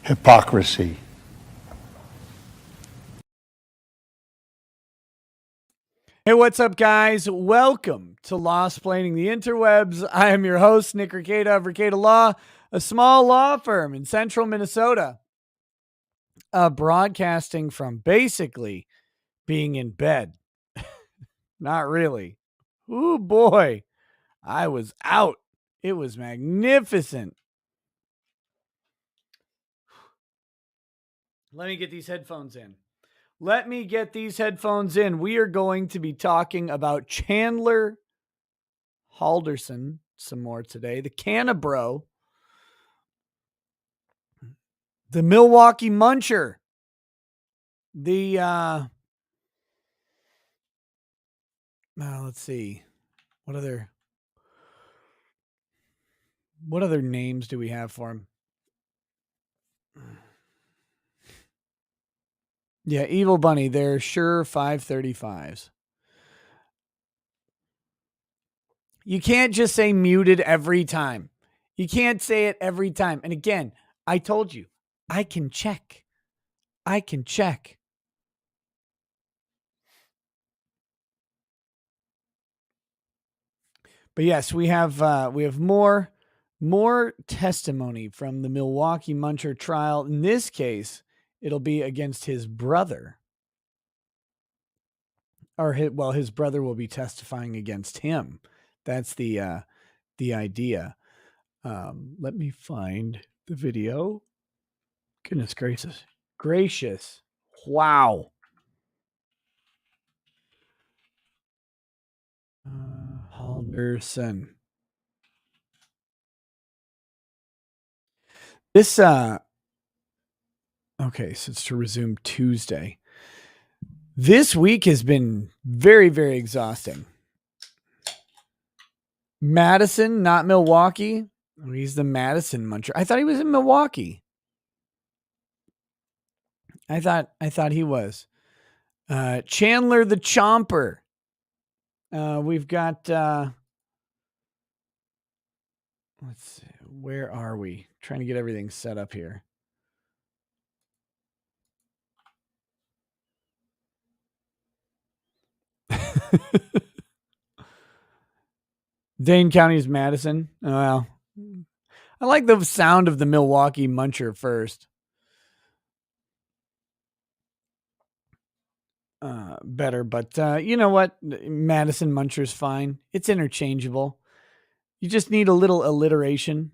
Hypocrisy. Hey, what's up, guys? Welcome to Law-Splaining the Interwebs. I am your host, Nick Rekieta of Rekieta Law, a small law firm in central Minnesota, broadcasting from basically being in bed. Not really. Ooh, boy. I was out. It was magnificent. Let me get these headphones in. We are going to be talking about Chandler Halderson some more today. The Cannibro. The Milwaukee Muncher. Let's see. What other names do we have for him? Yeah, Evil Bunny. They're sure 535s. You can't just say muted every time. You can't say it every time. And again, I told you, I can check. But yes, we have more testimony from the Milwaukee Muncher trial. In this case, it'll be against his brother. His brother will be testifying against him. That's the idea. Let me find the video. Goodness gracious. Wow. Halderson. This okay, so it's to resume Tuesday. This week has been very, very exhausting. Madison, not Milwaukee. Oh, he's the Madison Muncher. I thought he was in Milwaukee. I thought he was. Chandler the Chomper. We've got let's see, where are we? Trying to get everything set up here. Dane County's Madison. Oh, well, I like the sound of the Milwaukee Muncher first. Better, but you know what? Madison Muncher's fine. It's interchangeable. You just need a little alliteration.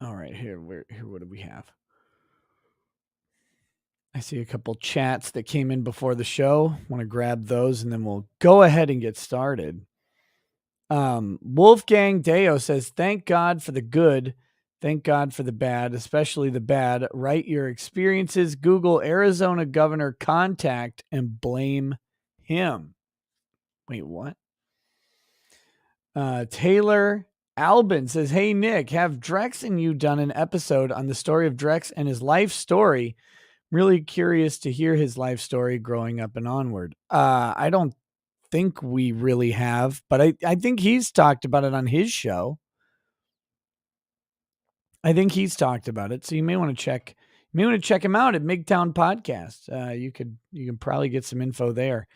All right, here, what do we have? I see a couple chats that came in before the show. Want to grab those, and then we'll go ahead and get started. Wolfgang Deo says, thank God for the good. Thank God for the bad, especially the bad. Write your experiences. Google Arizona governor contact and blame him. Wait, what? Taylor Albin says, hey, Nick, have Drex and you done an episode on the story of Drex and his life story? Really curious to hear his life story growing up and onward. I don't think we really have, but I think he's talked about it on his show. I think he's talked about it. So you may want to check him out at MGTOWN Podcast. You can probably get some info there.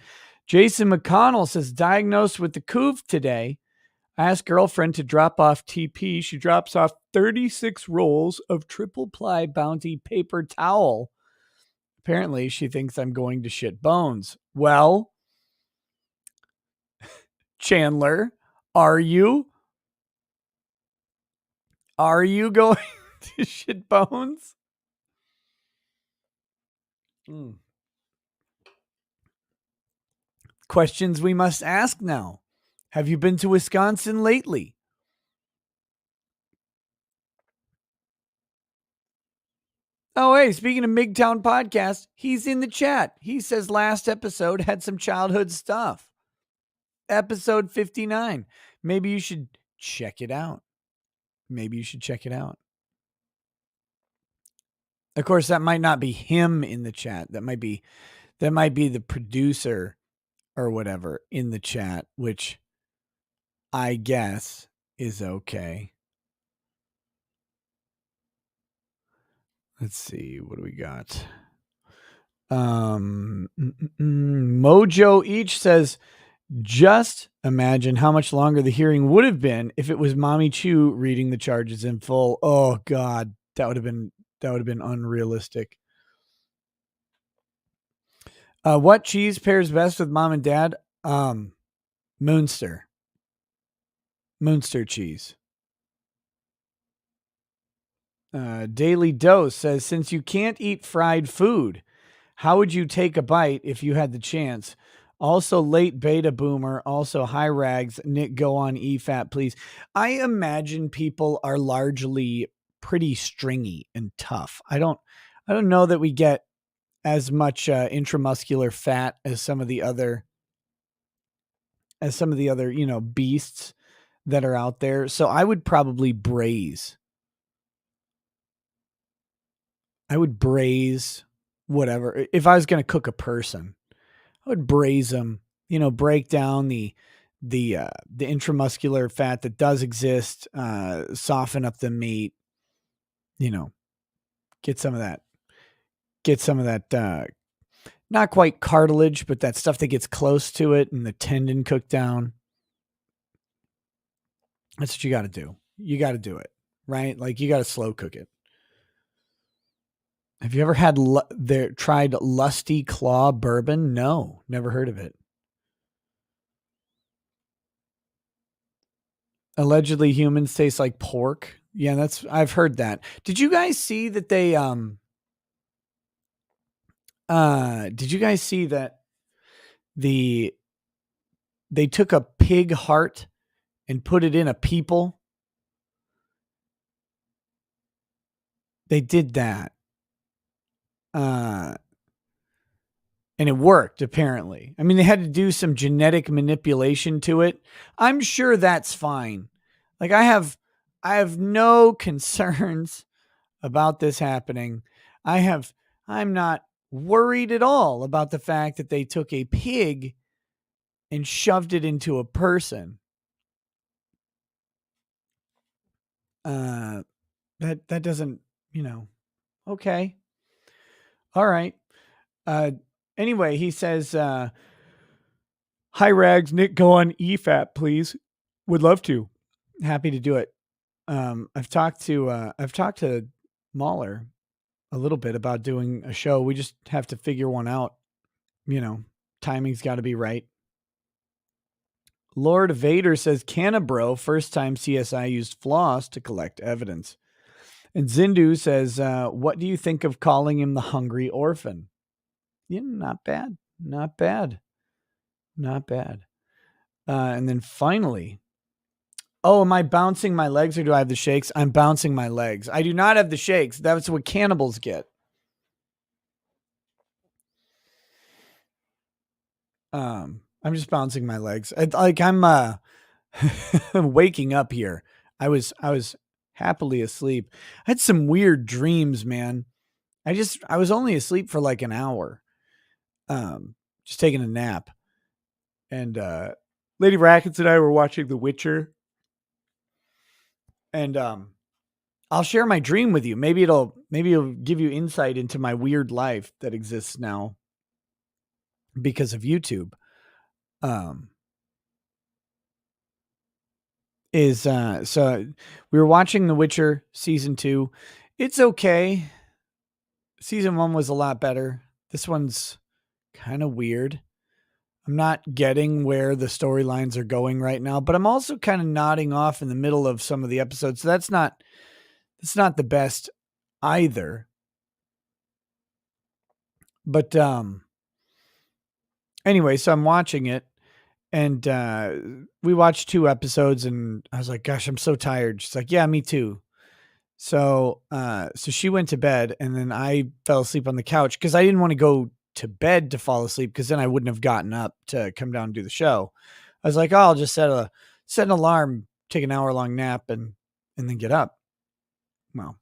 Jason McConnell says, diagnosed with the coof today. I asked girlfriend to drop off TP. She drops off 36 rolls of triple ply Bounty paper towel. Apparently, she thinks I'm going to shit bones. Well, Chandler, are you? Are you going to shit bones? Questions we must ask now. Have you been to Wisconsin lately? Oh, hey, speaking of MGTOWN Podcast, he's in the chat. He says last episode had some childhood stuff. Episode 59. Maybe you should check it out. Of course, that might not be him in the chat. That might be the producer or whatever in the chat, which I guess is okay. Let's see, what do we got? Mojo Each says, just imagine how much longer the hearing would have been if it was Mommy Chu reading the charges in full. Oh God, that would have been unrealistic. What cheese pairs best with mom and dad? Moonster cheese. Daily Dose says, since you can't eat fried food, how would you take a bite if you had the chance? Also, late beta boomer, also high rags. Nick, go on EFAT, please. I imagine people are largely pretty stringy and tough. I don't know that we get as much intramuscular fat as some of the other beasts that are out there. So I would probably braise. Whatever. If I was going to cook a person, I would braise them, break down the intramuscular fat that does exist, soften up the meat, get some of that, not quite cartilage, but that stuff that gets close to it and the tendon cooked down. That's what you got to do. You got to do it, right? Like you got to slow cook it. Have you ever tried Lusty Claw bourbon? No, never heard of it. Allegedly humans taste like pork. Yeah, I've heard that. Did you guys see that they took a pig heart and put it in a people? They did that. And it worked, apparently. I mean, they had to do some genetic manipulation to it. I'm sure that's fine. Like I have no concerns about this happening. I'm not worried at all about the fact that they took a pig and shoved it into a person. That doesn't, okay. All right. Anyway, he says, hi Rags, Nick, go on EFAT, please. Would love to. Happy to do it. I've talked to Mahler a little bit about doing a show. We just have to figure one out. Timing's got to be right. Lord Vader says, Cannibro, first time CSI used floss to collect evidence. And Zindu says, what do you think of calling him the hungry orphan? Yeah, not bad. Not bad. Not bad. And then finally, am I bouncing my legs or do I have the shakes? I'm bouncing my legs. I do not have the shakes. That's what cannibals get. I'm just bouncing my legs. I'm waking up here. I was happily asleep. I had some weird dreams, man. I was only asleep for like an hour. Just taking a nap. And Lady Rackets and I were watching The Witcher. And I'll share my dream with you. Maybe it'll give you insight into my weird life that exists now because of YouTube. So we were watching The Witcher season 2. It's okay. Season 1 was a lot better. This one's kind of weird. I'm not getting where the storylines are going right now, but I'm also kind of nodding off in the middle of some of the episodes. So that's not the best either. But anyway, so I'm watching it and we watched 2 episodes and I was like, gosh, I'm so tired. She's like, yeah, me too. So she went to bed and then I fell asleep on the couch because I didn't want to go to bed to fall asleep because then I wouldn't have gotten up to come down and do the show. I was like, oh, I'll just set an alarm, take an hour-long nap and then get up. Well,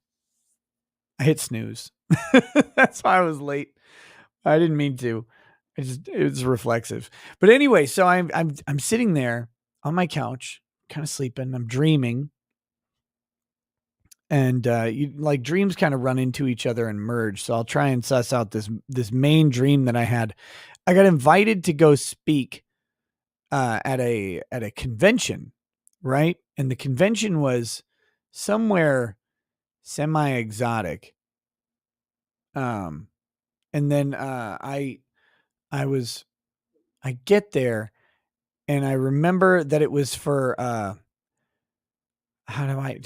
I hit snooze. That's why I was late. I didn't mean to. It was reflexive. But anyway, so I'm sitting there on my couch, kind of sleeping. I'm dreaming, and like dreams kind of run into each other and merge. So I'll try and suss out this main dream that I had. I got invited to go speak at a convention, right? And the convention was somewhere semi exotic. Um, and then I was I get there and I remember that it was for how do I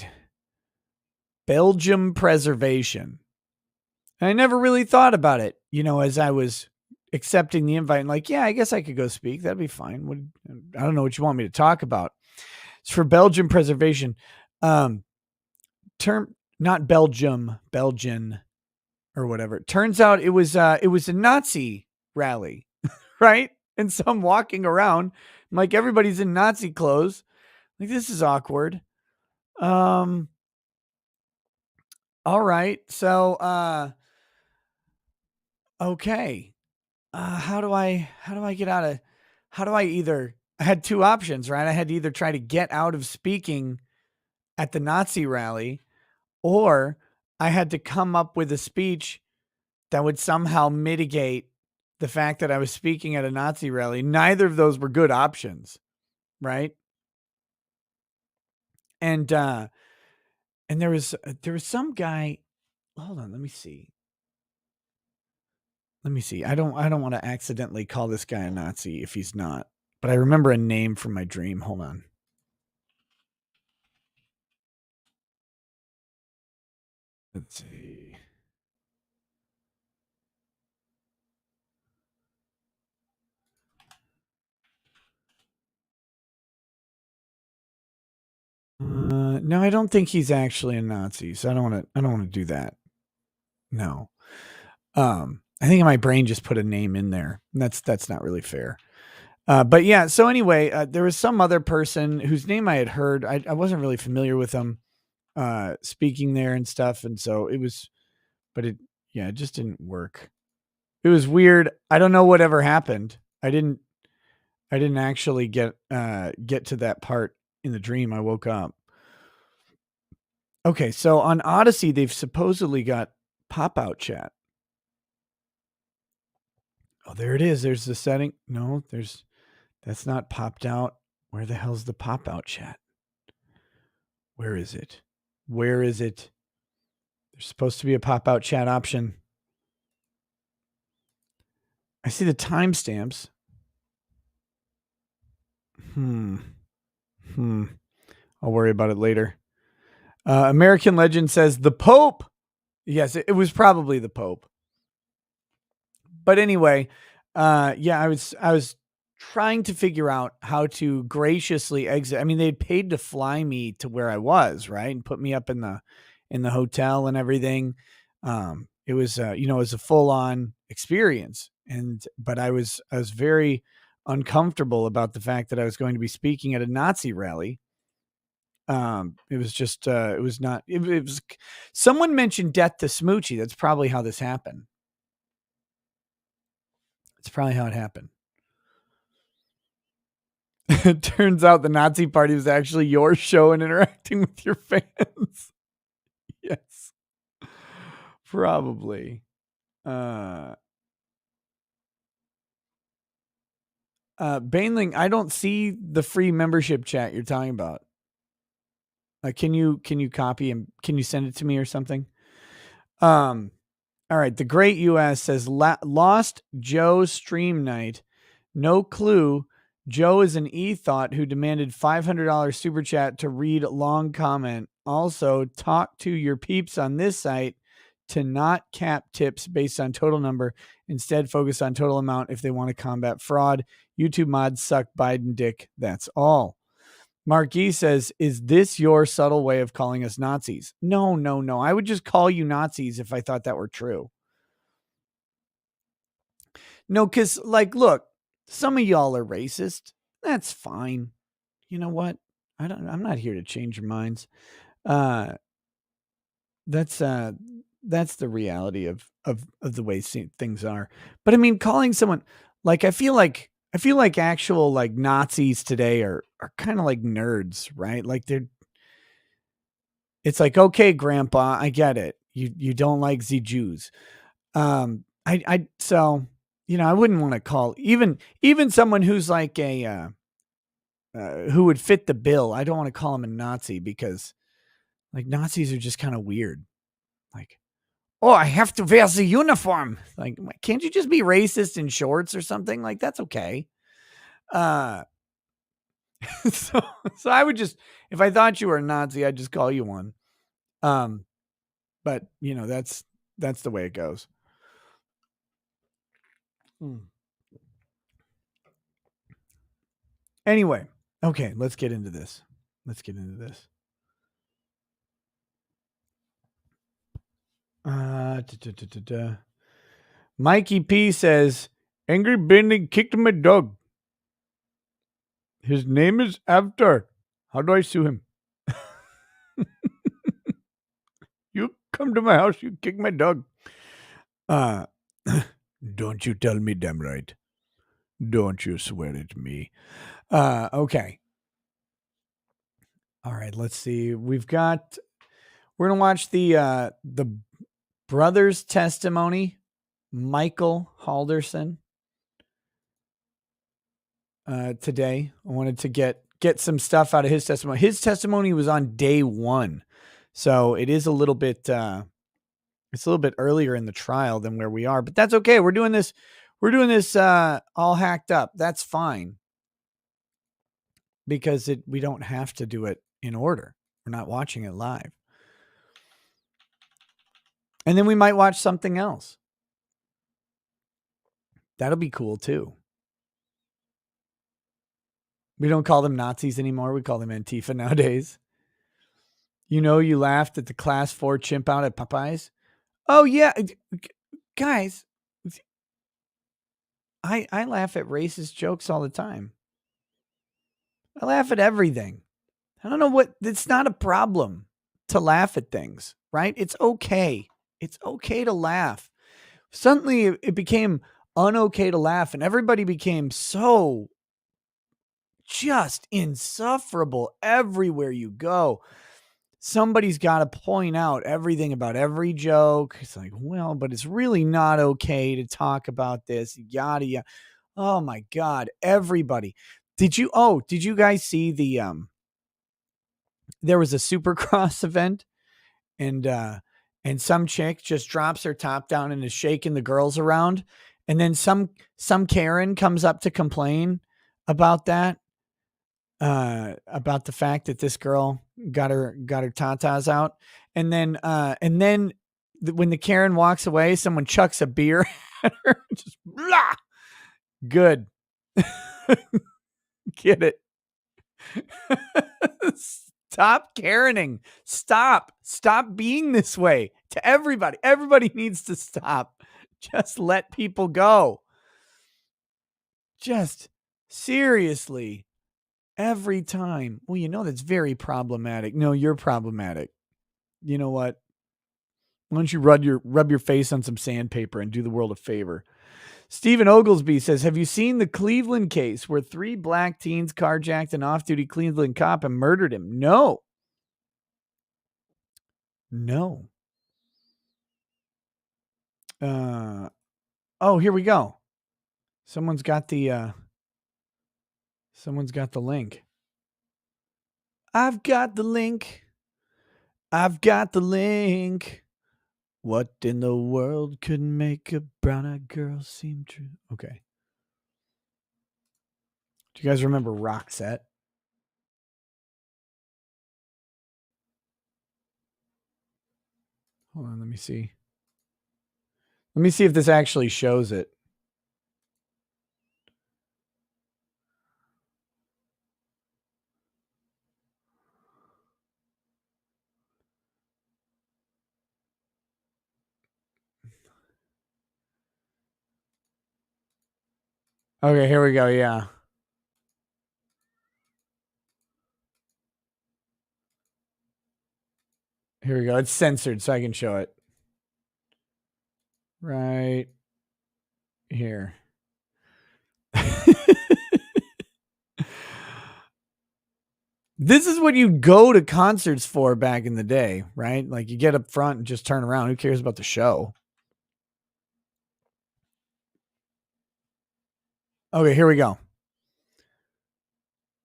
Belgium preservation. And I never really thought about it, as I was accepting the invite and like, yeah, I guess I could go speak. That'd be fine. I don't know what you want me to talk about. It's for Belgium preservation. Um, term not Belgium, Belgian or whatever. Turns out it was a Nazi rally, right? And so I'm walking around, like everybody's in Nazi clothes. Like this is awkward. Um all right. So okay. How do I get out of how do I either I had two options, right? I had to either try to get out of speaking at the Nazi rally or I had to come up with a speech that would somehow mitigate the fact that I was speaking at a Nazi rally. Neither of those were good options, right? And there was some guy. Hold on, let me see. Let me see. I don't want to accidentally call this guy a Nazi if he's not. But I remember a name from my dream. Hold on. Let's see. No, I don't think he's actually a Nazi. So I don't want to. I don't want to do that. No. I think my brain just put a name in there. That's not really fair. But yeah. So anyway, there was some other person whose name I had heard. I wasn't really familiar with him speaking there and stuff, and so it was. But it just didn't work. It was weird. I don't know whatever happened. I didn't actually get to that part in the dream. I woke up. Okay, so on Odyssey, they've supposedly got pop-out chat. Oh, there it is. There's the setting. No, that's not popped out. Where the hell's the pop-out chat? Where is it? Where is it? There's supposed to be a pop-out chat option. I see the timestamps. I'll worry about it later. American Legend says the Pope. Yes, it was probably the Pope. But anyway, yeah, I was trying to figure out how to graciously exit. I mean, they'd paid to fly me to where I was, right, and put me up in the hotel and everything. It was it was a full on experience, but I was very uncomfortable about the fact that I was going to be speaking at a Nazi rally. It was just it was not it was someone mentioned death to Smoochie. That's probably how this happened. It's probably how it happened. It turns out the Nazi party was actually your show and interacting with your fans. Yes. Probably. Uh Bainling, I don't see the free membership chat you're talking about. Can you copy and can you send it to me or something? Um all right, the Great US says lost Joe stream night. No clue. Joe is an e-thought who demanded $500 super chat to read long comment. Also, talk to your peeps on this site to not cap tips based on total number. Instead, focus on total amount if they want to combat fraud. YouTube mods suck Biden dick. That's all. Mark E says, is this your subtle way of calling us Nazis? No, no, no. I would just call you Nazis if I thought that were true. No, because, like, look, some of y'all are racist. That's fine. You know what? I'm not here to change your minds. Uh, that's the reality of the way things are. But I mean, calling someone Like I feel like actual like Nazis today are kind of like nerds, right? Like it's like, okay, grandpa, I get it. You don't like the Jews. So, I wouldn't want to call even someone who's like who would fit the bill. I don't want to call him a Nazi because like Nazis are just kind of weird. Like, oh, I have to wear the uniform. Like, can't you just be racist in shorts or something? Like, that's okay. Uh, so, so I would just, if I thought you were a Nazi, I'd just call you one. Um, but that's the way it goes. Hmm. Anyway, okay, let's get into this. Let's get into this. Mikey P says, Angry Benny kicked my dog. His name is Avatar. How do I sue him? You come to my house, you kick my dog. Uh, don't you tell me damn right. Don't you swear at me. Okay. All right, let's see. We're gonna watch the brother's testimony, Michael Halderson. Today. I wanted to get some stuff out of his testimony. His testimony was on day 1. So it is a little bit it's a little bit earlier in the trial than where we are, but that's okay. We're doing this all hacked up. That's fine. Because we don't have to do it in order. We're not watching it live. And then we might watch something else. That'll be cool too. We don't call them Nazis anymore. We call them Antifa nowadays. You laughed at the class 4 chimp out at Popeyes. Oh yeah, guys, I laugh at racist jokes all the time. I laugh at everything. I don't know what, it's not a problem to laugh at things, right? It's okay. It's okay to laugh. Suddenly it became unokay to laugh and everybody became so just insufferable everywhere you go. Somebody's got to point out everything about every joke. It's like, well, but it's really not okay to talk about this, yada yada. Oh my God, everybody. Did you guys see there was a Supercross event and some chick just drops her top down and is shaking the girls around, and then some Karen comes up to complain about that, about the fact that this girl got her tatas out, and then when the Karen walks away, someone chucks a beer at her, just blah. Good. Get it. Stop Karening. Stop being this way to everybody. Everybody needs to stop. Just let people go. Just seriously, every time. Well, that's very problematic. No, you're problematic. You know what? Why don't you rub your face on some sandpaper and do the world a favor? Stephen Oglesby says, have you seen the Cleveland case where 3 black teens carjacked an off-duty Cleveland cop and murdered him? No. Oh, here we go. Someone's got the link. I've got the link. What in the world could make a brown-eyed girl seem true? Okay. Do you guys remember Roxette? Hold on, let me see. Let me see if this actually shows it. Okay, here we go. Yeah. Here we go. It's censored so I can show it. Right here. This is what you go to concerts for back in the day, right? Like you get up front and just turn around. Who cares about the show? Okay, here we go.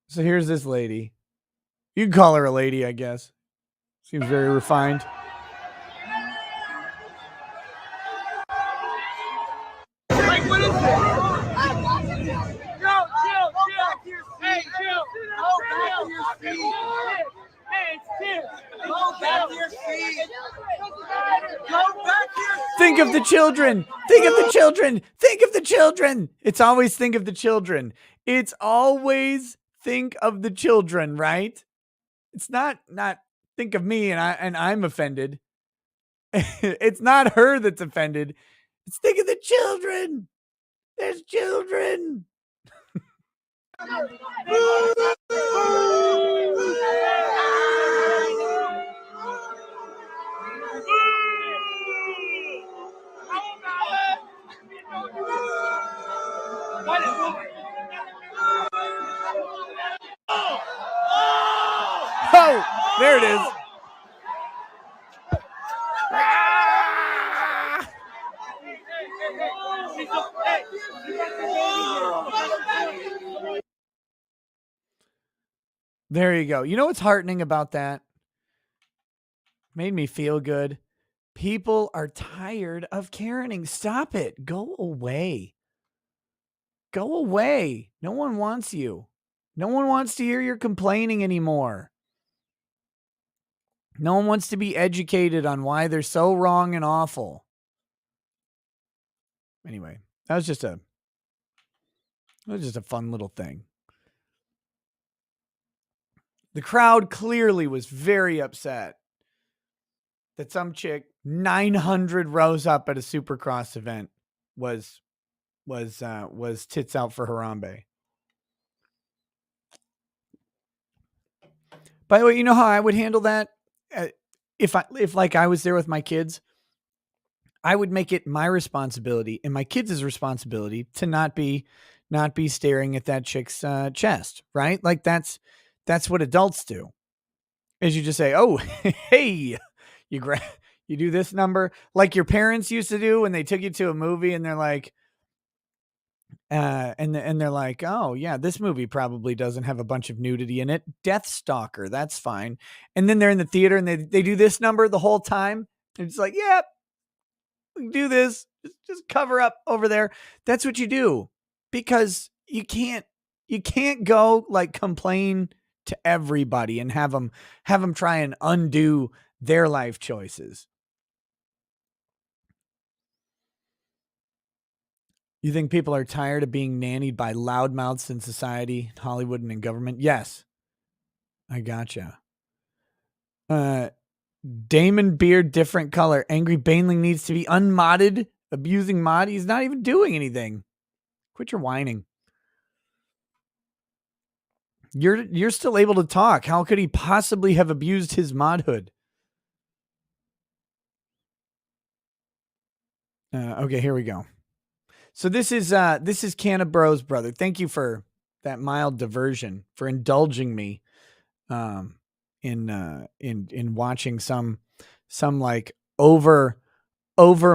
So here's this lady. You can call her a lady, I guess. Seems very refined. Like, what is it? Chill. Hey, chill. Go back to your seat. Hey, chill. Go back to your seat. Go back to your seat. Think of the children. Think of the children. Think of the children. It's always think of the children. It's always think of the children, right? It's not think of me and I'm offended. It's not her that's offended. It's think of the children. There's children. Oh, there it is. There you go. You know what's heartening about that? Made me feel good. People are tired of Karening. Stop it. Go away. Go away. No one wants you. No one wants to hear your complaining anymore. No one wants to be educated on why they're so wrong and awful. Anyway, that was just a fun little thing. The crowd clearly was very upset that some chick 900 rows up at a Supercross event was tits out for Harambe. By the way, you know how I would handle that? If I was there with my kids, I would make it my responsibility and my kids' responsibility to not be staring at that chick's chest, right? Like that's what adults do. Is you just say, "Oh, hey, you do this number," like your parents used to do when they took you to a movie, and they're like, and they're like, "Oh yeah, this movie probably doesn't have a bunch of nudity in it. Death Stalker, that's fine." And then they're in the theater and they do this number the whole time. And it's like, "Yep, we do this. Just cover up over there." That's what you do, because you can't go like complain to everybody and have them try and undo their life choices. You think people are tired of being nannied by loudmouths in society, Hollywood, and in government? Yes. I gotcha. Damon Beard, different color. Angry Baneling needs to be unmodded. Abusing mod. He's not even doing anything. Quit your whining. You're still able to talk. How could he possibly have abused his modhood? Okay, here we go. So this is Cannibro's brother. Thank you for that mild diversion, for indulging me in watching some like over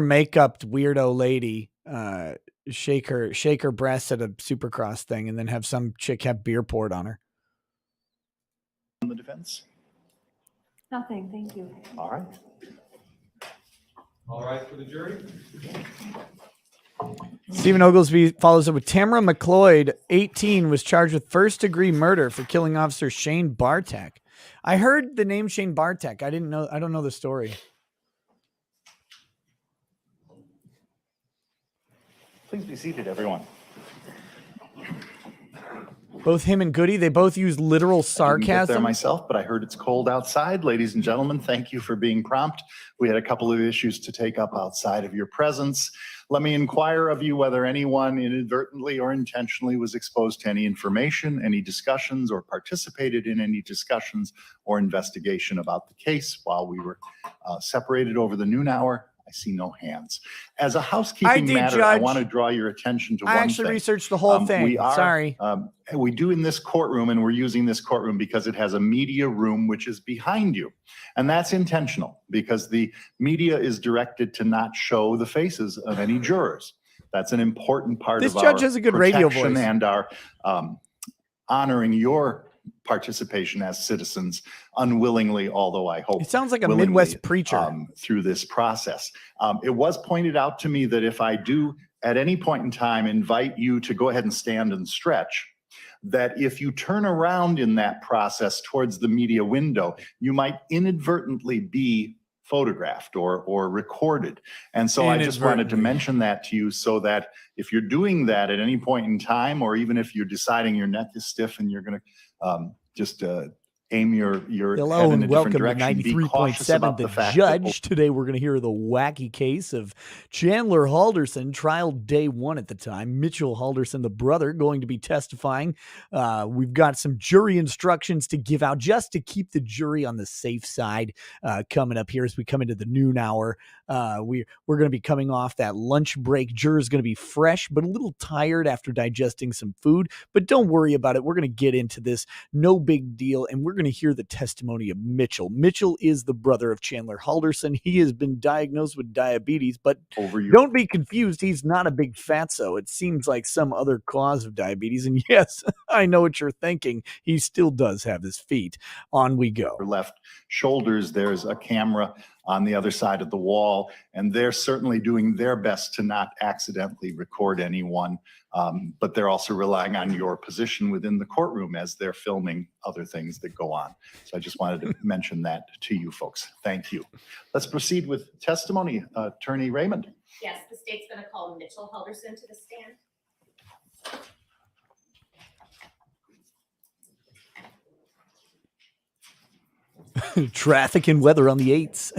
makeup weirdo lady shake her breasts at a Supercross thing and then have some chick have beer poured on her. On the defense? Nothing, thank you. All right. All right for the jury. Stephen Oglesby follows up with Tamara McLeod, 18, was charged with first-degree murder for killing Officer Shane Bartek. I heard the name Shane Bartek. I don't know the story. Please be seated, everyone. Both him and Goody, they both use literal I didn't get sarcasm. there myself, but I heard it's cold outside. Ladies and gentlemen, thank you for being prompt. We had a couple of issues to take up outside of your presence. Let me inquire of you whether anyone inadvertently or intentionally was exposed to any information, any discussions, or participated in any discussions or investigation about the case while we were separated over the noon hour. I see no hands. As a housekeeping did, matter, I Judge. want to draw your attention to I one actually thing. researched the whole thing. Sorry. We do in this courtroom, and we're using this courtroom because it has a media room which is behind you. And that's intentional because the media is directed to not show the faces of any jurors. That's an important part This of judge our has a good radio protection voice. and our honoring your participation as citizens unwillingly, although I hope It sounds like a willingly, Midwest preacher. through this process. It was pointed out to me that if I do at any point in time invite you to go ahead and stand and stretch, that if you turn around in that process towards the media window, you might inadvertently be photographed or recorded. And so I just wanted to mention that to you so that if you're doing that at any point in time, or even if you're deciding your neck is stiff and you're going to just aim your Hello head in and a different welcome to direction, be cautious 93.7 about The the fact that Judge. Today we're going to hear the wacky case of Chandler Halderson, trial day 1 at the time. Mitchell Halderson, the brother, going to be testifying. We've got some jury instructions to give out just to keep the jury on the safe side coming up here as we come into the noon hour. We're going to be coming off that lunch break. Jurors going to be fresh but a little tired after digesting some food. But don't worry about it. We're going to get into this. No big deal. And we're going to hear the testimony of Mitchell. Mitchell is the brother of Chandler Halderson. He has been diagnosed with diabetes, but don't be confused. He's not a big fatso. It seems like some other cause of diabetes. And yes, I know what you're thinking. He still does have his feet. On we go. left shoulders, there's a camera on the other side of the wall, and they're certainly doing their best to not accidentally record anyone, but they're also relying on your position within the courtroom as they're filming other things that go on. So I just wanted to mention that to you folks. Thank you. Let's proceed with testimony. Attorney Raymond. Yes, the state's going to call Mitchell Halderson to the stand. Traffic and weather on the 8s.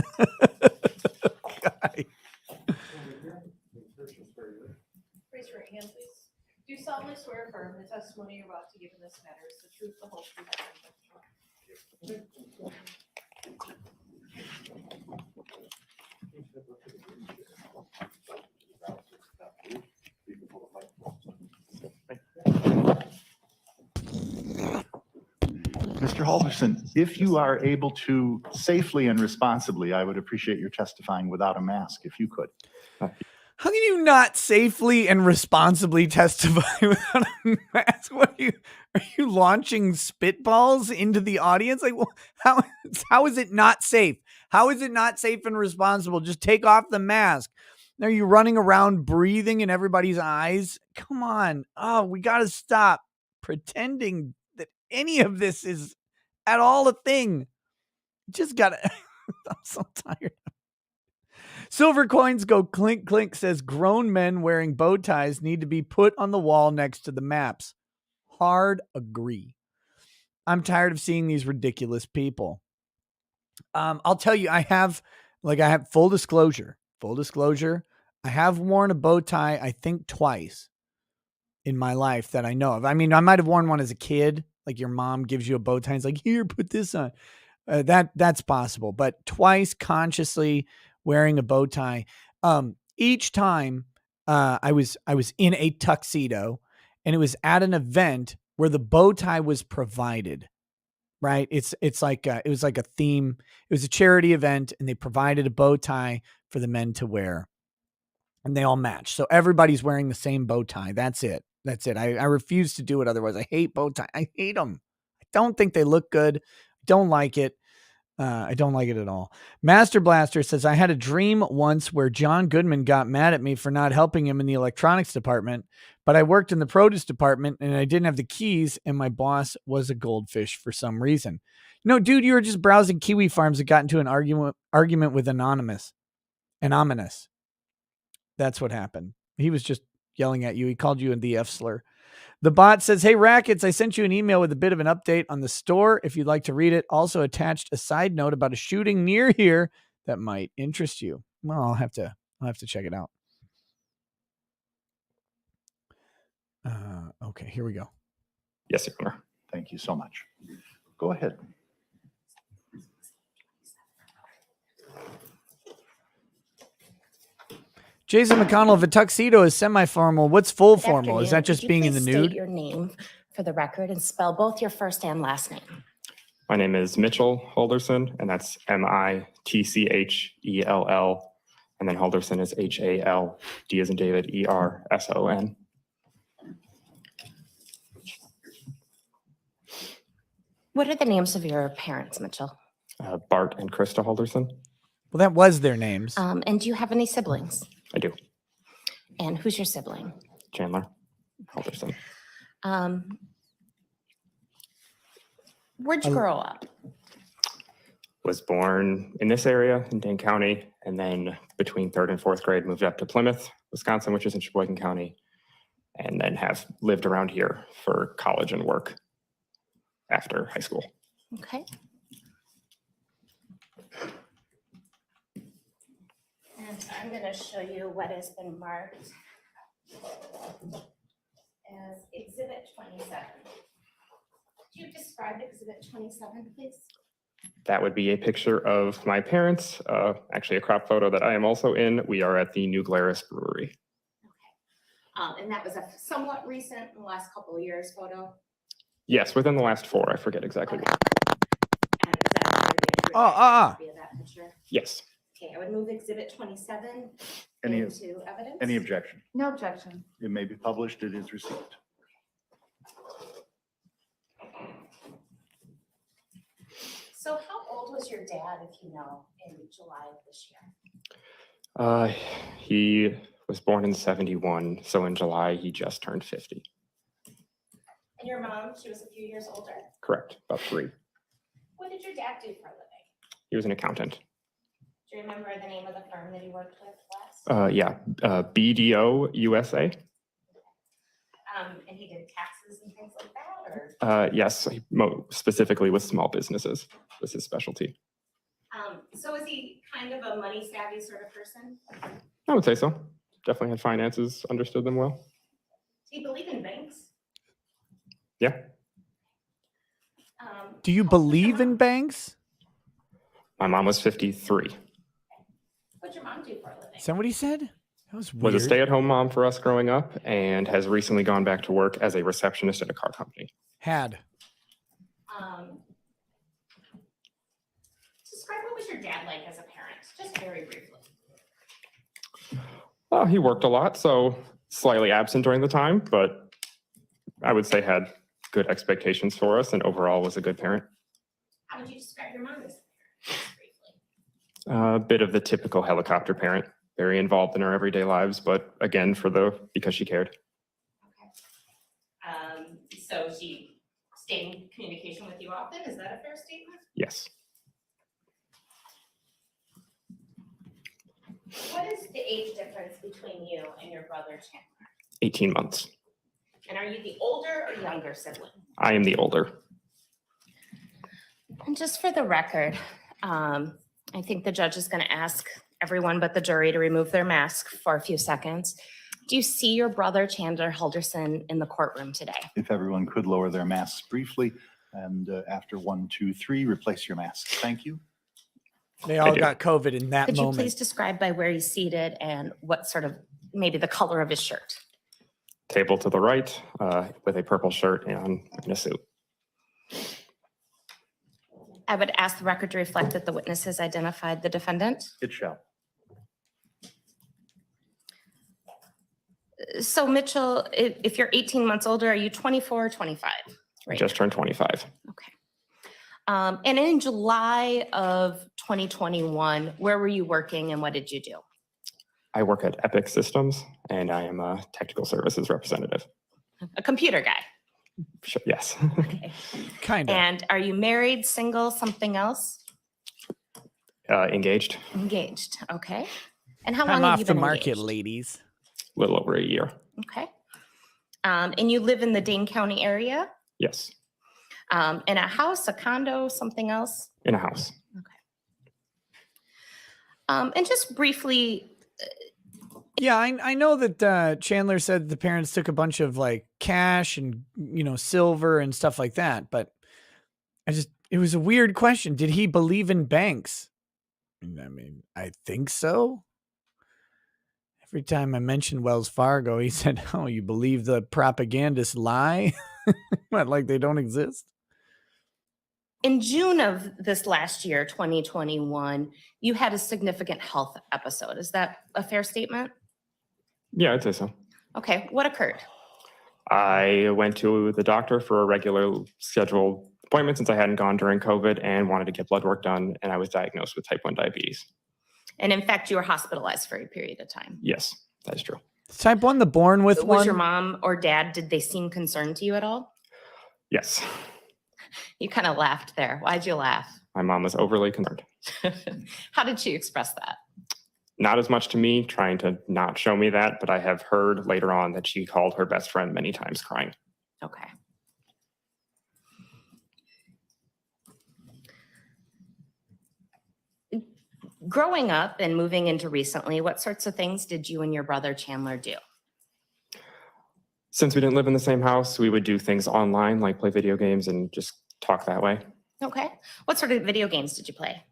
Raise your right hand, please. Do you solemnly swear or affirm the testimony you're about to give in this matter is the truth, the whole truth, and nothing but the truth? Mr. Halderson, if you are able to safely and responsibly, I would appreciate your testifying without a mask, if you could. How can you not safely and responsibly testify without a mask? What are you launching spitballs into the audience? Like, well, how is it not safe? How is it not safe and responsible? Just take off the mask. Are you running around breathing in everybody's eyes? Come on. Oh, we got to stop pretending that any of this is at all a thing. Just got to. I'm so tired. Silver coins go clink, clink, says grown men wearing bow ties need to be put on the wall next to the maps. Hard agree. I'm tired of seeing these ridiculous people. I'll tell you, I have full disclosure. I have worn a bow tie, I think twice in my life that I know of. I mean, I might've worn one as a kid. Like your mom gives you a bow tie. It's like, here, put this on. That's possible, but twice consciously wearing a bow tie. Each time I was in a tuxedo, and it was at an event where the bow tie was provided. Right? It was like a theme. It was a charity event, and they provided a bow tie for the men to wear, and they all matched. So everybody's wearing the same bow tie. That's it. I refuse to do it otherwise. I hate bow tie. I hate them. I don't think they look good. I don't like it. I don't like it at all. Master Blaster says, I had a dream once where John Goodman got mad at me for not helping him in the electronics department, but I worked in the produce department and I didn't have the keys, and my boss was a goldfish for some reason. No, dude, you were just browsing kiwi farms and got into an argument with Anonymous. That's what happened. He was just yelling at you. He called you the F slur. The bot says, hey, Rackets, I sent you an email with a bit of an update on the store if you'd like to read it. Also attached a side note about a shooting near here that might interest you. Well, I'll have to check it out. Okay, here we go. Yes, sir. Thank you so much. Go ahead. Jason McConnell, if a tuxedo is semi-formal, what's full Good formal? Is that afternoon. just Could you being in the please state nude? your name for the record and spell both your first and last name? My name is Mitchell Halderson, and that's Mitchell. And then Halderson is HALD as in David, ERSON. What are the names of your parents, Mitchell? Bart and Krista Halderson. Well, that was their names. And do you have any siblings? I do. And who's your sibling? Chandler Halderson. Where'd you grow up? Was born in this area in Dane County, and then between 3rd and 4th grade moved up to Plymouth, Wisconsin, which is in Sheboygan County, and then have lived around here for college and work after high school. Okay. And I'm going to show you what has been marked as Exhibit 27. Could you describe Exhibit 27, please? That would be a picture of my parents, actually a crop photo that I am also in. We are at the New Glarus Brewery. Okay. And that was a somewhat recent, in the last couple of years photo? Yes, within the last 4, I forget exactly. Okay. And is that part of the copy of that picture? Yes. Okay, I would move Exhibit 27 Any into evidence. objection? No objection. It may be published. It is received. So how old was your dad, if you know, in July of this year? He was born in 71, so in July he just turned 50. And your mom, she was a few years older. Correct, about 3. What did your dad do for a living? He was an accountant. Do you remember the name of the firm that he worked with last? Yeah, BDO USA. And he did taxes and things like that, or? Yes, specifically with small businesses was his specialty. So is he kind of a money savvy sort of person? I would say so. Definitely had finances, understood them well. Do you believe in banks? Yeah. Do you believe in banks? My mom was 53. What'd your mom do for a living? Is that what he said? That was Was weird. a stay-at-home mom for us growing up and has recently gone back to work as a receptionist at a car company. Had. Describe what was your dad like as a parent, just very briefly. He worked a lot, so slightly absent during the time, but I would say had good expectations for us and overall was a good parent. How would you describe your mom as a parent, just briefly? A bit of the typical helicopter parent, very involved in our everyday lives, but again, because she cared. Okay. So she stayed in communication with you often, is that a fair statement? Yes. What is the age difference between you and your brother Chandler? 18 months. And are you the older or younger sibling? I am the older. And just for the record, I think the judge is going to ask everyone but the jury to remove their mask for a few seconds. Do you see your brother Chandler Halderson in the courtroom today? If everyone could lower their masks briefly, and after 1, 2, 3, replace your masks. Thank you. They all do. got COVID in that Could you moment. please describe by where he's seated and what sort of, maybe the color of his shirt? Table to the right with a purple shirt and a suit. I would ask the record to reflect that the witness has identified the defendant. It shall. So Mitchell, if you're 18 months older, are you 24 or 25? I Right. just turned 25. Okay. And in July of 2021, where were you working and what did you do? I work at Epic Systems and I am a technical services representative. A computer guy. Sure, yes. Okay. Kind of. And are you married, single, something else? Engaged, Engaged. Okay. And how long I'm have off you the been market, engaged? ladies. a little over a year. Okay. And you live in the Dane County area? Yes, In a house, a condo, something else? in a house. And just briefly, Yeah, I know that Chandler said the parents took a bunch of like cash and, silver and stuff like that. But it was a weird question. Did he believe in banks? I mean, I think so. Every time I mentioned Wells Fargo, he said, "Oh, you believe the propagandists lie? What, like they don't exist?" In June of this last year, 2021, you had a significant health episode. Is that a fair statement? Yeah, I'd say so. Okay, what occurred? I went to the doctor for a regular scheduled appointment since I hadn't gone during COVID and wanted to get blood work done, and I was diagnosed with type 1 diabetes. And in fact, you were hospitalized for a period of time. Yes, that is true. Is type 1 the born with Was one? your mom or dad, did they seem concerned to you at all? Yes, You kind of laughed there. Why'd you laugh? my mom was overly concerned. How did she express that? Not as much to me, trying to not show me that, but I have heard later on that she called her best friend many times crying. Okay. Growing up and moving into recently, what sorts of things did you and your brother Chandler do? Since we didn't live in the same house, we would do things online, like play video games and just talk that way. Okay. What sort of video games did you play?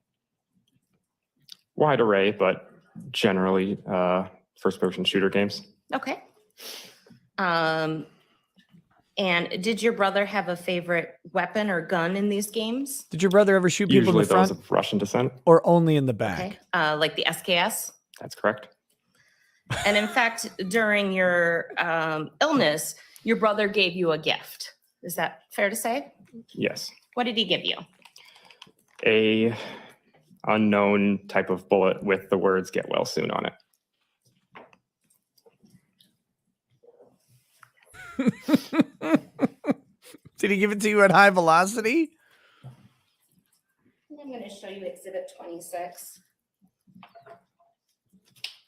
Wide array, but generally first-person shooter games. Okay. And did your brother have a favorite weapon or gun in these games? Did your brother ever shoot people Usually in the front those of Russian descent. or only in the back? Okay. Like the SKS? That's correct. And in fact, during your illness, your brother gave you a gift. Is that fair to say? Yes. What did he give you? A unknown type of bullet with the words "get well soon" on it. Did he give it to you at high velocity? I'm going to show you Exhibit 26.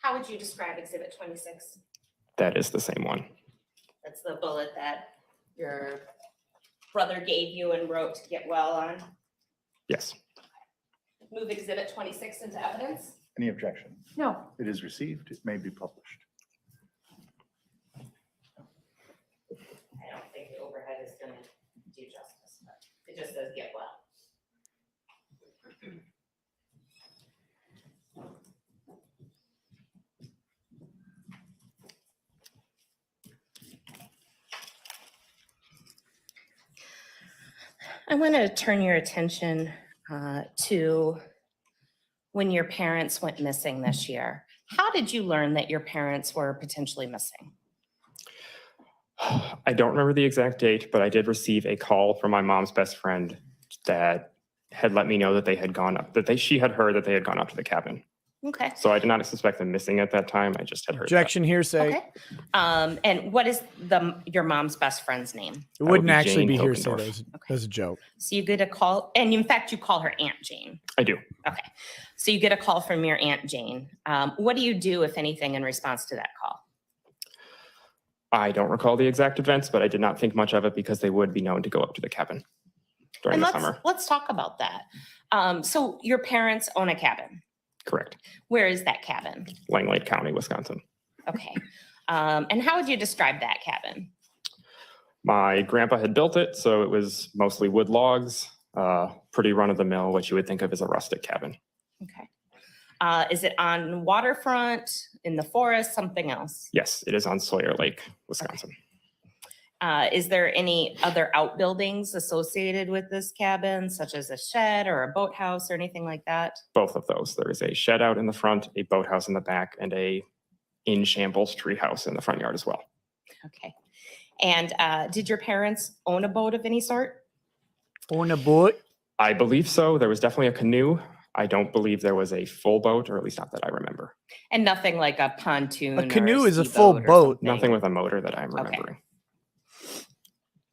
How would you describe Exhibit 26? That is the same one. That's the bullet that your brother gave you and wrote to get well on. Yes. Move Exhibit 26 into evidence. Any objection? No. It is received. It may be published. I don't think the overhead is going to do justice, but it just says get well. I want to turn your attention to when your parents went missing this year. How did you learn that your parents were potentially missing? I don't remember the exact date, but I did receive a call from my mom's best friend that had let me know that they had gone up, she had heard that they had gone up to the cabin. Okay. So I did not suspect them missing at that time. I just had heard Objection, hearsay. Okay. And what is your mom's best friend's name? It wouldn't be actually Jane be hearsay. Hilgendorf. That was a joke. So you get a call, and in fact, you call her Aunt Jane. I do. Okay. So you get a call from your Aunt Jane. What do you do, if anything, in response to that call? I don't recall the exact events, but I did not think much of it because they would be known to go up to the cabin during And the summer. let's talk about that. So your parents own a cabin. Correct. Where is that cabin? Langlade County, Wisconsin. Okay. And how would you describe that cabin? My grandpa had built it, so it was mostly wood logs, pretty run-of-the-mill, what you would think of as a rustic cabin. Okay. Is it on waterfront, in the forest, something else? Yes, it is on Sawyer Lake, Wisconsin. Is there any other outbuildings associated with this cabin, such as a shed or a boathouse or anything like that? Both of those. There is a shed out in the front, a boathouse in the back, and a in shambles treehouse in the front yard as well. Okay. And did your parents own a boat of any sort? Own a boat? I believe so. There was definitely a canoe. I don't believe there was a full boat, or at least not that I remember. And nothing like a pontoon. A canoe or is a speedboat full or boat. something? Nothing with a motor that I'm remembering.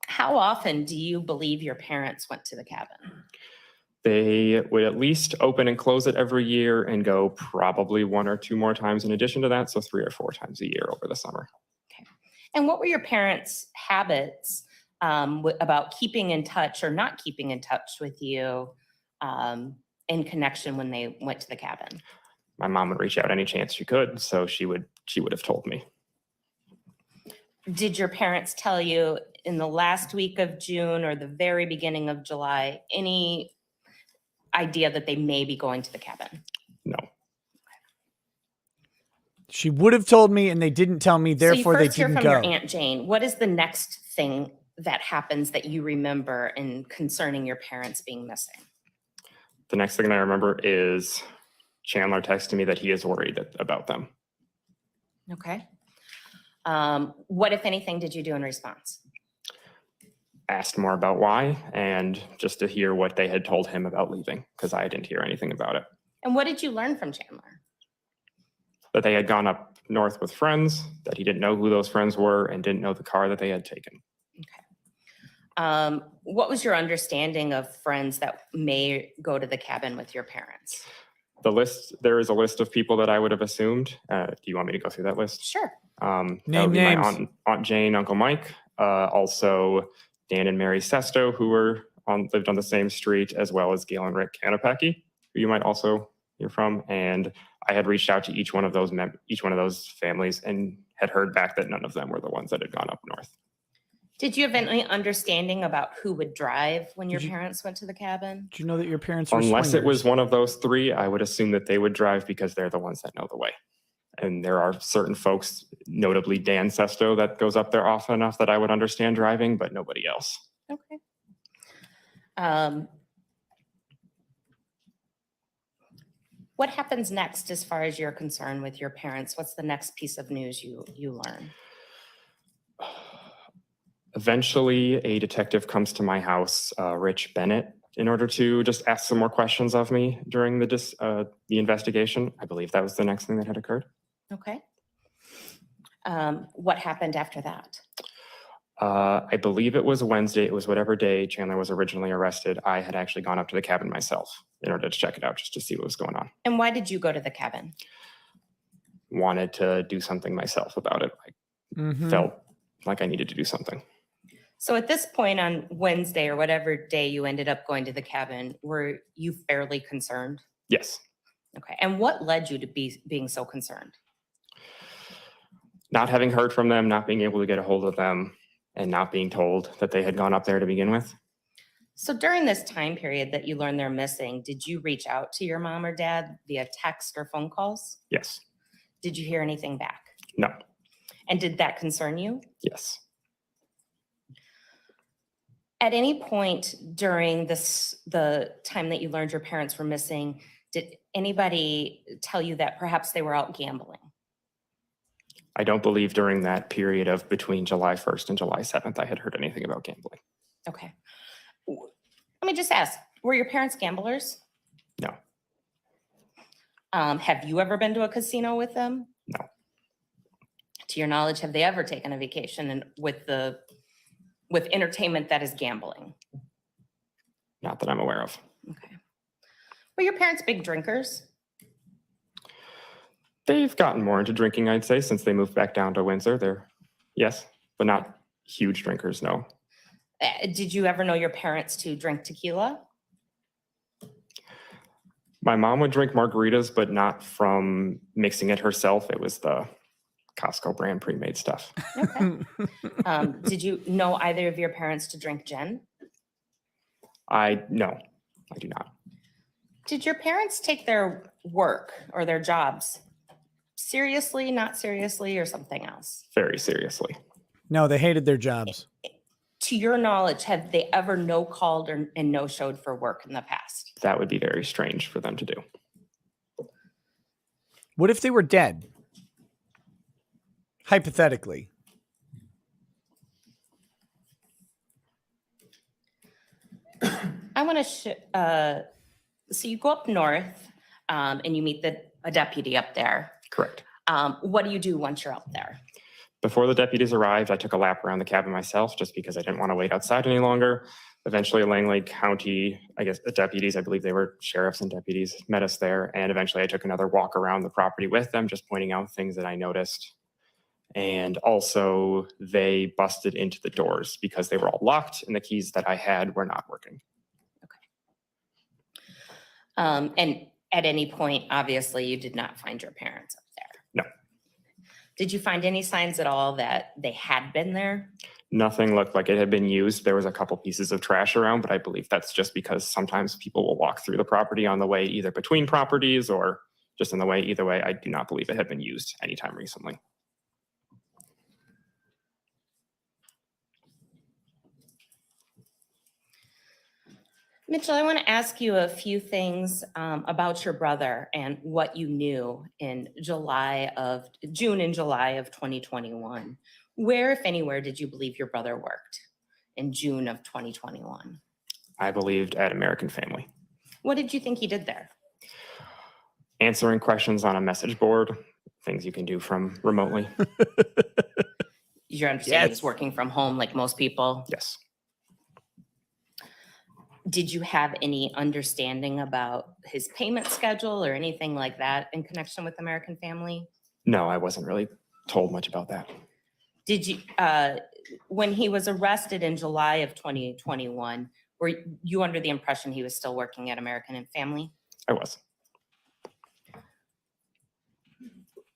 How often do you believe your parents went to the cabin? They would at least open and close it every year and go probably 1 or 2 more times in addition to that. So 3 or 4 times a year over the summer. And what were your parents' habits about keeping in touch or not keeping in touch with you in connection when they went to the cabin? My mom would reach out any chance she could, so she would have told me. Did your parents tell you in the last week of June or the very beginning of July any idea that they may be going to the cabin? No. She would have told me and they didn't tell me, therefore so they you first hear didn't from go. your Aunt Jane. What is the next thing that happens that you remember in concerning your parents being missing? The next thing I remember is Chandler texted me that he is worried about them. Okay. What, if anything, did you do in response? Asked more about why and just to hear what they had told him about leaving, because I didn't hear anything about it. And what did you learn from Chandler? That they had gone up north with friends, that he didn't know who those friends were and didn't know the car that they had taken. What was your understanding of friends that may go to the cabin with your parents? There is a list of people that I would have assumed. Do you want me to go through that list? Sure. That Name would be my names. Aunt Jane, Uncle Mike, also Dan and Mary Sesto, who lived on the same street, as well as Gail and Rick Kanapaki, who you might also hear from. And I had reached out to each one of those families and had heard back that none of them were the ones that had gone up north. Did you have any understanding about who would drive when your Did you- parents went to the cabin? Did you know that your parents were Unless it was swingers? one of those three, I would assume that they would drive because they're the ones that know the way. And there are certain folks, notably Dan Sesto, that goes up there often enough that I would understand driving, but nobody else. Okay. What happens next as far as you're concerned with your parents? What's the next piece of news you learn? Eventually, a detective comes to my house, Rich Bennett, in order to just ask some more questions of me during the investigation. I believe that was the next thing that had occurred. Okay. What happened after that? I believe it was Wednesday. It was whatever day Chandler was originally arrested. I had actually gone up to the cabin myself in order to check it out, just to see what was going on. And why did you go to the cabin? Wanted to do something myself about it. I felt like I needed to do something. So at this point on Wednesday or whatever day you ended up going to the cabin, were you fairly concerned? Yes. Okay. And what led you to being so concerned? Not having heard from them, not being able to get a hold of them, and not being told that they had gone up there to begin with. So during this time period that you learned they're missing, did you reach out to your mom or dad via text or phone calls? Yes. Did you hear anything back? No. And did that concern you? Yes. At any point during the time that you learned your parents were missing, did anybody tell you that perhaps they were out gambling? I don't believe during that period of between July 1st and July 7th, I had heard anything about gambling. Okay. Let me just ask, were your parents gamblers? No. Have you ever been to a casino with them? No. To your knowledge, have they ever taken a vacation with entertainment that is gambling? Not that I'm aware of. Okay. Were your parents big drinkers? They've gotten more into drinking, I'd say, since they moved back down to Windsor. Yes, but not huge drinkers, no. Did you ever know your parents to drink tequila? My mom would drink margaritas, but not from mixing it herself. It was the Costco brand pre-made stuff. Okay. Did you know either of your parents to drink gin? No, I do not. Did your parents take their work or their jobs seriously, not seriously, or something else? Very seriously. No, they hated their jobs. To your knowledge, have they ever no-called and no-showed for work in the past? That would be very strange for them to do. What if they were dead? Hypothetically. I want to so you go up north and you meet a deputy up there. Correct. What do you do once you're up there? Before the deputies arrived, I took a lap around the cabin myself just because I didn't want to wait outside any longer. Eventually, Langley County, the deputies, I believe they were sheriffs and deputies, met us there. And eventually I took another walk around the property with them, just pointing out things that I noticed. And also they busted into the doors because they were all locked and the keys that I had were not working. And at any point, obviously, you did not find your parents up there. No. Did you find any signs at all that they had been there? Nothing looked like it had been used. There was a couple pieces of trash around, but I believe that's just because sometimes people will walk through the property on the way either between properties or just in the way, either way, I do not believe it had been used anytime recently. Mitchell, I want to ask you a few things about your brother and what you knew in June and July of 2021. Where, if anywhere, did you believe your brother worked in June of 2021? I believed at American Family. What did you think he did there? Answering questions on a message board, things you can do from remotely. Your understanding Yes. is working from home like most people. Yes. Did you have any understanding about his payment schedule or anything like that in connection with American Family? No, I wasn't really told much about that. Did you, when he was arrested in July of 2021, were you under the impression he was still working at American Family? I was.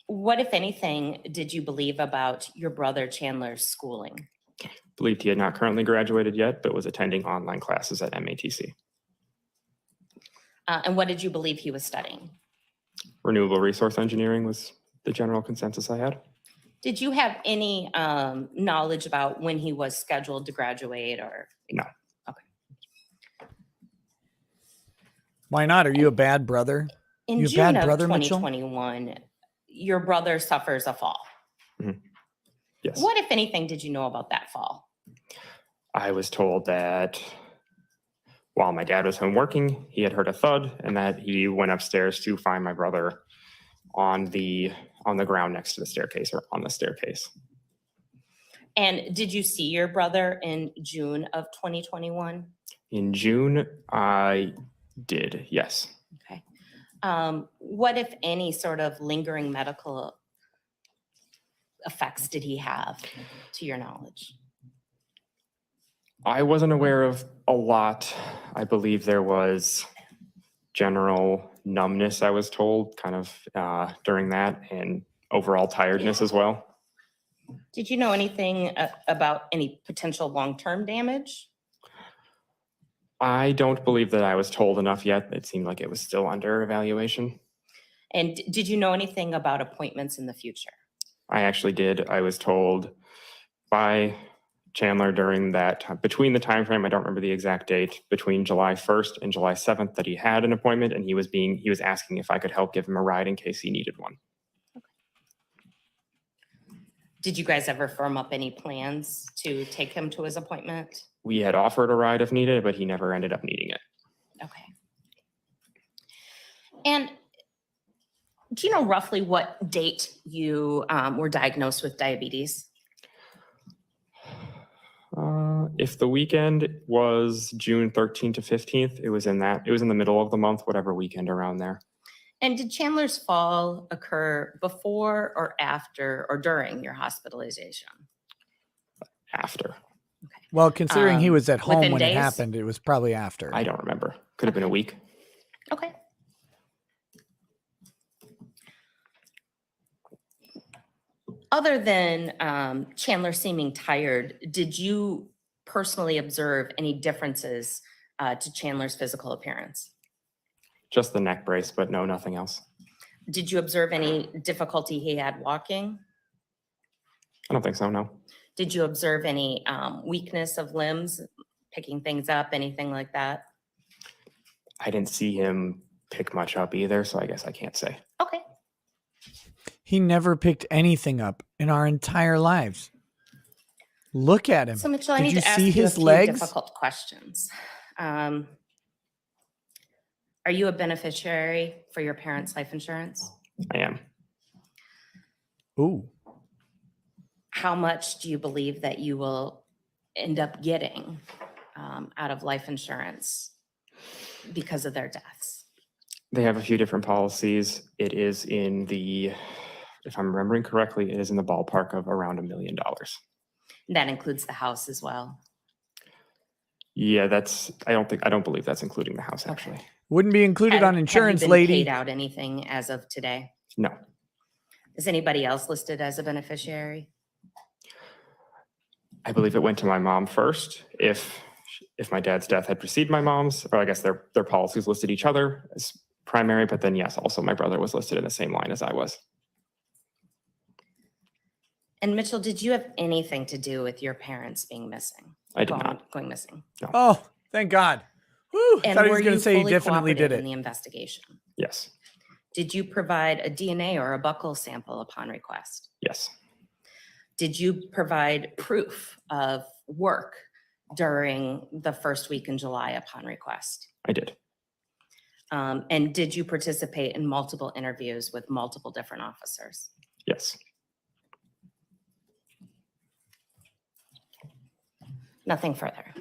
What, if anything, did you believe about your brother Chandler's schooling? Believed he had not currently graduated yet, but was attending online classes at MATC. And what did you believe he was studying? Renewable resource engineering was the general consensus I had. Did you have any knowledge about when he was scheduled to graduate or? No. Okay. Why not? Are you a bad brother? In You a June bad of brother, Mitchell? 2021, your brother suffers a fall. Yes. What, if anything, did you know about that fall? I was told that while my dad was home working, he had heard a thud and that he went upstairs to find my brother on the ground next to the staircase or on the staircase. And did you see your brother in June of 2021? In June, I did, yes. Okay. What, if any, sort of lingering medical effects did he have, to your knowledge? I wasn't aware of a lot. I believe there was general numbness, I was told, kind of during that, and overall tiredness as well. Did you know anything about any potential long-term damage? I don't believe that I was told enough yet. It seemed like it was still under evaluation. And did you know anything about appointments in the future? I actually did. I was told by Chandler during that time, between the time frame, I don't remember the exact date, between July 1st and July 7th, that he had an appointment, and he was asking if I could help give him a ride in case he needed one. Did you guys ever firm up any plans to take him to his appointment? We had offered a ride if needed, but he never ended up needing it. Okay. And do you know roughly what date you were diagnosed with diabetes? If the weekend was June 13th to 15th, it was in the middle of the month, whatever weekend around there. And did Chandler's fall occur before or after or during your hospitalization? After. Well, considering he was at home within when days? it happened, it was probably after. I don't remember. Could have been a week. Okay. Other than Chandler seeming tired, did you personally observe any differences to Chandler's physical appearance? Just the neck brace, but no, nothing else. Did you observe any difficulty he had walking? I don't think so, no. Did you observe any weakness of limbs, picking things up, anything like that? I didn't see him pick much up either, so I guess I can't say. Okay. He never picked anything up in our entire lives. Look at him. So Mitchell, I Did need you to ask see you a his few legs? difficult questions. Are you a beneficiary for your parents' life insurance? I am. Ooh. How much do you believe that you will end up getting out of life insurance because of their deaths? They have a few different policies. It is in the, if I'm remembering correctly, it is in the ballpark of around $1 million. That includes the house as well. Yeah, I don't believe that's including the house, actually. Wouldn't be included on insurance, have you been lady. paid out anything as of today? No. Is anybody else listed as a beneficiary? I believe it went to my mom first. If my dad's death had preceded my mom's, or I guess their policies listed each other primary, but then yes, also my brother was listed in the same line as I was. And Mitchell, did you have anything to do with your parents being missing? I did not. Going missing. Oh, thank God. Whew, And thought he were was going you to say he fully definitely did cooperative in it. the investigation? Yes. Did you provide a DNA or a buccal sample upon request? Yes. Did you provide proof of work during the first week in July upon request? I did. And did you participate in multiple interviews with multiple different officers? Yes. Nothing further.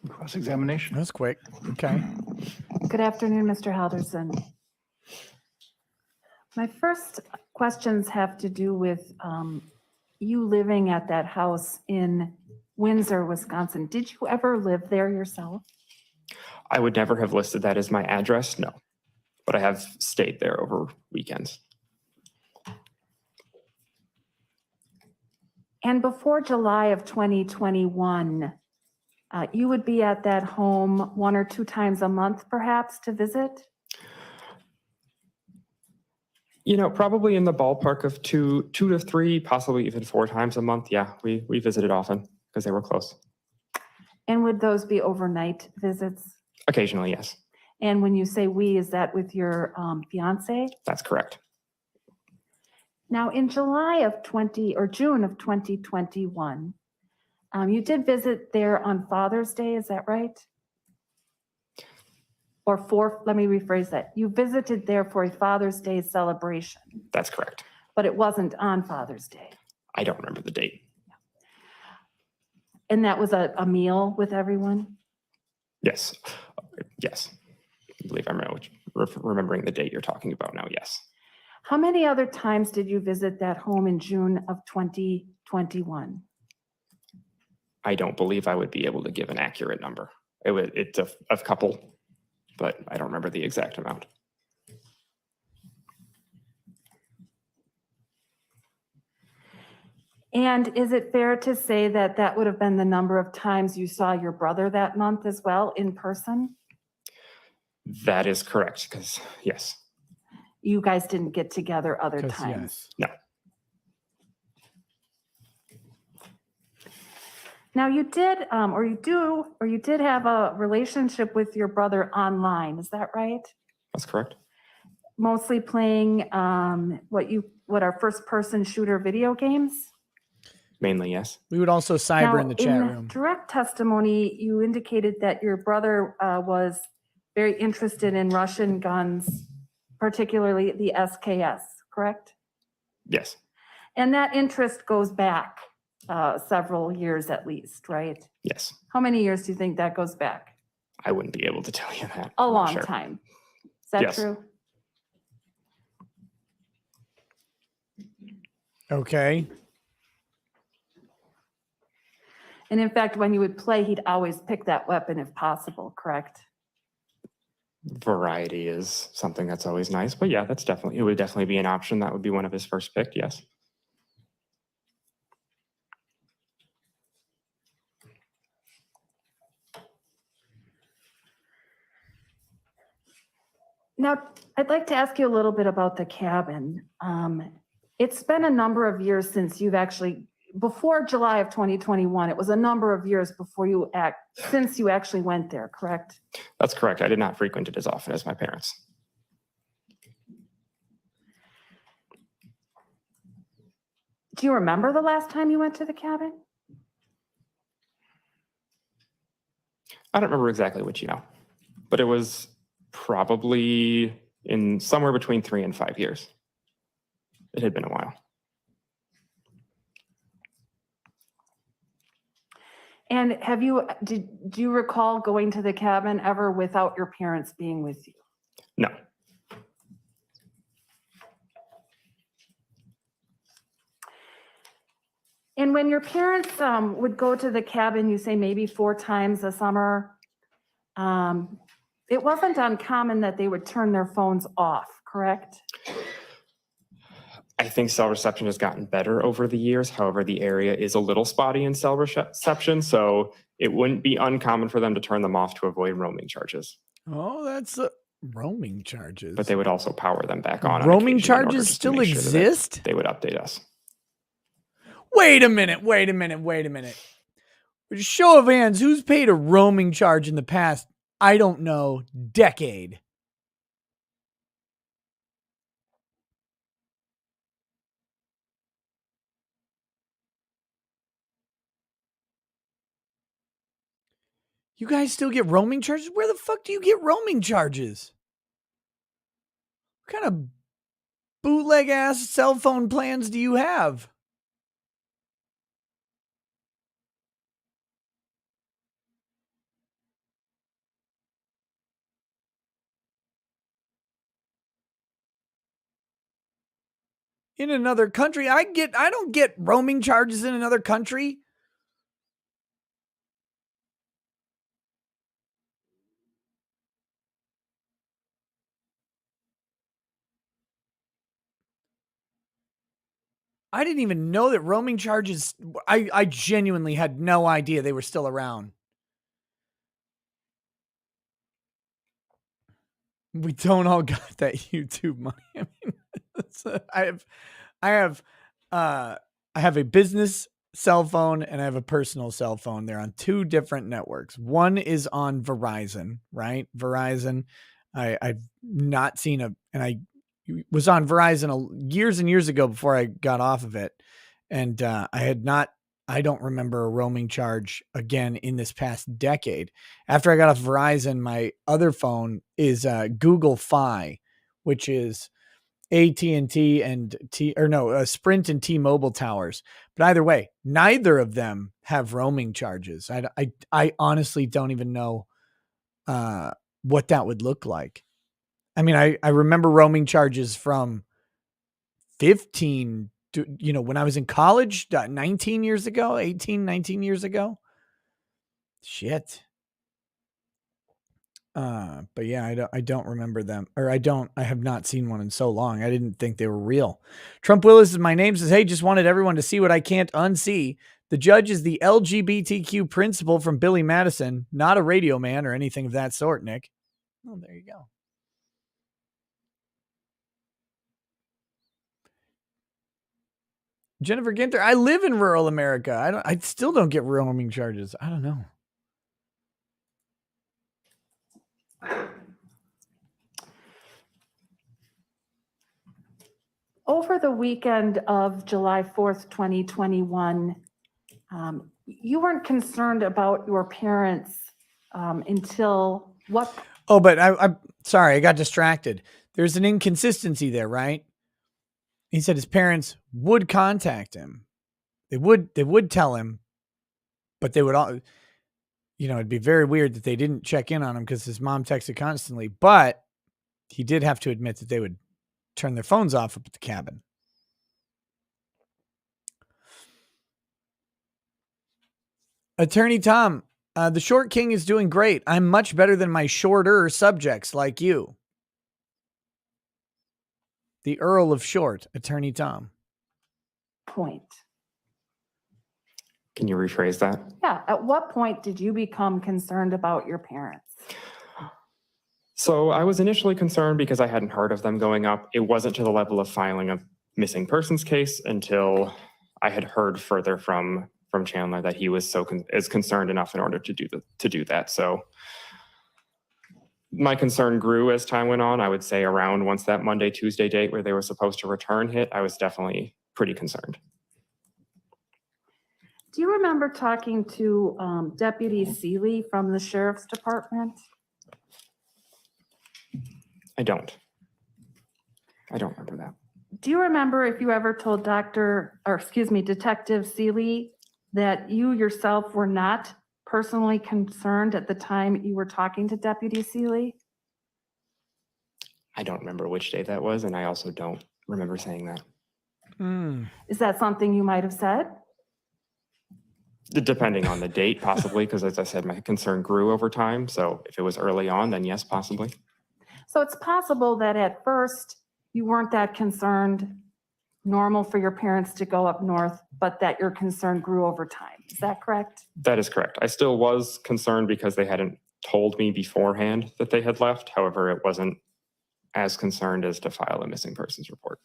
Cross-examination. That's quick. Okay. Good afternoon, Mr. Halderson. My first questions have to do with you living at that house in Windsor, Wisconsin. Did you ever live there yourself? I would never have listed that as my address, no. But I have stayed there over weekends. And before July of 2021, you would be at that home 1 or 2 times a month, perhaps, to visit? You know, probably in the ballpark of two to three, possibly even 4 times a month. Yeah, we visited often because they were close. And would those be overnight visits? Occasionally, yes. And when you say we, is that with your fiance? That's correct. Now, in June of 2021, you did visit there on Father's Day, is that right? Let me rephrase that. You visited there for a Father's Day celebration, That's correct. but it wasn't on Father's Day. I don't remember the date. And that was a meal with everyone? Yes. Yes. I believe I'm remembering the date you're talking about now. Yes. How many other times did you visit that home in June of 2021? I don't believe I would be able to give an accurate number. It's a couple, but I don't remember the exact amount. And is it fair to say that that would have been the number of times you saw your brother that month as well in person? That is correct, because yes. You guys didn't get together other 'Cause times? yes. No. Now you did, or you did have a relationship with your brother online, is that right? That's correct. Mostly playing what are first-person shooter video games? Mainly, yes. We would also cyber Now, in the chat room. direct testimony, you indicated that your brother was very interested in Russian guns, particularly the SKS, correct? Yes. And that interest goes back several years at least, right? Yes. How many years do you think that goes back? I wouldn't be able to tell you that. A I'm not long sure. time. Is that Yes. true? Okay. And in fact, when you would play, he'd always pick that weapon if possible, correct? Variety is something that's always nice, but yeah, it would definitely be an option. That would be one of his first pick. Yes. Now, I'd like to ask you a little bit about the cabin. It's been a number of years since you've actually, before July of 2021, it was a number of years since you actually went there, correct? That's correct. I did not frequent it as often as my parents. Do you remember the last time you went to the cabin? I don't remember exactly which, but it was probably in somewhere between 3 and 5 years. It had been a while. And do you recall going to the cabin ever without your parents being with you? No. And when your parents would go to the cabin, you say maybe 4 times a summer, it wasn't uncommon that they would turn their phones off, correct? I think cell reception has gotten better over the years. However, the area is a little spotty in cell reception, so it wouldn't be uncommon for them to turn them off to avoid roaming charges. Oh, Roaming charges. but they would also power them back on. Roaming occasion in order charges just to still make sure that exist? They would update us. Wait a minute. Show of hands, who's paid a roaming charge in the past, I don't know, decade? You guys still get roaming charges? Where the fuck do you get roaming charges? What kind of bootleg ass cell phone plans do you have? In another country, I don't get roaming charges in another country. I didn't even know that roaming charges, I genuinely had no idea they were still around. We don't all got that YouTube money. I mean, I have a business cell phone and I have a personal cell phone. They're on two different networks. One is on Verizon, right? Verizon. I've not seen and I was on Verizon years and years ago before I got off of it. And I don't remember a roaming charge again in this past decade. After I got off Verizon, my other phone is Google Fi, which is AT&T and Sprint and T-Mobile towers. But either way, neither of them have roaming charges. I honestly don't even know what that would look like. I mean, I remember roaming charges from 15 to, when I was in college, 19 years ago, 18, 19 years ago. Shit. But yeah, I don't remember them, or I have not seen one in so long. I didn't think they were real. Trump Willis is my name, says, hey, just wanted everyone to see what I can't unsee. The judge is the LGBTQ principal from Billy Madison, not a radio man or anything of that sort, Nick. Oh, there you go. Jennifer Ginter, I live in rural America. I still don't get roaming charges. I don't know. Over the weekend of July 4th, 2021, you weren't concerned about your parents until what? Oh, but I'm sorry, I got distracted. There's an inconsistency there, right? He said his parents would contact him. They would tell him, but they would all, it'd be very weird that they didn't check in on him because his mom texted constantly, but he did have to admit that they would turn their phones off up at the cabin. Attorney Tom, the Short King is doing great. I'm much better than my shorter subjects like you. The Earl of Short, Attorney Tom. Point. Can you rephrase that? Yeah. At what point did you become concerned about your parents? So I was initially concerned because I hadn't heard of them going up. It wasn't to the level of filing a missing persons case until I had heard further from Chandler that he was concerned enough in order to do that. So my concern grew as time went on. I would say around once that Monday, Tuesday date where they were supposed to return hit, I was definitely pretty concerned. Do you remember talking to Deputy Seeley from the Sheriff's Department? I don't remember that. Do you remember if you ever told Detective Seeley that you yourself were not personally concerned at the time you were talking to Deputy Seeley? I don't remember which day that was, and I also don't remember saying that. Is that something you might have said? Depending on the date, possibly, because as I said, my concern grew over time. So if it was early on, then yes, possibly. So it's possible that at first you weren't that concerned, normal for your parents to go up north, but that your concern grew over time. Is that correct? That is correct. I still was concerned because they hadn't told me beforehand that they had left. However, it wasn't as concerned as to file a missing persons report.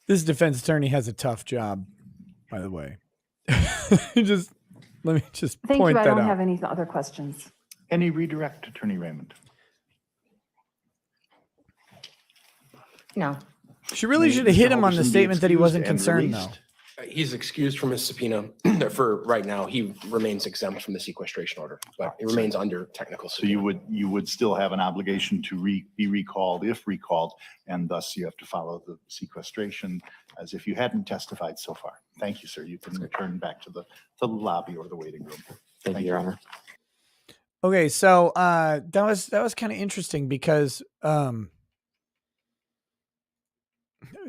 This defense attorney has a tough job, by the way. Just let me just Thank point you. I that don't out. have any other questions. Any redirect, Attorney Raymond? No. She really May should have hit him on the Halderson be statement that he wasn't excused and concerned, though. released. He's excused from his subpoena for right now. He remains exempt from the sequestration order, but it remains under technical So subpoena. you would still have an obligation to be recalled if recalled, and thus you have to follow the sequestration as if you hadn't testified so far. Thank you, sir. You can return back to the lobby or the waiting room. Thank you, Your Honor. Okay, so that was kind of interesting because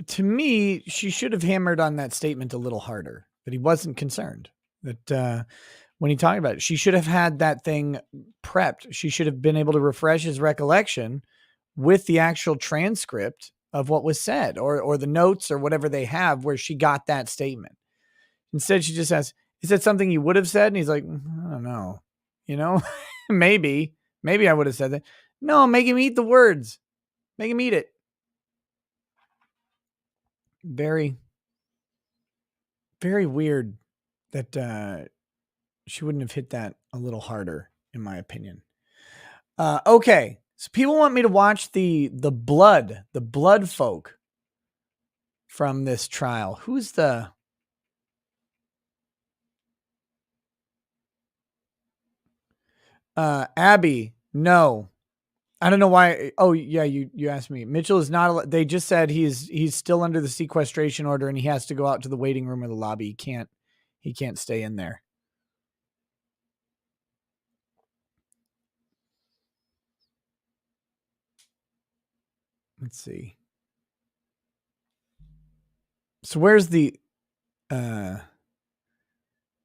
to me, she should have hammered on that statement a little harder, that he wasn't concerned. That when he talked about it, she should have had that thing prepped. She should have been able to refresh his recollection with the actual transcript of what was said or the notes or whatever they have where she got that statement. Instead, she just asks, is that something you would have said? And he's like, I don't know. You know, maybe I would have said that. No, make him eat the words. Make him eat it. Very, very weird that she wouldn't have hit that a little harder, in my opinion. Okay, so people want me to watch the blood folk from this trial. Who's the Abby? No, I don't know why. Oh yeah, you asked me. Mitchell is not. They just said he's still under the sequestration order and he has to go out to the waiting room or the lobby. He can't stay in there. Let's see. So where's the they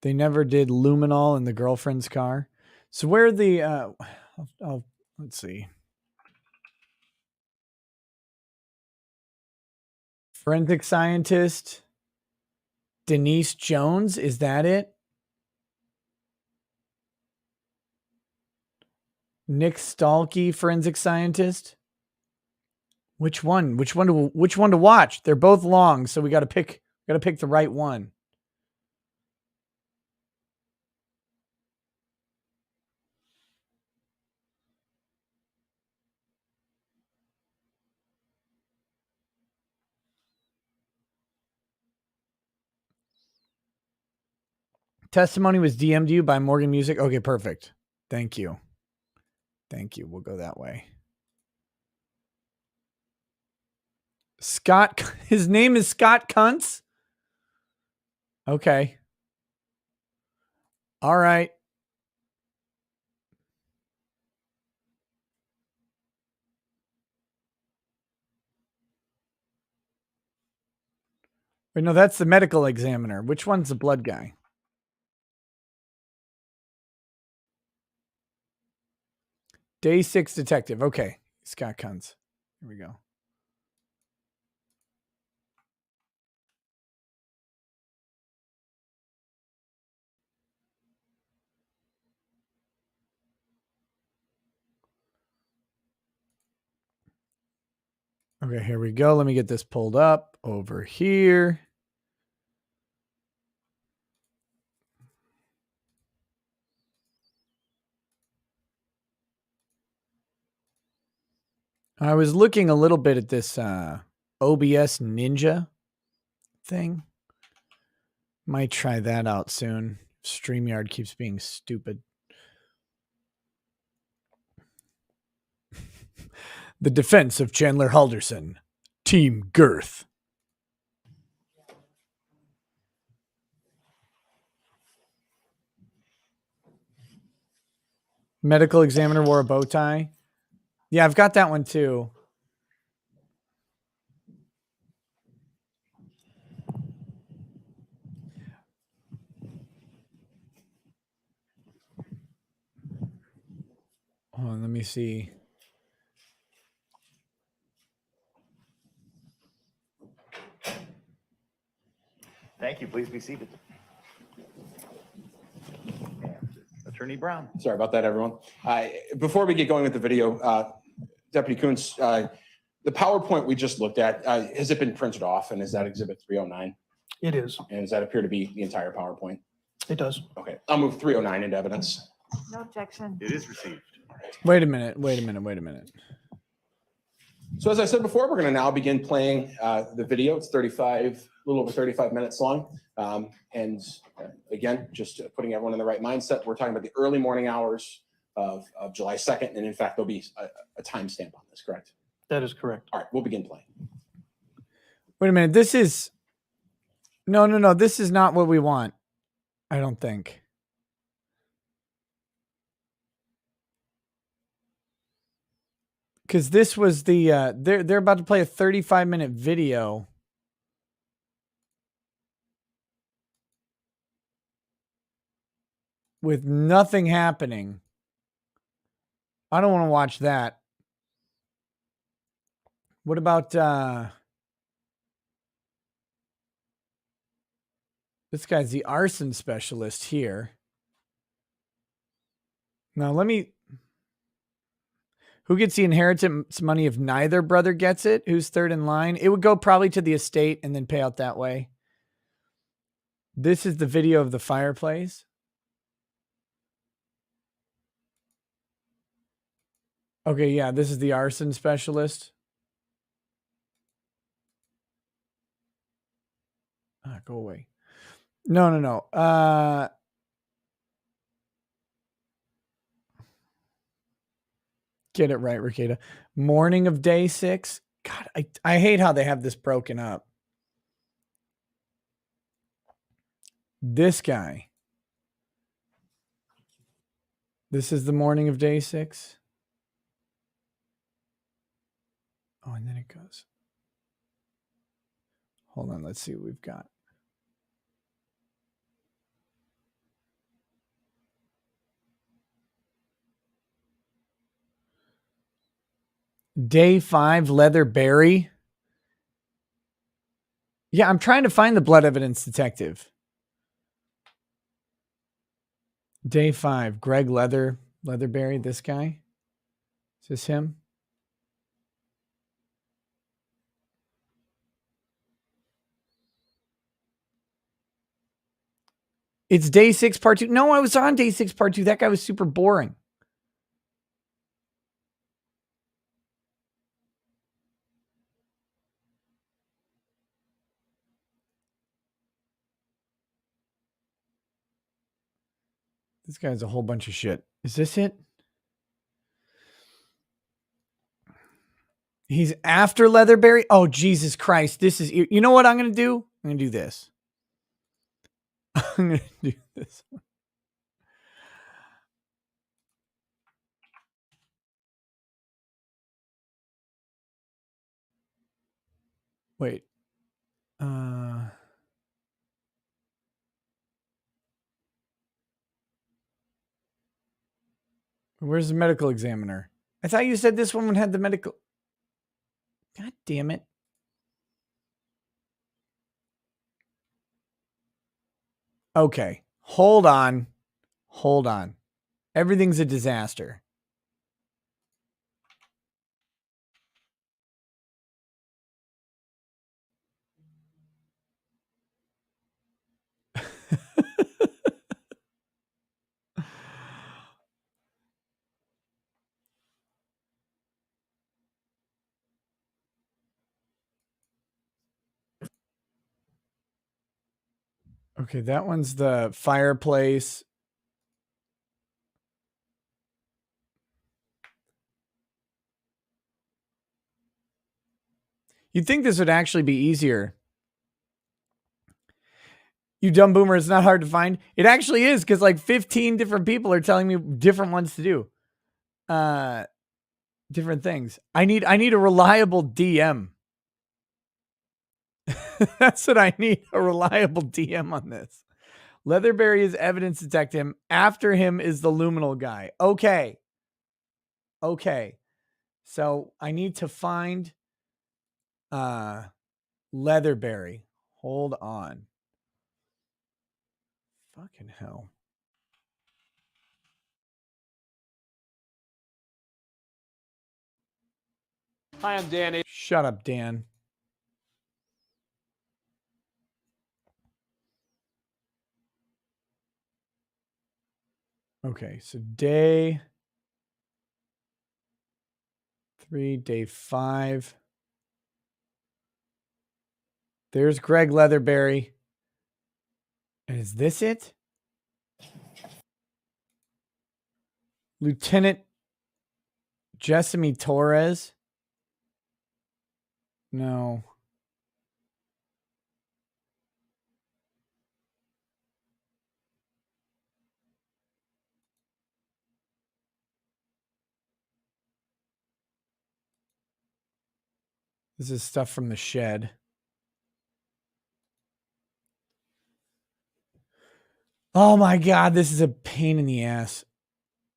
never did luminol in the girlfriend's car. So where the let's see. Forensic scientist Denise Jones, is that it? Nick Stalkey, forensic scientist. Which one? Which one to watch? They're both long, so we got to pick the right one. Testimony was DM'd you by Morgan Music. Okay, perfect. Thank you. We'll go that way. Scott, his name is Scott Kuntz. Okay. All right. Wait, no, that's the medical examiner. Which one's the blood guy? Day 6 detective. Okay. Scott Kuntz. Here we go. Okay, here we go. Let me get this pulled up over here. I was looking a little bit at this OBS Ninja thing. Might try that out soon. StreamYard keeps being stupid. The defense of Chandler Halderson. Team Girth. Medical examiner wore a bow tie. Yeah, I've got that one too. Hold on, let me see. Thank you. Please be seated. And Attorney Brown. Sorry about that, everyone. Before we get going with the video, Deputy Kuntz, the PowerPoint we just looked at, has it been printed off, and is that Exhibit 309? It is. And does that appear to be the entire PowerPoint? It does. Okay, I'll move 309 into evidence. No objection. It is received. Wait a minute. So as I said before, we're going to now begin playing the video. It's a little over 35 minutes long. Again, just putting everyone in the right mindset. We're talking about the early morning hours of July 2nd. And in fact, there'll be a timestamp on this, correct? That is correct. All right, we'll begin playing. Wait a minute. This is no. This is not what we want. I don't think. Because this was the they're about to play a 35-minute video. With nothing happening. I don't want to watch that. What about this guy's the arson specialist here. Now who gets the inheritance money if neither brother gets it? Who's third in line? It would go probably to the estate and then pay out that way. This is the video of the fireplace. Okay, yeah, this is the arson specialist. Go away. No. Get it right, Ricada. Morning of day 6. God, I hate how they have this broken up. This guy. This is the morning of day 6. Oh, and then it goes. Hold on, let's see what we've got. Day 5, Leatherberry. Yeah, I'm trying to find the blood evidence detective. Day 5, Greg Leatherberry, this guy. Is this him? It's day 6, part 2. No, I was on day 6, part 2. That guy was super boring. This guy's a whole bunch of shit. Is this it? He's after Leatherberry. Oh, Jesus Christ. This is, you know what I'm going to do? I'm going to do this. I'm going to do this. Wait. Where's the medical examiner? I thought you said this one had the medical. God damn it. Okay. Hold on. Everything's a disaster. Okay, that one's the fireplace. You'd think this would actually be easier. You dumb boomer, it's not hard to find. It actually is, because like 15 different people are telling me different ones to do. Different things. I need a reliable DM. That's what I need, a reliable DM on this. Leatherberry is evidence detective. After him is the luminal guy. Okay. Okay. So I need to find Leatherberry. Hold on. Fucking hell. Hi, I'm Danny. Shut up, Dan. Okay, so day 3, day 5. There's Greg Leatherberry. And is this it? Lieutenant Jessamy Torres? No. This is stuff from the shed. Oh my God, this is a pain in the ass.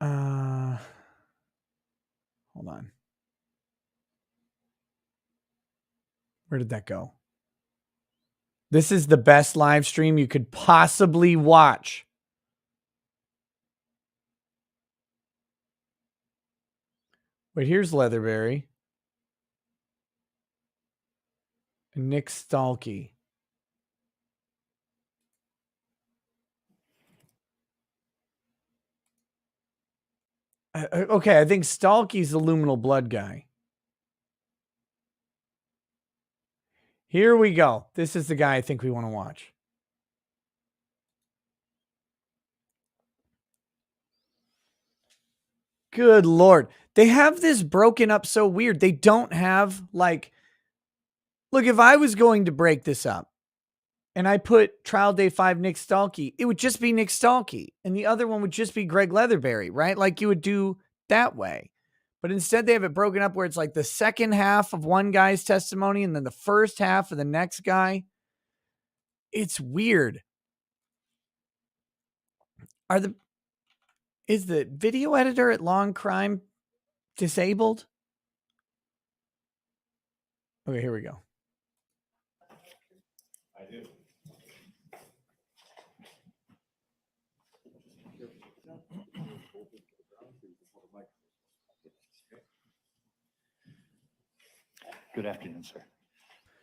Hold on. Where did that go? This is the best live stream you could possibly watch. Wait, here's Leatherberry. And Nick Stalkey. Okay, I think Stalkey's the luminal blood guy. Here we go. This is the guy I think we want to watch. Good Lord. They have this broken up so weird. They don't have like, look, if I was going to break this up and I put trial day 5 Nick Stalkey, it would just be Nick Stalkey. And the other one would just be Greg Leatherberry, right? Like you would do that way. But instead they have it broken up where it's like the second half of one guy's testimony and then the first half of the next guy. It's weird. Is the video editor at Long Crime disabled? Okay, here we go. I do. Good afternoon, sir.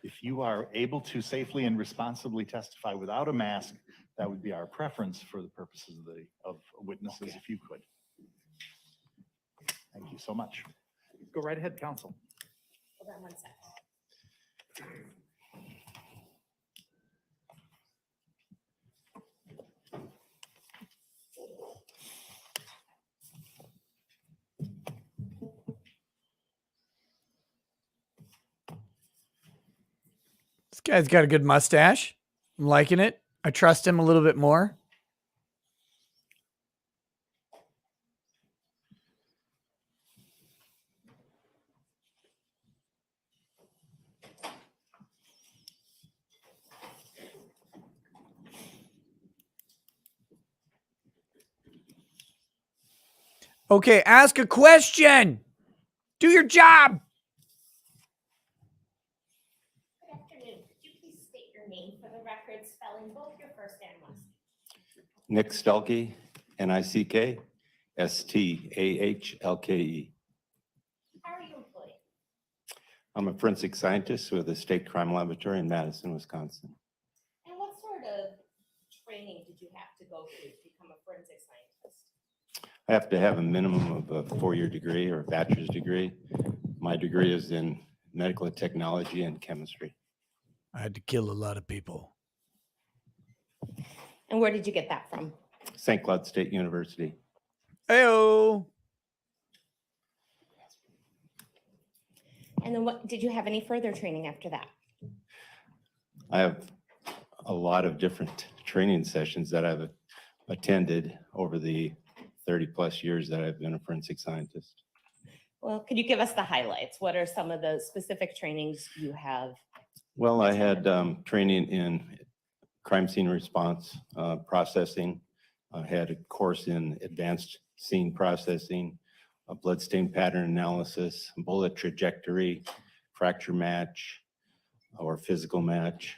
If you are able to safely and responsibly testify without a mask, that would be our preference for the purposes of witnesses, if you could. Thank you so much. Go right ahead, counsel. Hold on one sec. This guy's got a good mustache. I'm liking it. I trust him a little bit more. Okay, ask a question. Do your job. Good afternoon. Could you please state your name for the record, spelling both your first and last name? Nick Stalkey, Nick Stalke. How are you employed? I'm a forensic scientist with the State Crime Laboratory in Madison, Wisconsin. And what sort of training did you have to go through to become a forensic scientist? I have to have a minimum of a 4-year degree or a bachelor's degree. My degree is in medical technology and chemistry. I had to kill a lot of people. And where did you get that from? St. Cloud State University. Heyo. And then what, did you have any further training after that? I have a lot of different training sessions that I've attended over the 30 plus years that I've been a forensic scientist. Well, could you give us the highlights? What are some of the specific trainings you have? Well, I had training in crime scene response processing. I had a course in advanced scene processing, a bloodstain pattern analysis, bullet trajectory, fracture match, or physical match,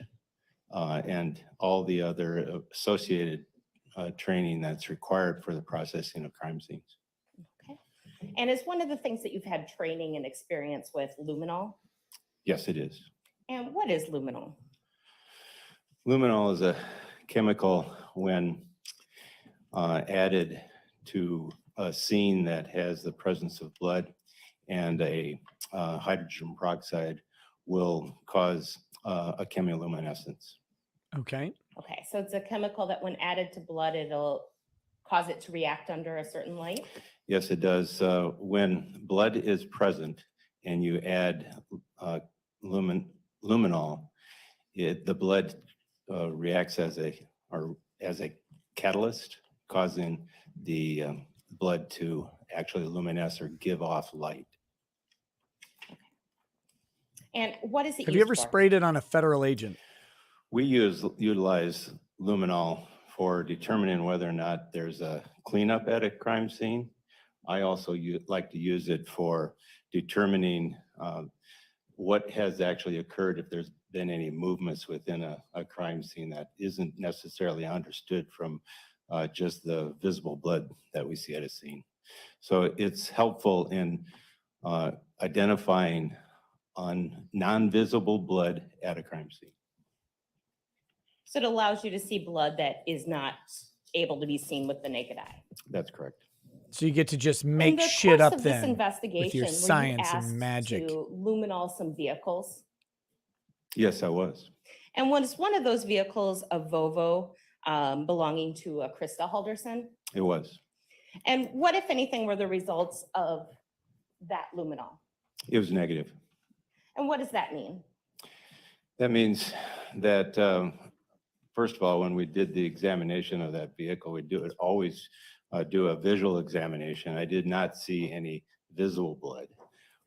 and all the other associated training that's required for the processing of crime scenes. Okay. And is one of the things that you've had training and experience with luminol? Yes, it is. And what is luminol? Luminol is a chemical when added to a scene that has the presence of blood and a hydrogen peroxide will cause a chemiluminescence. Okay. Okay, so it's a chemical that when added to blood, it'll cause it to react under a certain light? Yes, it does. When blood is present and you add luminol, the blood reacts as a catalyst, causing the blood to actually luminesce or give off light. And what is it Have you used ever for? sprayed it on a federal agent? We utilize luminol for determining whether or not there's a cleanup at a crime scene. I also like to use it for determining what has actually occurred if there's been any movements within a crime scene that isn't necessarily understood from just the visible blood that we see at a scene. So it's helpful in identifying on non-visible blood at a crime scene. So it allows you to see blood that is not able to be seen with the naked eye. That's correct. So you get to just In make the shit course up of this then investigation, with your were you science asked and magic. to luminol some vehicles? Yes, I was. And was one of those vehicles a Volvo belonging to a Krista Halderson? It was. And what, if anything, were the results of that luminol? It was negative. And what does that mean? That means that, first of all, when we did the examination of that vehicle, we always do a visual examination. I did not see any visible blood.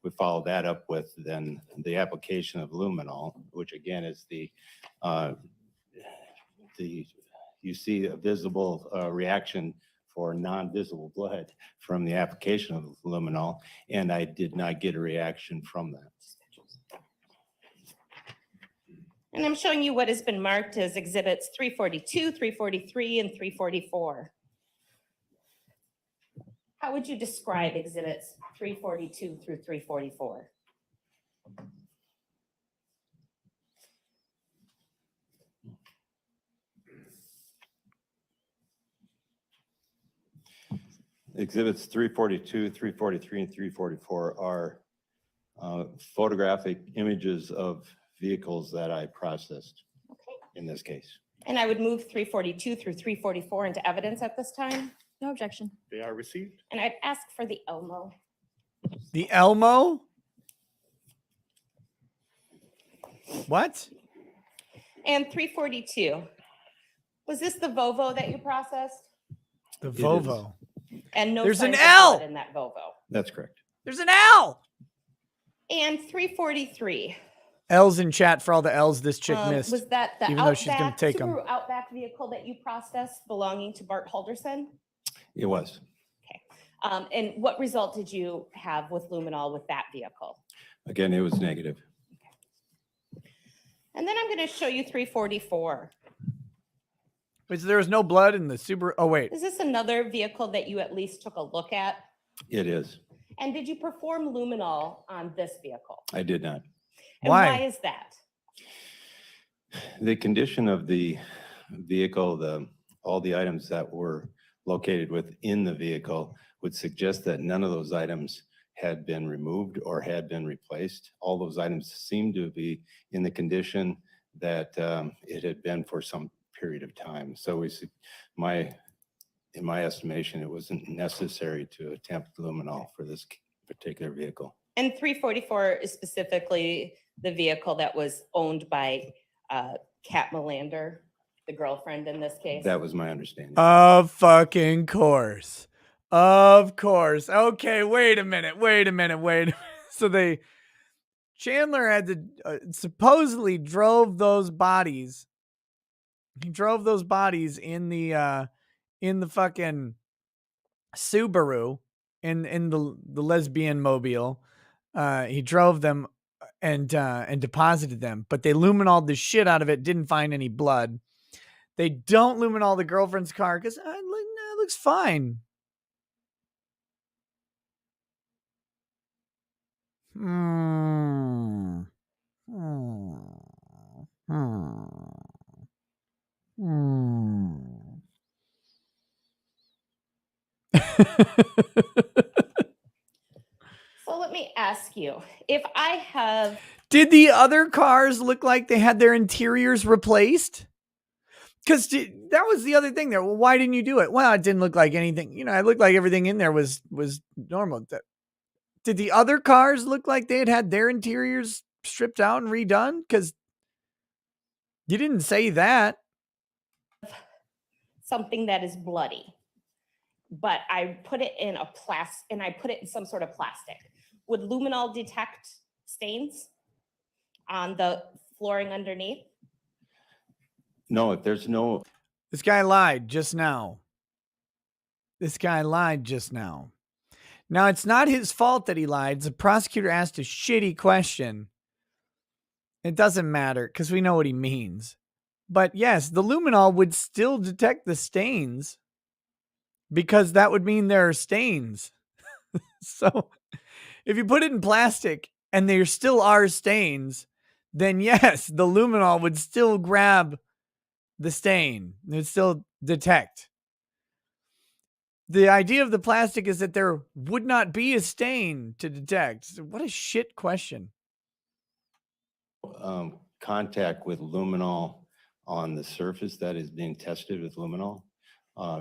We followed that up with then the application of luminol, which again is you see a visible reaction for non-visible blood from the application of luminol, and I did not get a reaction from that. And I'm showing you what has been marked as exhibits 342, 343, and 344. How would you describe exhibits 342 through 344? Exhibits 342, 343, and 344 are photographic images of vehicles that I processed in this case. And I would move 342 through 344 into evidence at this time. No objection. They are received. And I'd ask for the Elmo. The Elmo? What? And 342. Was this the Volvo that you processed? The is. Volvo. And no There's an signs of L! blood in that Volvo. That's correct. There's an L. And 343. L's in chat for all the L's this chick missed. Was that the even though she's gonna Outback, take 'em. Subaru Outback vehicle that you processed belonging to Bart Halderson? It was. And what result did you have with luminol with that vehicle? Again, it was negative. And then I'm going to show you 344. There was no blood in the Subaru. Oh, wait. Is this another vehicle that you at least took a look at? It is. And did you perform luminol on this vehicle? I did not. And Why? why is that? The condition of the vehicle, all the items that were located within the vehicle would suggest that none of those items had been removed or had been replaced. All those items seemed to be in the condition that it had been for some period of time. So in my estimation, it wasn't necessary to attempt luminol for this particular vehicle. And 344 is specifically the vehicle that was owned by Kat Melander, the girlfriend in this case. That was my understanding. Of fucking course. Of course. Okay, wait a minute. So Chandler had to supposedly drove those bodies. He drove those bodies in the fucking Subaru in the lesbian mobile. He drove them and deposited them, but they luminol the shit out of it. Didn't find any blood. They don't luminol the girlfriend's car because it looks fine. Hmm. Hmm. Hmm. Hmm. So let me ask you, if I have, Did the other cars look like they had their interiors replaced? Because that was the other thing there. Well, why didn't you do it? Well, it didn't look like anything. It looked like everything in there was normal. Did the other cars look like they had their interiors stripped out and redone? Because you didn't say that. something that is bloody, but I put it in I put it in some sort of plastic, would luminol detect stains on the flooring underneath? No, if there's no, This guy lied just now. Now, it's not his fault that he lied. The prosecutor asked a shitty question. It doesn't matter because we know what he means. But yes, the luminol would still detect the stains because that would mean there are stains. So if you put it in plastic and there still are stains, then yes, the luminol would still grab the stain. It would still detect. The idea of the plastic is that there would not be a stain to detect. So what a shit question. contact with luminol on the surface that is being tested with luminol,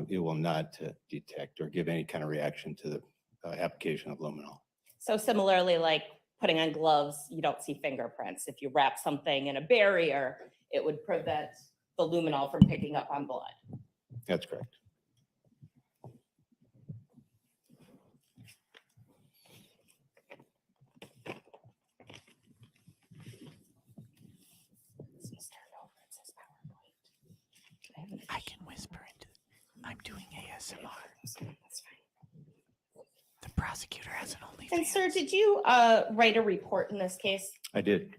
it will not detect or give any kind of reaction to the application of luminol. So similarly, like putting on gloves, you don't see fingerprints. If you wrap something in a barrier, it would prevent the luminol from picking up on blood. That's correct. I can whisper into I'm doing ASMR. That's fine. The prosecutor has an OnlyFans. And sir, did you write a report in this case? I did.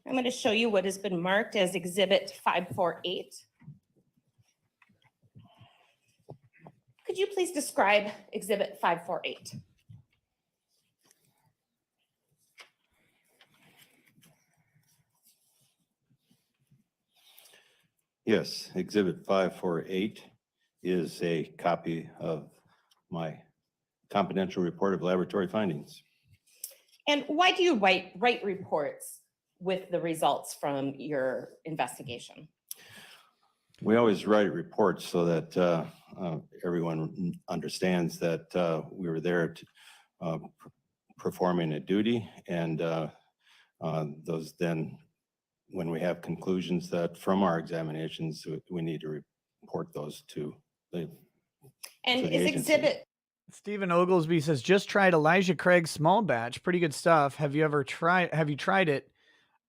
I'm going to show you what has been marked as Exhibit 548. Could you please describe Exhibit 548? Yes, Exhibit 548 is a copy of my confidential report of laboratory findings. And why do you write reports with the results from your investigation? We always write reports so that everyone understands that we were there to, performing a duty, and those then, when we have conclusions that from our examinations, we need to report those to the And to the is agency. Exhibit Stephen Oglesby says, just tried Elijah Craig's small batch. Pretty good stuff. Have you tried it?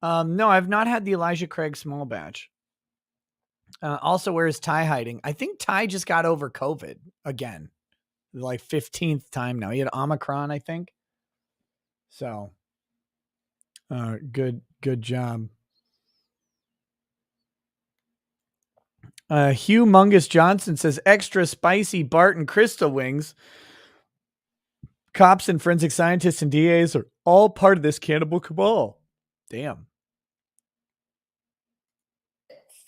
No, I've not had the Elijah Craig small batch. Also, where is Ty hiding? I think Ty just got over COVID again. Like 15th time now. He had Omicron, I think. So, good job. Hugh Mungus Johnson says, extra spicy Bart and Krista wings. Cops and forensic scientists and DAs are all part of this cannibal cabal. Damn.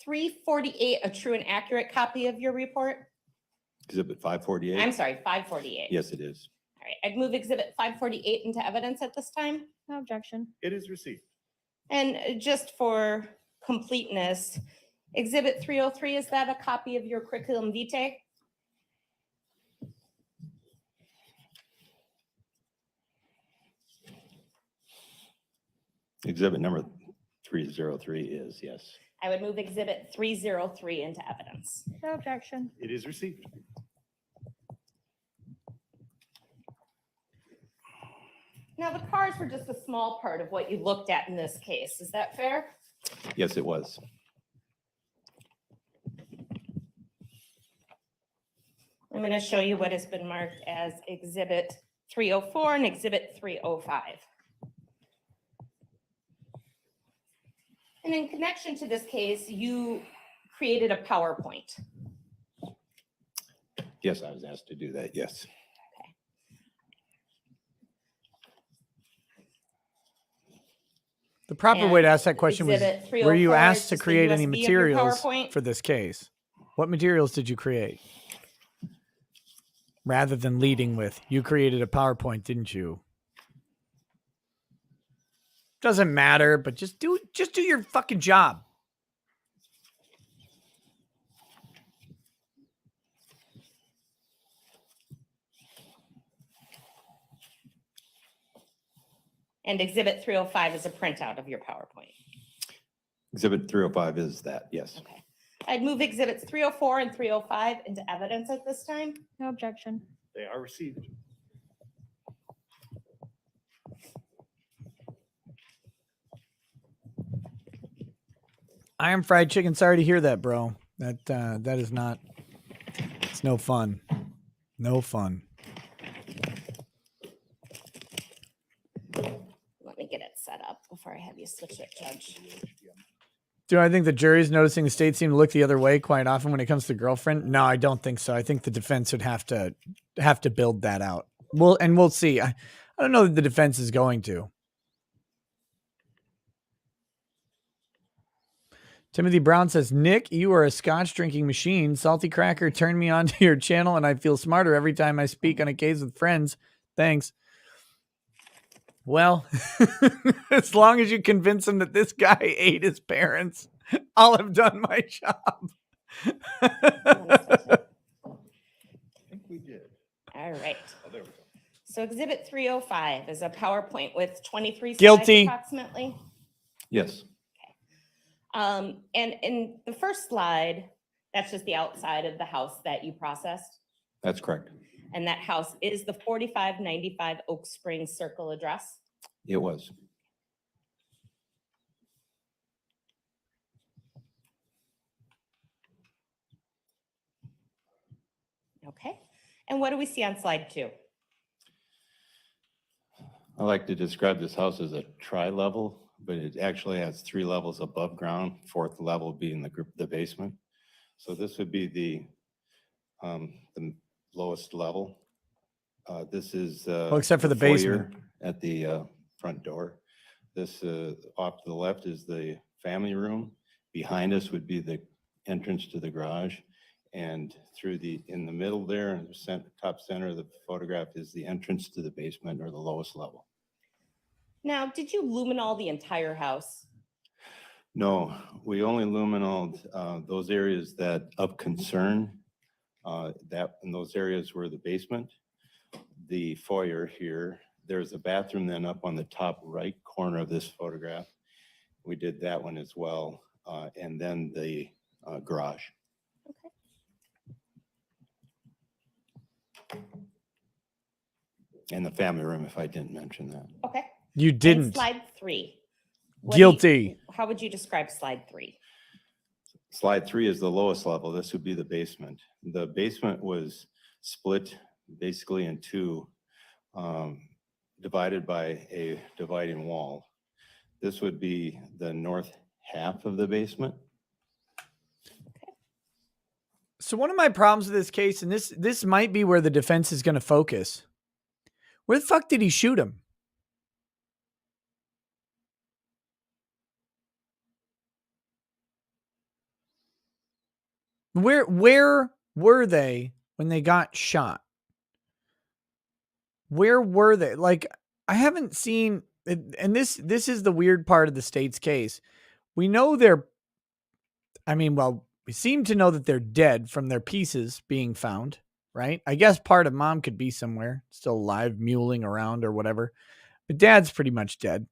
348 a true and accurate copy of your report? Exhibit 548? I'm sorry, 548. Yes, it is. All right, I'd move Exhibit 548 into evidence at this time. No objection. It is received. And just for completeness, Exhibit 303, is that a copy of your curriculum vitae? Exhibit number 303 is, yes. I would move Exhibit 303 into evidence. No objection. It is received. Now, the cars were just a small part of what you looked at in this case. Is that fair? Yes, it was. I'm going to show you what has been marked as Exhibit 304 and Exhibit 305. And in connection to this case, you created a PowerPoint. Yes, I was asked to do that, yes. The proper way to ask that question was, Exhibit were you 304 asked is to just the create any USB of your materials PowerPoint. for this case? What materials did you create? Rather than leading with, you created a PowerPoint, didn't you? Doesn't matter, but just do your fucking job. And Exhibit 305 is a printout of your PowerPoint. Exhibit 305 is that, yes. Okay. I'd move Exhibits 304 and 305 into evidence at this time. No objection. They are received. I am fried chicken. Sorry to hear that, bro. That is not. It's no fun. No fun. Let me get it set up before I have you switch it, Judge. Do I think the jury's noticing the state seem to look the other way quite often when it comes to girlfriend? No, I don't think so. I think the defense would have to build that out. We'll see. I don't know that the defense is going to. Timothy Brown says, Nick, you are a scotch drinking machine. Salty Cracker turned me on to your channel and I feel smarter every time I speak on a case with friends. Thanks. Well, as long as you convince him that this guy ate his parents, I'll have done my job. I think we did. All right. Oh, there we go. So Exhibit 305 is a PowerPoint with 23 Guilty. slides approximately. Yes, And in the first slide, that's just the outside of the house that you processed. that's correct. And that house is the 4595 Oak Springs Circle address. It was. Okay. And what do we see on slide 2? I like to describe this house as a tri-level, but it actually has 3 levels above ground, 4th level being the basement. So this would be the lowest level. This is Well, except for the foyer basement. at the front door. This off to the left is the family room. Behind us would be the entrance to the garage. And in the middle there, in the top center of the photograph is the entrance to the basement or the lowest level. Now, did you luminol the entire house? No, we only luminoled those areas that of concern. In those areas were the basement, the foyer here. There's a bathroom then up on the top right corner of this photograph. We did that one as well. And then the garage. Okay. And the family room, if I didn't mention that. Okay. You And didn't. slide 3. Guilty. How would you describe slide 3? Slide 3 is the lowest level. This would be the basement. The basement was split basically in two, divided by a dividing wall. This would be the north half of the basement. So one of my problems with this case, and this might be where the defense is going to focus. Where the fuck did he shoot him? Where were they when they got shot? Where were they? Like, I haven't seen, and this is the weird part of the state's case. We know we seem to know that they're dead from their pieces being found, right? I guess part of mom could be somewhere, still alive, muling around or whatever. But dad's pretty much dead.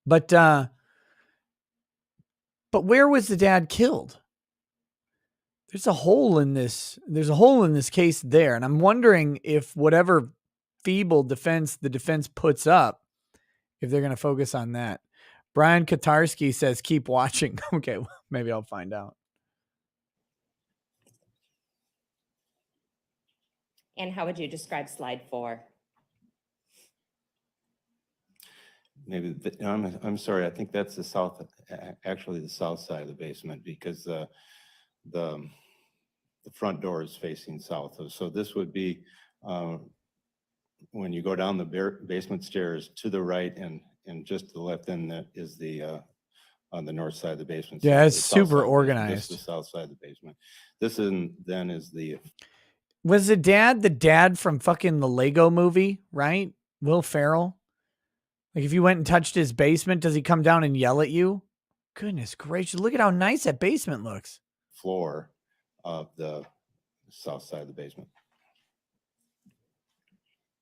But where was the dad killed? There's a hole in this case there. And I'm wondering if whatever feeble defense the defense puts up, if they're going to focus on that. Brian Katarski says, keep watching. Okay, well, maybe I'll find out. And how would you describe slide 4? Maybe, I'm sorry, I think that's the south, actually the south side of the basement, because the front door is facing south. So this would be when you go down the basement stairs to the right and just to the left, then that is the on the north side of the basement. Yeah, So it's the south side of super the basement. This organized. is the south side of the basement. This is the Was the dad from fucking the Lego movie, right? Will Ferrell? Like if you went and touched his basement, does he come down and yell at you? Goodness gracious, look at how nice that basement looks. floor of the south side of the basement.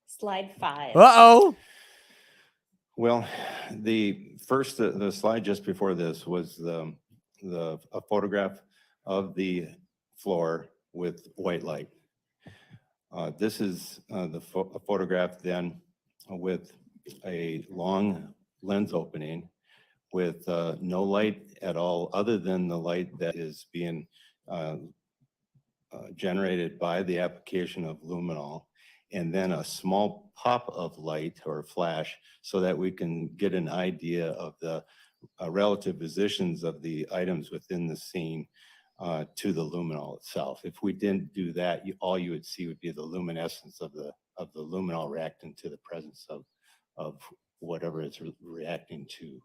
Slide 5. Uh-oh. Well, the first, the slide just before this was a photograph of the floor with white light. This is a photograph then with a long lens opening with no light at all other than the light that is being generated by the application of luminol, and then a small pop of light or flash so that we can get an idea of the relative positions of the items within the scene to the luminol itself. If we didn't do that, all you would see would be the luminescence of the luminol reacting to the presence of whatever it's reacting to.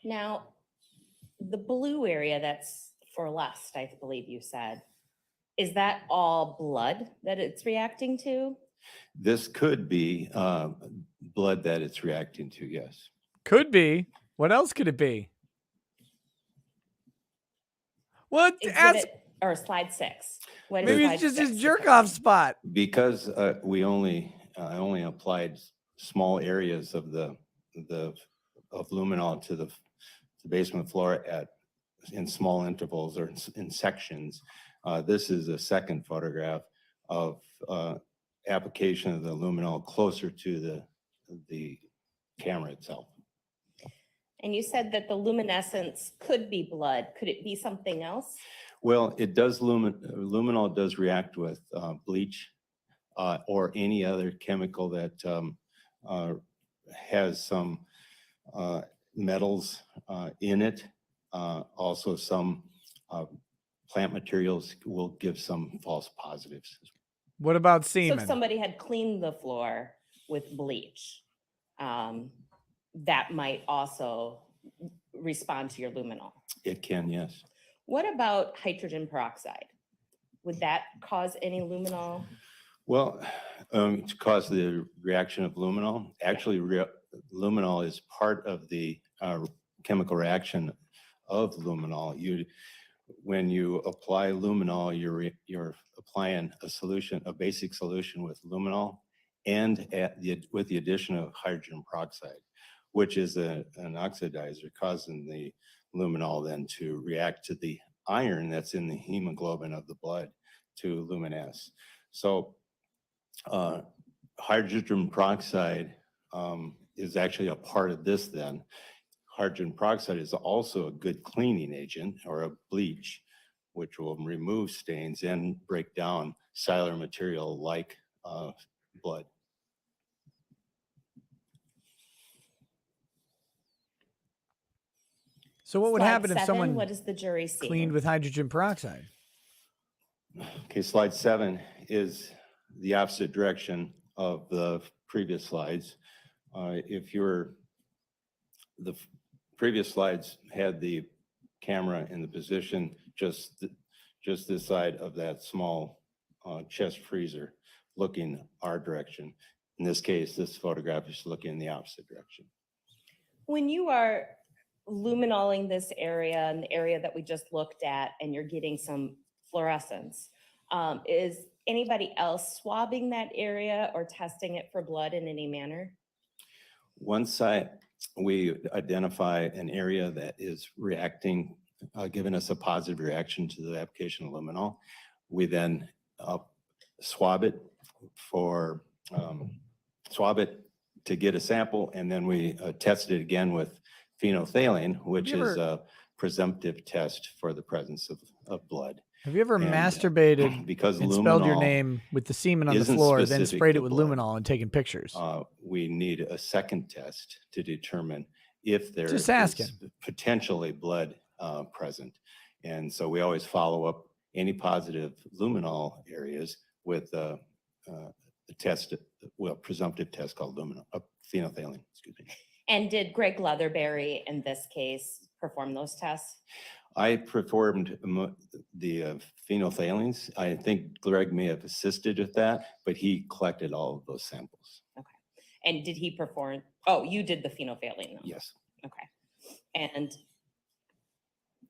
Now, the blue area that's for lust, I believe you said, is that all blood that it's reacting to? This could be blood that it's reacting to, yes. Could be. What else could it be? What? Or slide 6. What is Maybe slide it's just 6 his jerk off spot. Because we only applied small areas of luminol to the basement floor in small intervals or in sections. This is a second photograph of application of the luminol closer to the camera itself. And you said that the luminescence could be blood. Could it be something else? Well, it does luminol does react with bleach or any other chemical that has some metals in it. Also, some plant materials will give some false positives. What about So semen? if somebody had cleaned the floor with bleach, that might also respond to your luminol. It can, yes. What about hydrogen peroxide? Would that cause any luminol? Well, to cause the reaction of luminol, actually luminol is part of the chemical reaction of luminol. When you apply luminol, you're applying a basic solution with luminol and with the addition of hydrogen peroxide, which is an oxidizer, causing the luminol then to react to the iron that's in the hemoglobin of the blood to luminesce. So hydrogen peroxide is actually a part of this then. Hydrogen peroxide is also a good cleaning agent or a bleach, which will remove stains and break down cellular material like blood. So what would Slide happen if 7, someone what does the jury see? cleaned with hydrogen peroxide? Okay, slide 7 is the opposite direction of the previous slides. The previous slides had the camera in the position just this side of that small chest freezer looking our direction. In this case, this photograph is looking in the opposite direction. When you are luminoling this area and the area that we just looked at, and you're getting some fluorescence, is anybody else swabbing that area or testing it for blood in any manner? Once we identify an area that is reacting, giving us a positive reaction to the application of luminol, we then swab it to get a sample, and then we test it again with phenolphthalein, which is a presumptive test for the presence of blood. Have you ever And masturbated because and spelled your luminol name with the semen on the isn't floor, then specific sprayed to it with blood, luminol and taken pictures? we need a second test to determine if there Just is asking. potentially blood present. And so we always follow up any positive luminol areas with a test, well, presumptive test called phenolphthalein, excuse me. And did Greg Leatherberry in this case perform those tests? I performed the phenolphthaleins. I think Greg may have assisted with that, but he collected all of those samples. Okay. And did he perform? Oh, you did the phenolphthalein though? Yes. Okay. And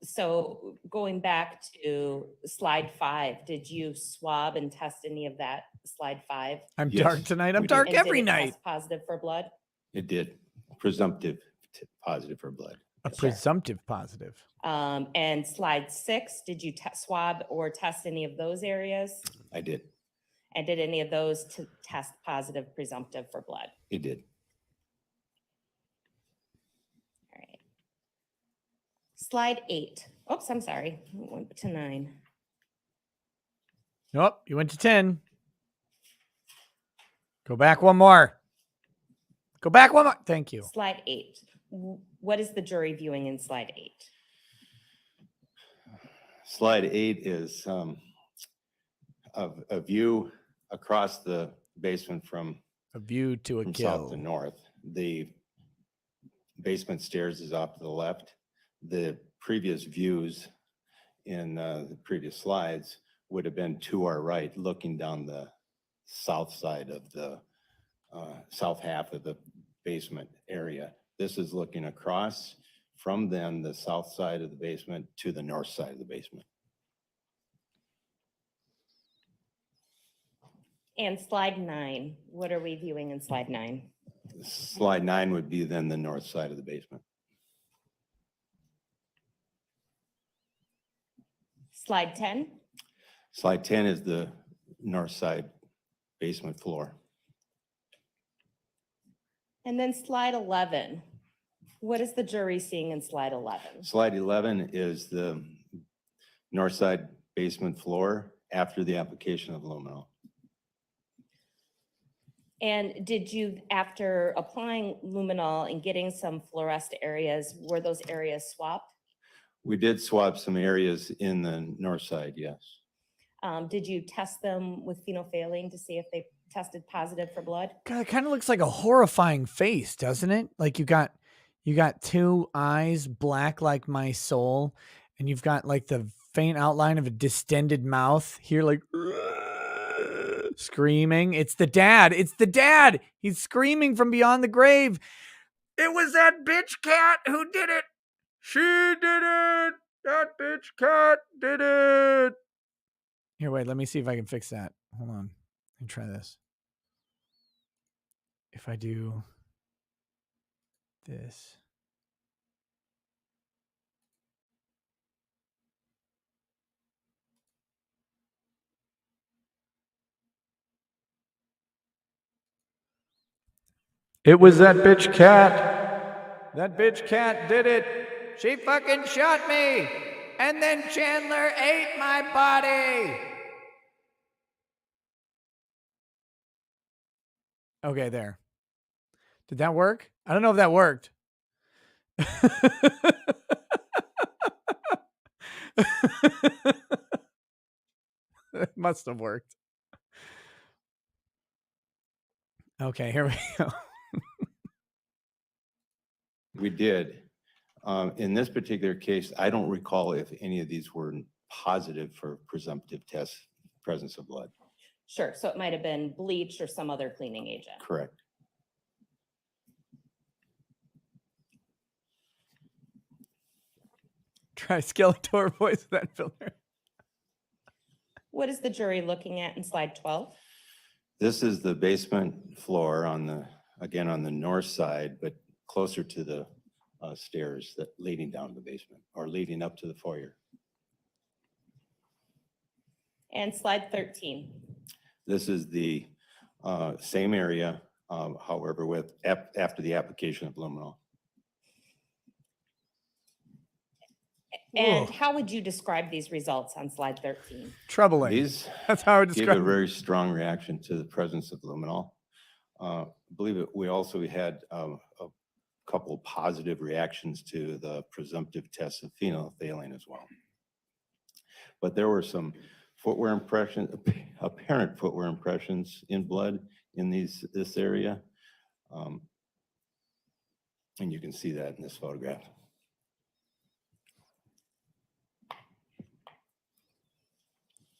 so going back to slide 5, did you swab and test any of that slide 5? I'm Yes, dark tonight. I'm we dark did. And every did it night. test positive for blood? It did. Presumptive positive for blood. A presumptive positive. And slide 6, did you swab or test any of those areas? I did. And did any of those test positive, presumptive for blood? It did. All right. Slide 8. Oops, I'm sorry. I went to 9. Nope, you went to 10. Go back one more. Go back one more. Thank you. Slide 8. What is the jury viewing in slide 8? Slide 8 is a view across the basement from A view to a south kill. to north. The basement stairs is off to the left. The previous views in the previous slides would have been to our right, looking down the south side of the south half of the basement area. This is looking across from then the south side of the basement to the north side of the basement. And slide 9. What are we viewing in slide 9? Slide 9 would be then the north side of the basement. Slide 10. Slide 10 is the north side basement floor. And then slide 11. What is the jury seeing in slide 11? Slide 11 is the north side basement floor after the application of luminol. And did you, after applying luminol and getting some fluorescent areas, were those areas swapped? We did swab some areas in the north side, yes. Did you test them with phenolphthalein to see if they tested positive for blood? God, it kind of looks like a horrifying face, doesn't it? Like you got 2 eyes, black like my soul, and you've got like the faint outline of a distended mouth here, like screaming. It's the dad. It's the dad. He's screaming from beyond the grave. It was that bitch cat who did it. She did it. That bitch cat did it. Here, wait, let me see if I can fix that. Hold on. Let me try this. If I do this. It was that bitch cat. That bitch cat did it. She fucking shot me. And then Chandler ate my body. Okay, there. Did that work? I don't know if that worked. It must have worked. Okay, here we go. We did. In this particular case, I don't recall if any of these were positive for presumptive test presence of blood. Sure, so it might have been bleach or some other cleaning agent. Correct. Try Skeletor voice with that filter. What is the jury looking at in slide 12? This is the basement floor on the, again, on the north side, but closer to the stairs that leading down to the basement or leading up to the foyer. And slide 13. This is the same area, however, with after the application of luminol. And Ugh. how would you describe these results on slide 13? Troubling. These That's how I would gave a describe it. very strong reaction to the presence of luminol. I believe it, we also had a couple positive reactions to the presumptive tests of phenolphthalein as well. But there were some footwear impressions, apparent footwear impressions in blood in this area. And you can see that in this photograph.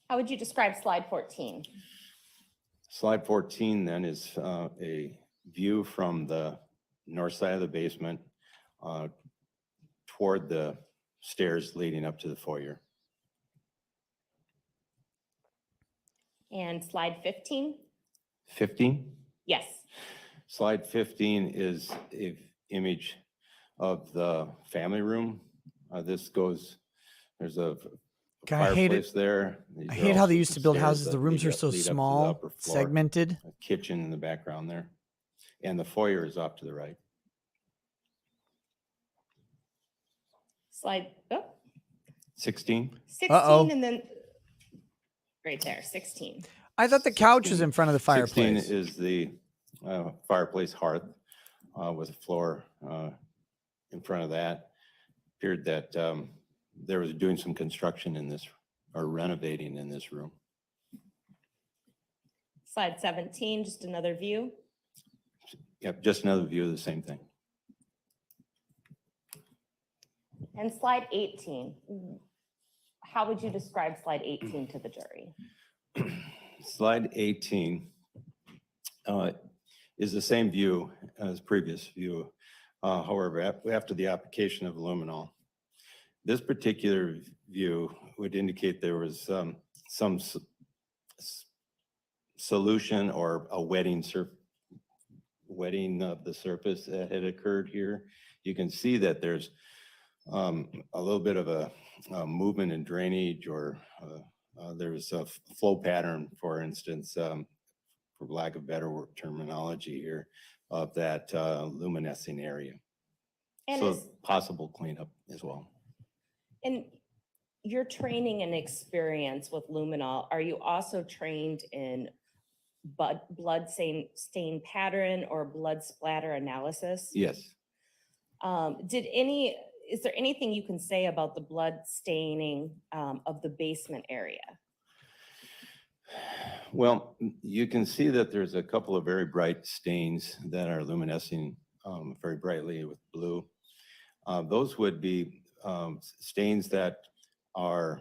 How would you describe slide 14? Slide 14 then is a view from the north side of the basement toward the stairs leading up to the foyer. And slide 15? 15? Yes. Slide 15 is an image of the family room. This goes, there's a God, I hate fireplace it. there. I These are hate how they also used to some build stairs houses. that The rooms lead are up- so lead up to the small, upper floor. segmented. A kitchen in the background there. And the foyer is off to the right. Slide, oh, 16? 16 Uh-oh. and then right there, 16. I thought the couch was in front of the 16 fireplace. is the fireplace hearth with a floor in front of that. Appeared that there was doing some construction in this, or renovating in this room. Slide 17, just another view. Yep, just another view of the same thing. And slide 18. How would you describe slide 18 to the jury? Slide 18 is the same view as previous view. However, after the application of luminol, this particular view would indicate there was some solution or a wetting of the surface that had occurred here. You can see that there's a little bit of a movement in drainage, or there's a flow pattern, for instance, for lack of better terminology here, of that luminescing area. And So is- possible cleanup as well. And your training and experience with luminol, are you also trained in blood stain pattern or blood splatter analysis? Yes. Is there anything you can say about the blood staining of the basement area? Well, you can see that there's a couple of very bright stains that are luminescing very brightly with blue. Those would be stains that are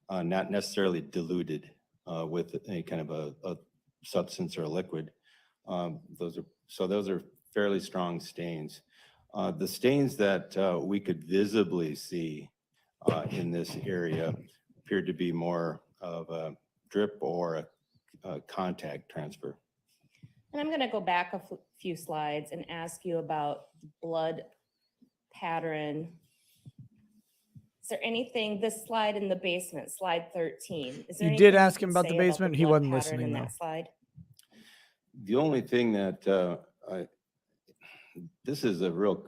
not necessarily diluted with any kind of a substance or a liquid. Those are fairly strong stains. The stains that we could visibly see in this area appeared to be more of a drip or a contact transfer. And I'm going to go back a few slides and ask you about blood pattern. Is there anything, this slide in the basement, slide 13? Is there You did anything ask can him about say the basement. He blood wasn't pattern listening, in though. that slide? The only thing that this is a real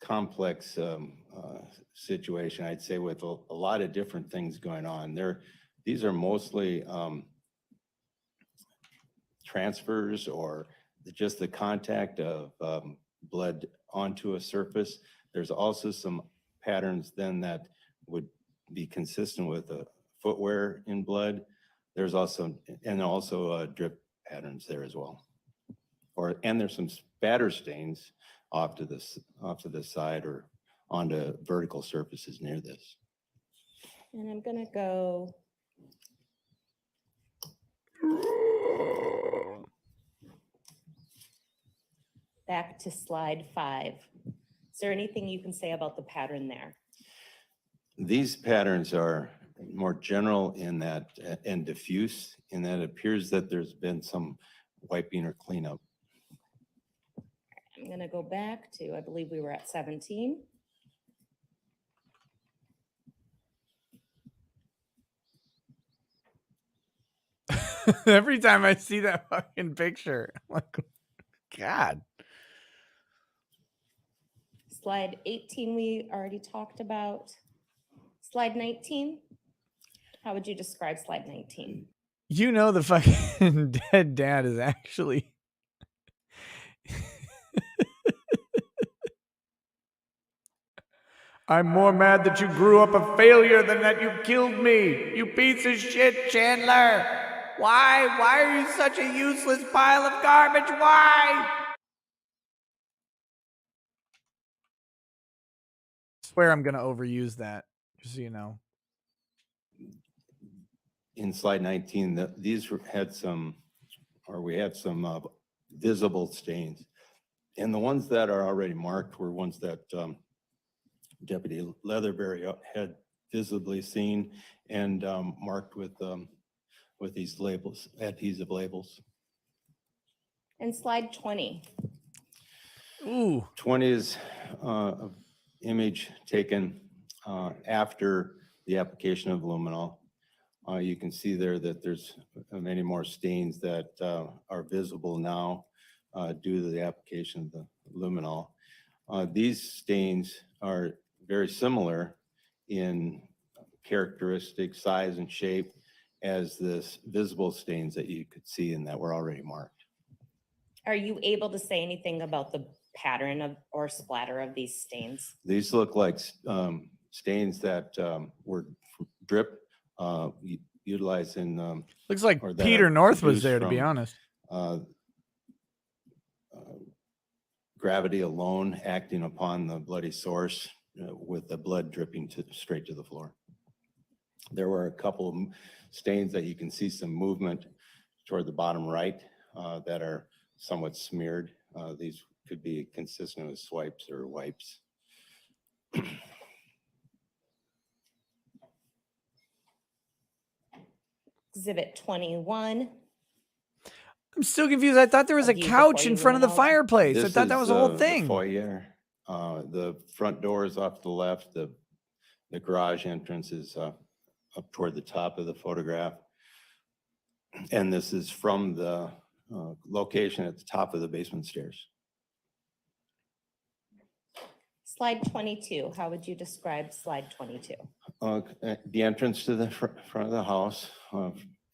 complex situation, I'd say, with a lot of different things going on. These are mostly transfers or just the contact of blood onto a surface. There's also some patterns then that would be consistent with footwear in blood. There's also drip patterns there as well. And there's some spatter stains off to the side or onto vertical surfaces near this. And I'm going to go. Back to slide 5. Is there anything you can say about the pattern there? These patterns are more general in that and diffuse in that it appears that there's been some wiping or cleanup. I'm going to go back to, I believe we were at 17. Every time I see that fucking picture, I'm like, God. Slide 18, we already talked about. Slide 19, how would you describe slide 19? You know the fucking dead dad is actually I'm more mad that you grew up a failure than that you killed me. You piece of shit, Chandler. Why? Why are you such a useless pile of garbage? Why? I swear I'm going to overuse that, just so you know. In slide 19, these had some, or we had some visible stains. And the ones that are already marked were ones that Deputy Leatherberry had visibly seen and marked with these labels, adhesive labels. And slide 20. Ooh. 20 is an image taken after the application of luminol. You can see there that there's many more stains that are visible now due to the application of the luminol. These stains are very similar in characteristic, size, and shape as this visible stains that you could see and that were already marked. Are you able to say anything about the pattern of or splatter of these stains? These look like stains that were drip utilized in. Looks like Peter North was there, to be honest. Gravity alone acting upon the bloody source with the blood dripping straight to the floor. There were a couple of stains that you can see some movement toward the bottom right that are somewhat smeared. These could be consistent with swipes or wipes. Exhibit 21. I'm still confused. I thought there was a couch in front of the fireplace. I thought that was the whole thing. The foyer. The front door is off to the left. The garage entrance is up toward the top of the photograph. And this is from the location at the top of the basement stairs. Slide 22. How would you describe slide 22? The entrance to the front of the house,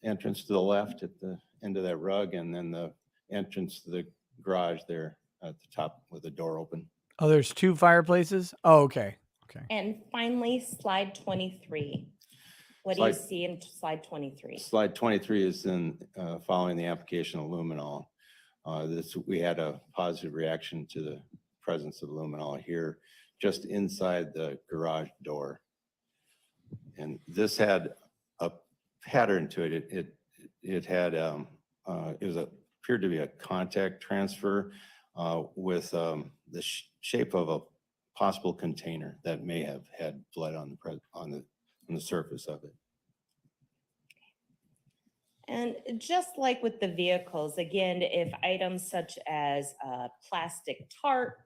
entrance to the left at the end of that rug, and then the entrance to the garage there at the top with the door open. Oh, there's two fireplaces? Oh, okay. Okay. And finally, slide 23. What do you see in slide 23? Slide 23 is in following the application of luminol. We had a positive reaction to the presence of luminol here just inside the garage door. And this had a pattern to it. It had, appeared to be a contact transfer with the shape of a possible container that may have had blood on the surface of it. And just like with the vehicles, again, if items such as a plastic tarp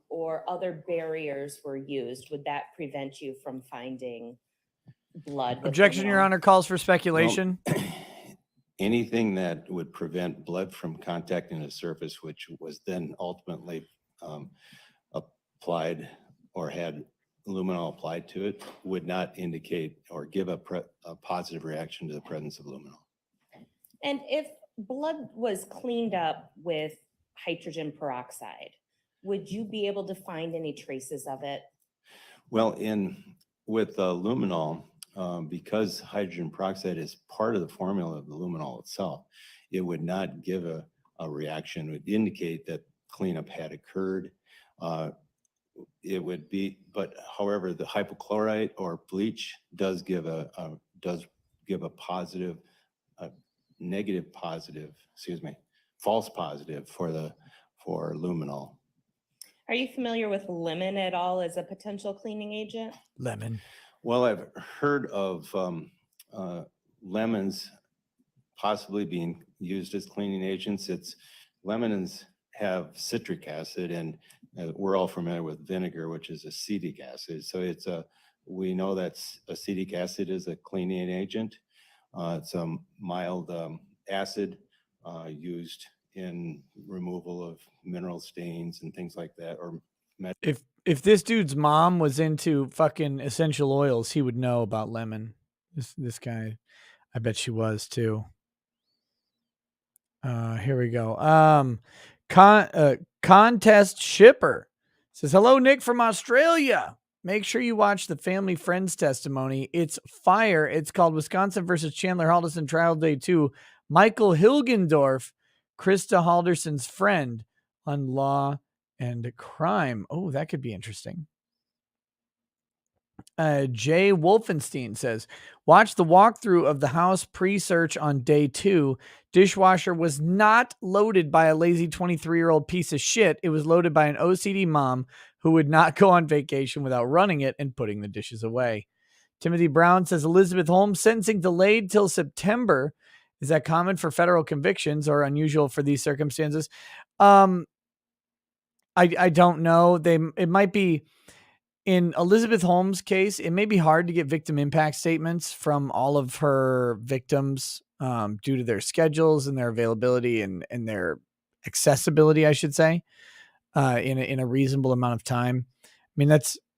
or other barriers were used, would that prevent you from finding blood? Objection, Your Honor, calls for speculation. Well, anything that would prevent blood from contacting a surface, which was then ultimately applied or had luminol applied to it, would not indicate or give a positive reaction to the presence of luminol. And if blood was cleaned up with hydrogen peroxide, would you be able to find any traces of it? Well, with luminol, because hydrogen peroxide is part of the formula of the luminol itself, it would not give a reaction. It would indicate that cleanup had occurred. It would be, but however, the hypochlorite or bleach does give a positive, negative positive, false positive for luminol. Are you familiar with lemon at all as a potential cleaning agent? Lemon. Well, I've heard of lemons possibly being used as cleaning agents. Lemons have citric acid, and we're all familiar with vinegar, which is acetic acid. So we know that acetic acid is a cleaning agent. It's a mild acid used in removal of mineral stains and things like that, or If this dude's mom was into fucking essential oils, he would know about lemon. This guy, I bet she was too. Here we go. Contest shipper says, hello, Nick from Australia. Make sure you watch the family friends testimony. It's fire. It's called Wisconsin versus Chandler Halderson Trial Day 2. Michael Hilgendorf, Krista Halderson's friend on law and crime. Oh, that could be interesting. Jay Wolfenstein says, watch the walkthrough of the house pre-search on day 2. Dishwasher was not loaded by a lazy 23-year-old piece of shit. It was loaded by an OCD mom who would not go on vacation without running it and putting the dishes away. Timothy Brown says, Elizabeth Holmes sentencing delayed till September. Is that common for federal convictions or unusual for these circumstances? I don't know. It might be. In Elizabeth Holmes' case, it may be hard to get victim impact statements from all of her victims due to their schedules and their availability and their accessibility, I should say, in a reasonable amount of time. I mean,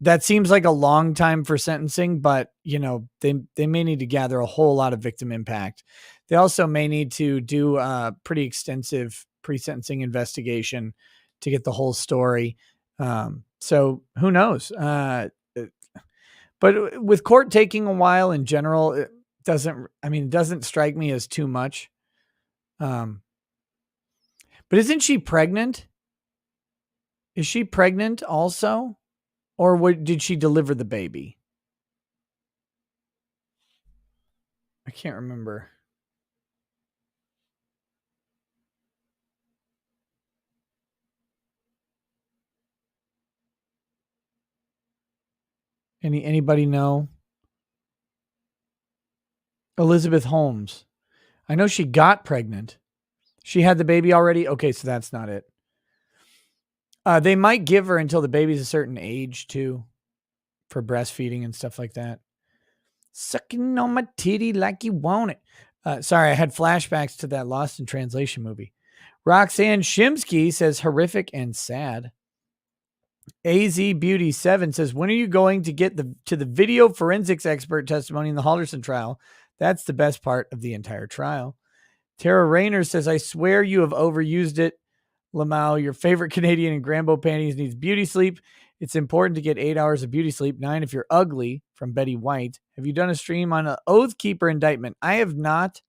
that seems like a long time for sentencing, but they may need to gather a whole lot of victim impact. They also may need to do a pretty extensive pre-sentencing investigation to get the whole story. So who knows? But with court taking a while in general, it doesn't strike me as too much. But isn't she pregnant? Is she pregnant also? Or did she deliver the baby? I can't remember. Anybody know? Elizabeth Holmes. I know she got pregnant. She had the baby already. Okay, so that's not it. They might give her until the baby's a certain age too, for breastfeeding and stuff like that. Sucking on my titty like you want it. Sorry, I had flashbacks to that Lost in Translation movie. Roxanne Shimsky says horrific and sad. AZ Beauty 7 says, when are you going to get to the video forensics expert testimony in the Halderson trial? That's the best part of the entire trial. Tara Rayner says, I swear you have overused it. Lamau, your favorite Canadian in Grambo panties needs beauty sleep. It's important to get 8 hours of beauty sleep, 9 if you're ugly, from Betty White. Have you done a stream on an Oath Keeper indictment? I have not.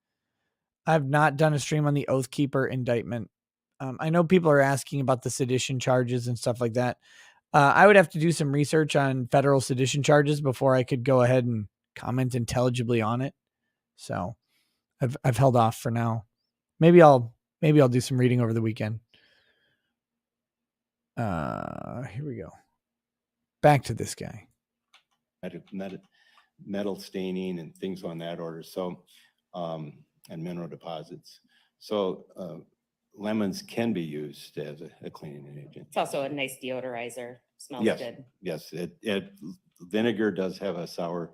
I've not done a stream on the Oath Keeper indictment. I know people are asking about the sedition charges and stuff like that. I would have to do some research on federal sedition charges before I could go ahead and comment intelligibly on it. So I've held off for now. Maybe I'll do some reading over the weekend. Here we go. Back to this guy. Metal staining and things on that order. So, and mineral deposits. So, lemons can be used as a cleaning agent. It's also a nice deodorizer. Smells Yes, good. yes. Vinegar does have a sour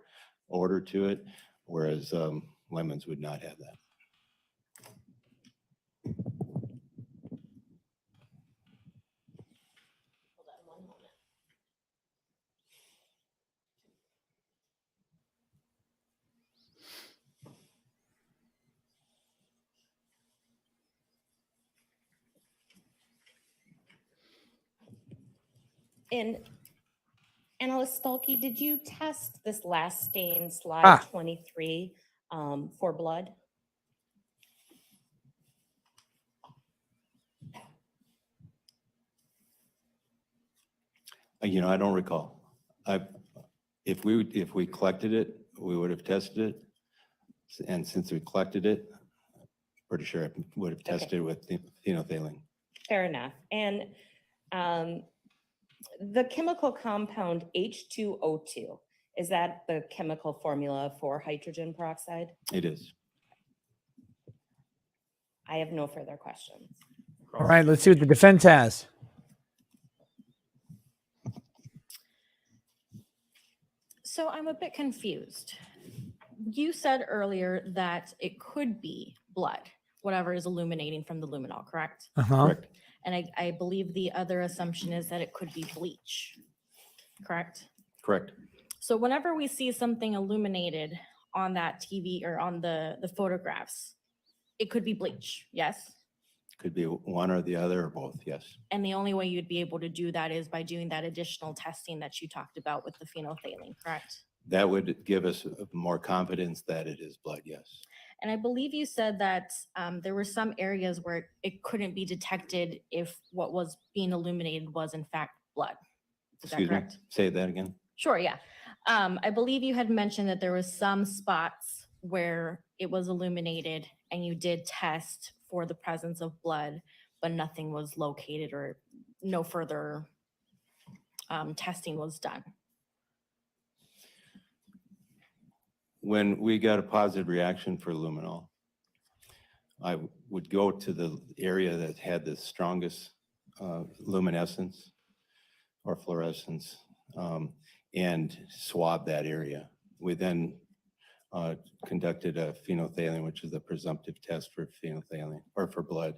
odor to it, whereas lemons would not have that. And Analyst Stolke, did you test this last stain, slide 23, for blood? I don't recall. If we collected it, we would have tested it. And since we collected it, pretty sure I would have tested it with phenolphthalein. Fair enough. And the chemical compound H2O2, is that the chemical formula for hydrogen peroxide? It is. I have no further questions. All right, let's see what the defense has. So I'm a bit confused. You said earlier that it could be blood, whatever is illuminating from the luminol, correct? Uh-huh. Correct. And I believe the other assumption is that it could be bleach, correct? Correct. So whenever we see something illuminated on that TV or on the photographs, it could be bleach, yes? Could be one or the other or both, yes. And the only way you'd be able to do that is by doing that additional testing that you talked about with the phenolphthalein, correct? That would give us more confidence that it is blood, yes. And I believe you said that there were some areas where it couldn't be detected if what was being illuminated was in fact blood. Is that Excuse me, correct? say that again. Sure, yeah. I believe you had mentioned that there was some spots where it was illuminated and you did test for the presence of blood, but nothing was located or no further testing was done. When we got a positive reaction for luminol, I would go to the area that had the strongest luminescence or fluorescence and swab that area. We then conducted a phenolphthalein, which is a presumptive test for phenolphthalein or for blood.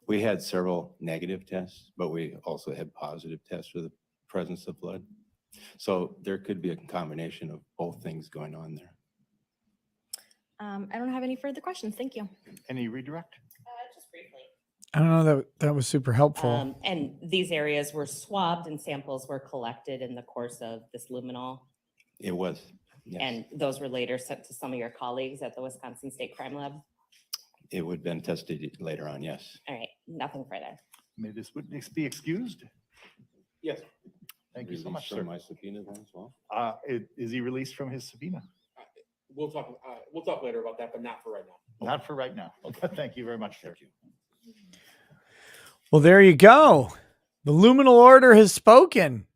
We had several negative tests, but we also had positive tests for the presence of blood. So there could be a combination of both things going on there. I don't have any further questions. Thank you. Any redirect? Just briefly. I don't know that was super helpful. And these areas were swabbed and samples were collected in the course of this luminol. It was, yes. And those were later sent to some of your colleagues at the Wisconsin State Crime Lab. It would have been tested later on, yes. All right, nothing further. May this witness be excused? Yes. Thank you so much, Released sir. from my subpoena then as well? Is he released from his subpoena? We'll talk later about that, but not for right now. Not for right now. Okay, thank you very much, sir. Well, there you go. The luminal order has spoken.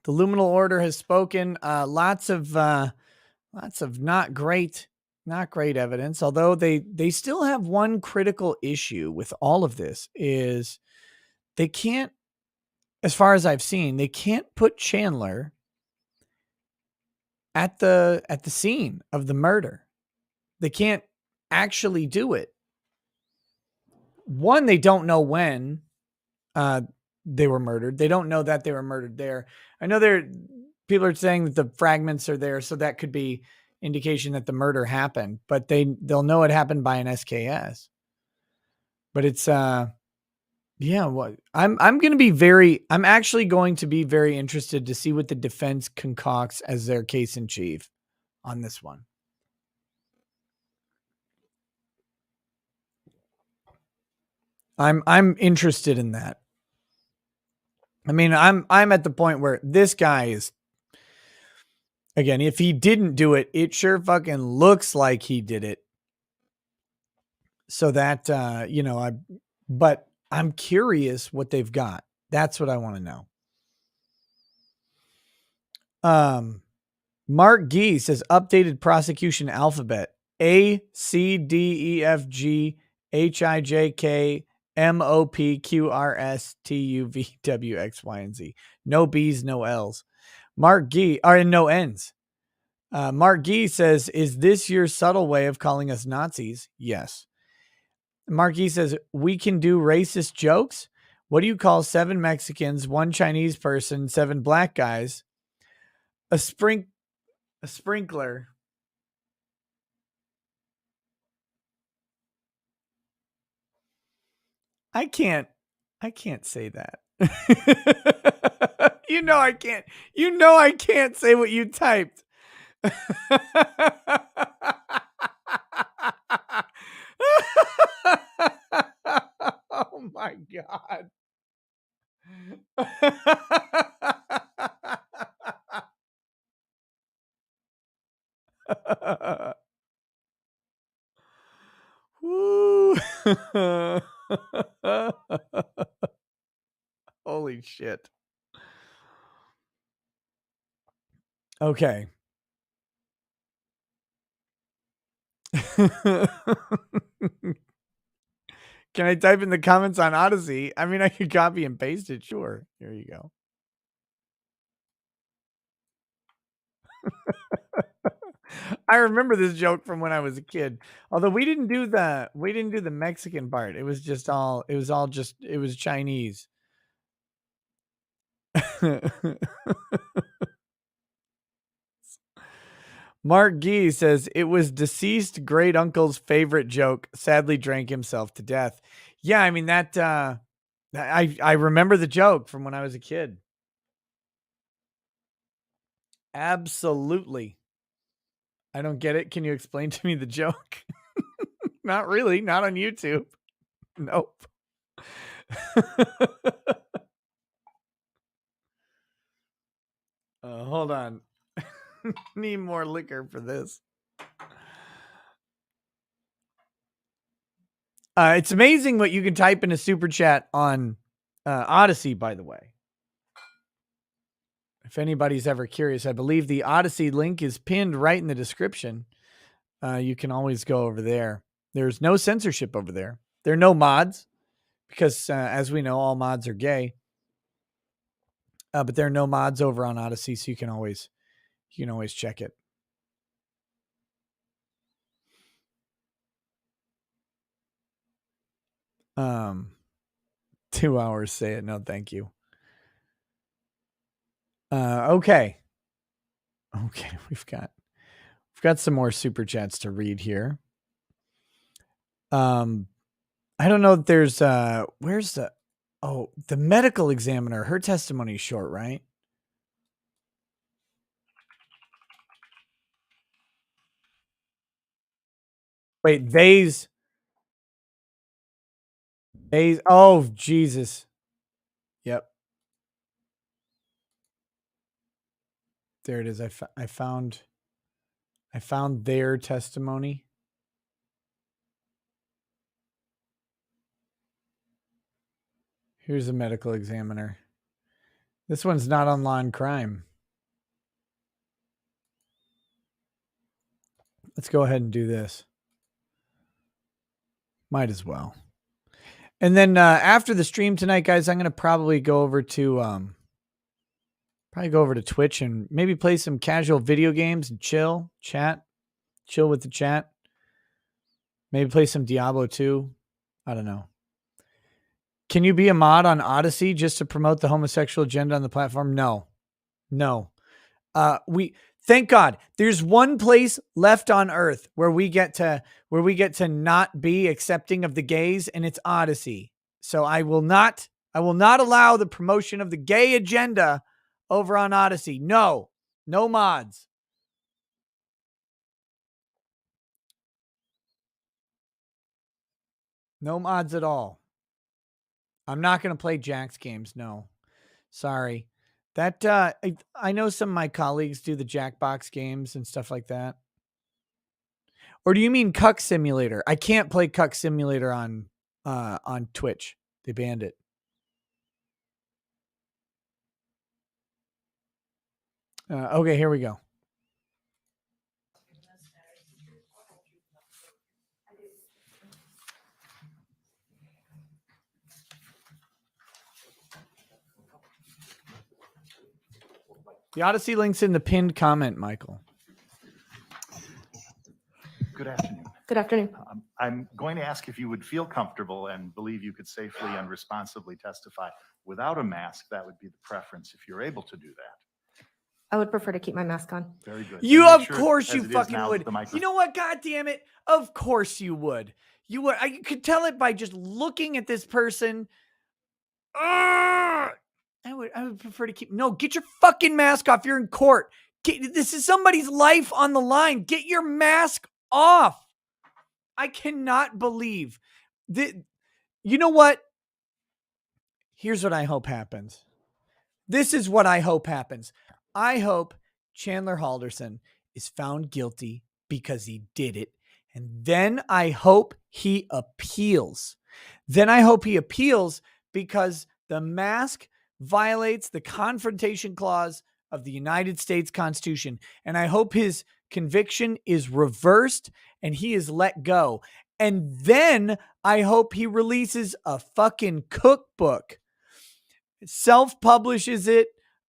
The luminal order has spoken. Lots of not great evidence. Although they still have one critical issue with all of this is they can't, as far as I've seen, they can't put Chandler at the scene of the murder. They can't actually do it. One, they don't know when they were murdered. They don't know that they were murdered there. I know people are saying that the fragments are there, so that could be indication that the murder happened, but they'll know it happened by an SKS. But it's I'm actually going to be very interested to see what the defense concocts as their case in chief on this one. I'm interested in that. I mean, I'm at the point where this guy is, again, if he didn't do it, it sure fucking looks like he did it. So that but I'm curious what they've got. That's what I want to know. Mark Gee says updated prosecution alphabet: A C D E F G H I J K M O P Q R S T U V W X Y and Z. No B's, no L's. Mark Gee, or no N's. Mark Gee says, "Is this your subtle way of calling us Nazis?" Yes. Mark Gee says, "We can do racist jokes. What do you call 7 Mexicans, 1 Chinese person, 7 black guys? A sprinkler." I can't say that. I can't. I can't say what you typed. Oh my God. Woo. Holy shit. Okay. Can I type in the comments on Odyssey? I mean, I could copy and paste it. Sure. Here you go. I remember this joke from when I was a kid. Although we didn't do the Mexican part. It was Chinese. Mark Gee says it was deceased great uncle's favorite joke. Sadly drank himself to death. Yeah, I mean that I remember the joke from when I was a kid. Absolutely. I don't get it. Can you explain to me the joke? Not really. Not on YouTube. Nope. Hold on. Need more liquor for this. It's amazing what you can type in a super chat on Odyssey, by the way. If anybody's ever curious, I believe the Odyssey link is pinned right in the description. You can always go over there. There's no censorship over there. There are no mods because, as we know, all mods are gay. But there are no mods over on Odyssey, so you can always check it. 2 hours, say it. No, thank you. Okay. We've got some more super chats to read here. I don't know if there's where's the medical examiner, her testimony is short, right? Wait, they's oh Jesus. Yep. There it is. I found their testimony. Here's a medical examiner. This one's not on Law and Crime. Let's go ahead and do this. Might as well. And then after the stream tonight, guys, I'm going to probably go over to Twitch and maybe play some casual video games and chill with the chat. Maybe play some Diablo 2. I don't know. Can you be a mod on Odyssey just to promote the homosexual agenda on the platform? No. Thank God there's one place left on earth where we get to not be accepting of the gays, and it's Odyssey. So I will not allow the promotion of the gay agenda over on Odyssey. No mods. No mods at all. I'm not going to play Jack's games. No, sorry. That I know some of my colleagues do the Jackbox games and stuff like that. Or do you mean Cuck Simulator? I can't play Cuck Simulator on Twitch. They banned it. Okay, here we go. The Odyssey link's in the pinned comment, Michael. Good afternoon. Good afternoon. I'm going to ask if you would feel comfortable and believe you could safely and responsibly testify without a mask. That would be the preference if you're able to do that. I would prefer to keep my mask on. Very good. Of course you fucking would. You know what? God damn it. Of course you would. You would. I could tell it by just looking at this person. I would prefer to keep. No, get your fucking mask off. You're in court. This is somebody's life on the line. Get your mask off. I cannot believe that. You know what? Here's what I hope happens. This is what I hope happens. I hope Chandler Halderson is found guilty because he did it. And then I hope he appeals. Because the mask violates the Confrontation Clause of the United States Constitution. And I hope his conviction is reversed and he is let go. And then I hope he releases a fucking cookbook, self-publishes it,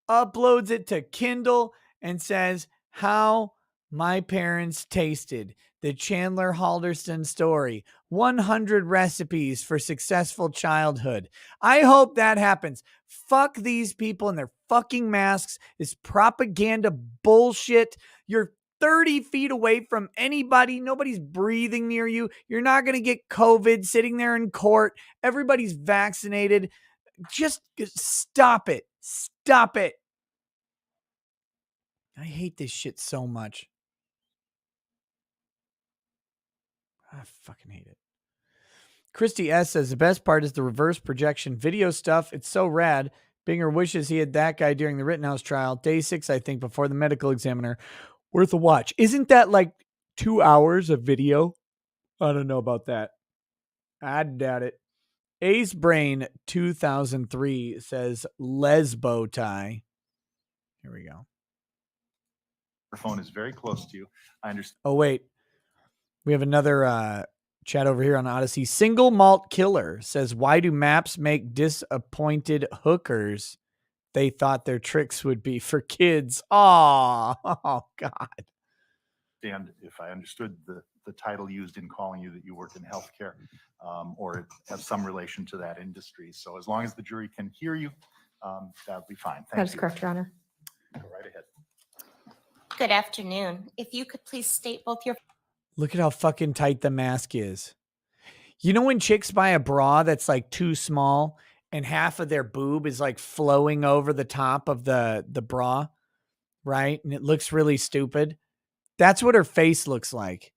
uploads it to Kindle, and says how My parents tasted the Chandler Halderson story, 100 recipes for successful childhood. I hope that happens. Fuck these people and their fucking masks. This propaganda bullshit. You're 30 feet away from anybody. Nobody's breathing near you. You're not going to get COVID sitting there in court. Everybody's vaccinated. Just stop it. Stop it. I hate this shit so much. I fucking hate it. Christy S says the best part is the reverse projection video stuff. It's so rad. Binger wishes he had that guy during the Rittenhouse trial. Day 6, I think, before the medical examiner. Worth a watch. Isn't that like 2 hours of video? I don't know about that. I doubt it. Ace Brain 2003 says lesbo tie. Here we go. Your phone is very close to you. I understand. Oh, wait. We have another chat over here on Odyssey. Single Malt Killer says, why do maps make disappointed hookers? They thought their tricks would be for kids. Oh, God. And if I understood the title used in calling you that you work in healthcare, or have some relation to that industry. So as long as the jury can hear you, that'll be fine. Thank you. That is correct, Your Honor. Go right ahead. Good afternoon. If you could please state both your Look at how fucking tight the mask is. You know when chicks buy a bra that's like too small and half of their boob is like flowing over the top of the bra, right? And it looks really stupid. That's what her face looks like.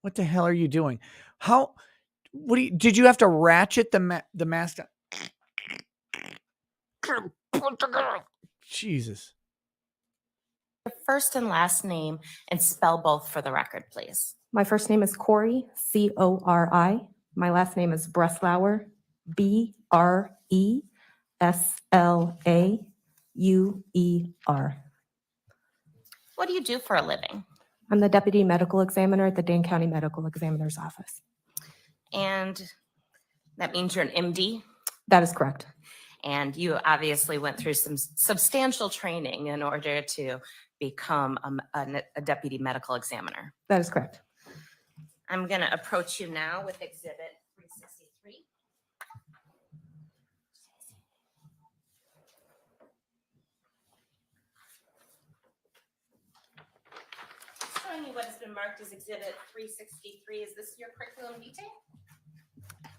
What the hell are you doing? Did you have to ratchet the mask up? Jesus. first and last name and spell both for the record, please? My first name is Corey, C-O-R-I. My last name is Breslauer, B-R-E-S-L-A-U-E-R. What do you do for a living? I'm the Deputy Medical Examiner at the Dane County Medical Examiner's Office. And that means you're an MD? That is correct. And you obviously went through some substantial training in order to become a deputy medical examiner. That is correct. I'm going to approach you now with Exhibit 363. Showing you what has been marked as Exhibit 363. Is this your curriculum vitae?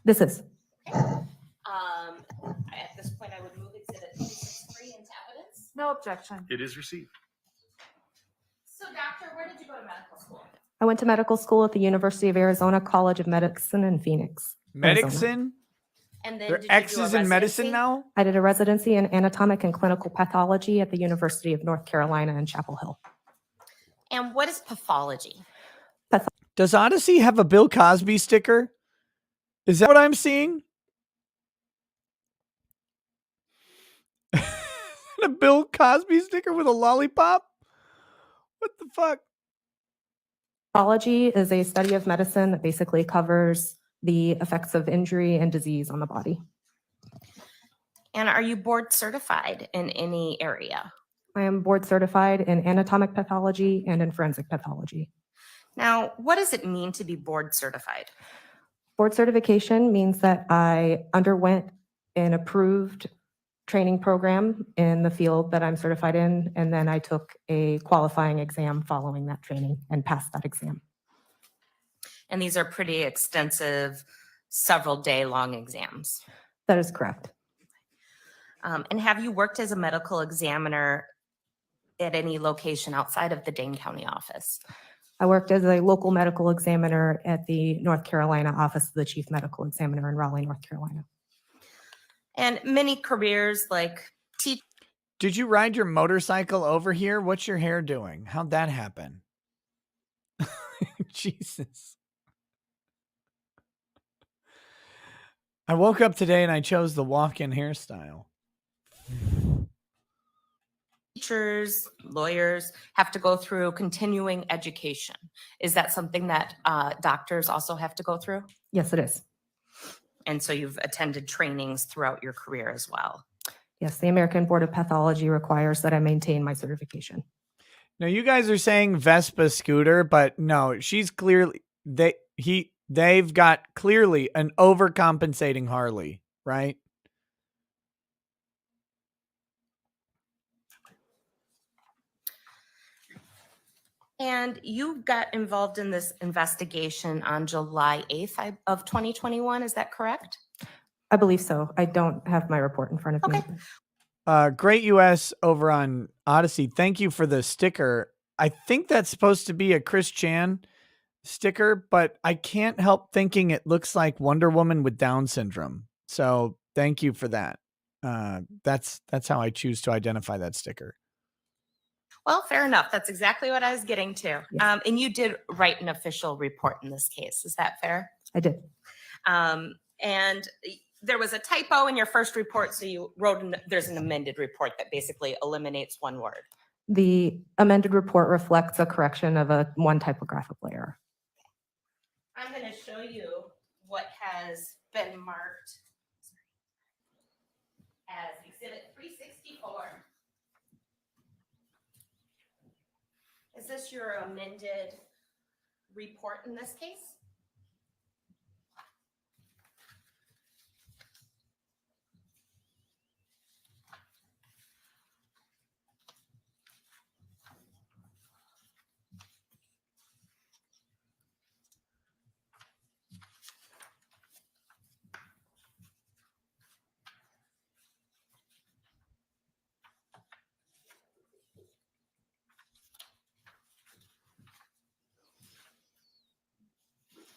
This is. At this point, I would move Exhibit 363 into evidence. No objection. It is received. So, doctor, where did you go to medical school? I went to medical school at the University of Arizona College of Medicine in Phoenix, Arizona. Medicine? And then There are did you do a X's in medicine residency? now? I did a residency in anatomic and clinical pathology at the University of North Carolina in Chapel Hill. And what is pathology? Does Odyssey have a Bill Cosby sticker? Is that what I'm seeing? A Bill Cosby sticker with a lollipop? What the fuck? Pathology is a study of medicine that basically covers the effects of injury and disease on the body. And are you board certified in any area? I am board certified in anatomic pathology and in forensic pathology. Now, what does it mean to be board certified? Board certification means that I underwent an approved training program in the field that I'm certified in, and then I took a qualifying exam following that training and passed that exam. And these are pretty extensive, several day long exams. That is correct. And have you worked as a medical examiner at any location outside of the Dane County office? I worked as a local medical examiner at the North Carolina office of the chief medical examiner in Raleigh, North Carolina. And many careers like Did you ride your motorcycle over here? What's your hair doing? How'd that happen? Jesus. I woke up today and I chose the walk-in hairstyle. teachers, lawyers have to go through continuing education. Is that something that doctors also have to go through? Yes, it is. And so you've attended trainings throughout your career as well. Yes, the American Board of Pathology requires that I maintain my certification. No, you guys are saying Vespa scooter, but no, she's clearly they've got clearly an overcompensating Harley, right? And you got involved in this investigation on July 8th of 2021, is that correct? I believe so. I don't have my report in front of me. Great US over on Odyssey. Thank you for the sticker. I think that's supposed to be a Chris Chan sticker, but I can't help thinking it looks like Wonder Woman with Down syndrome. So thank you for that. That's how I choose to identify that sticker. Well, fair enough. That's exactly what I was getting to. Yes. And you did write an official report in this case. Is that fair? I did. And there was a typo in your first report, so you wrote, there's an amended report that basically eliminates one word. The amended report reflects a correction of one typographical error. I'm going to show you what has been marked as Exhibit 364. Is this your amended report in this case?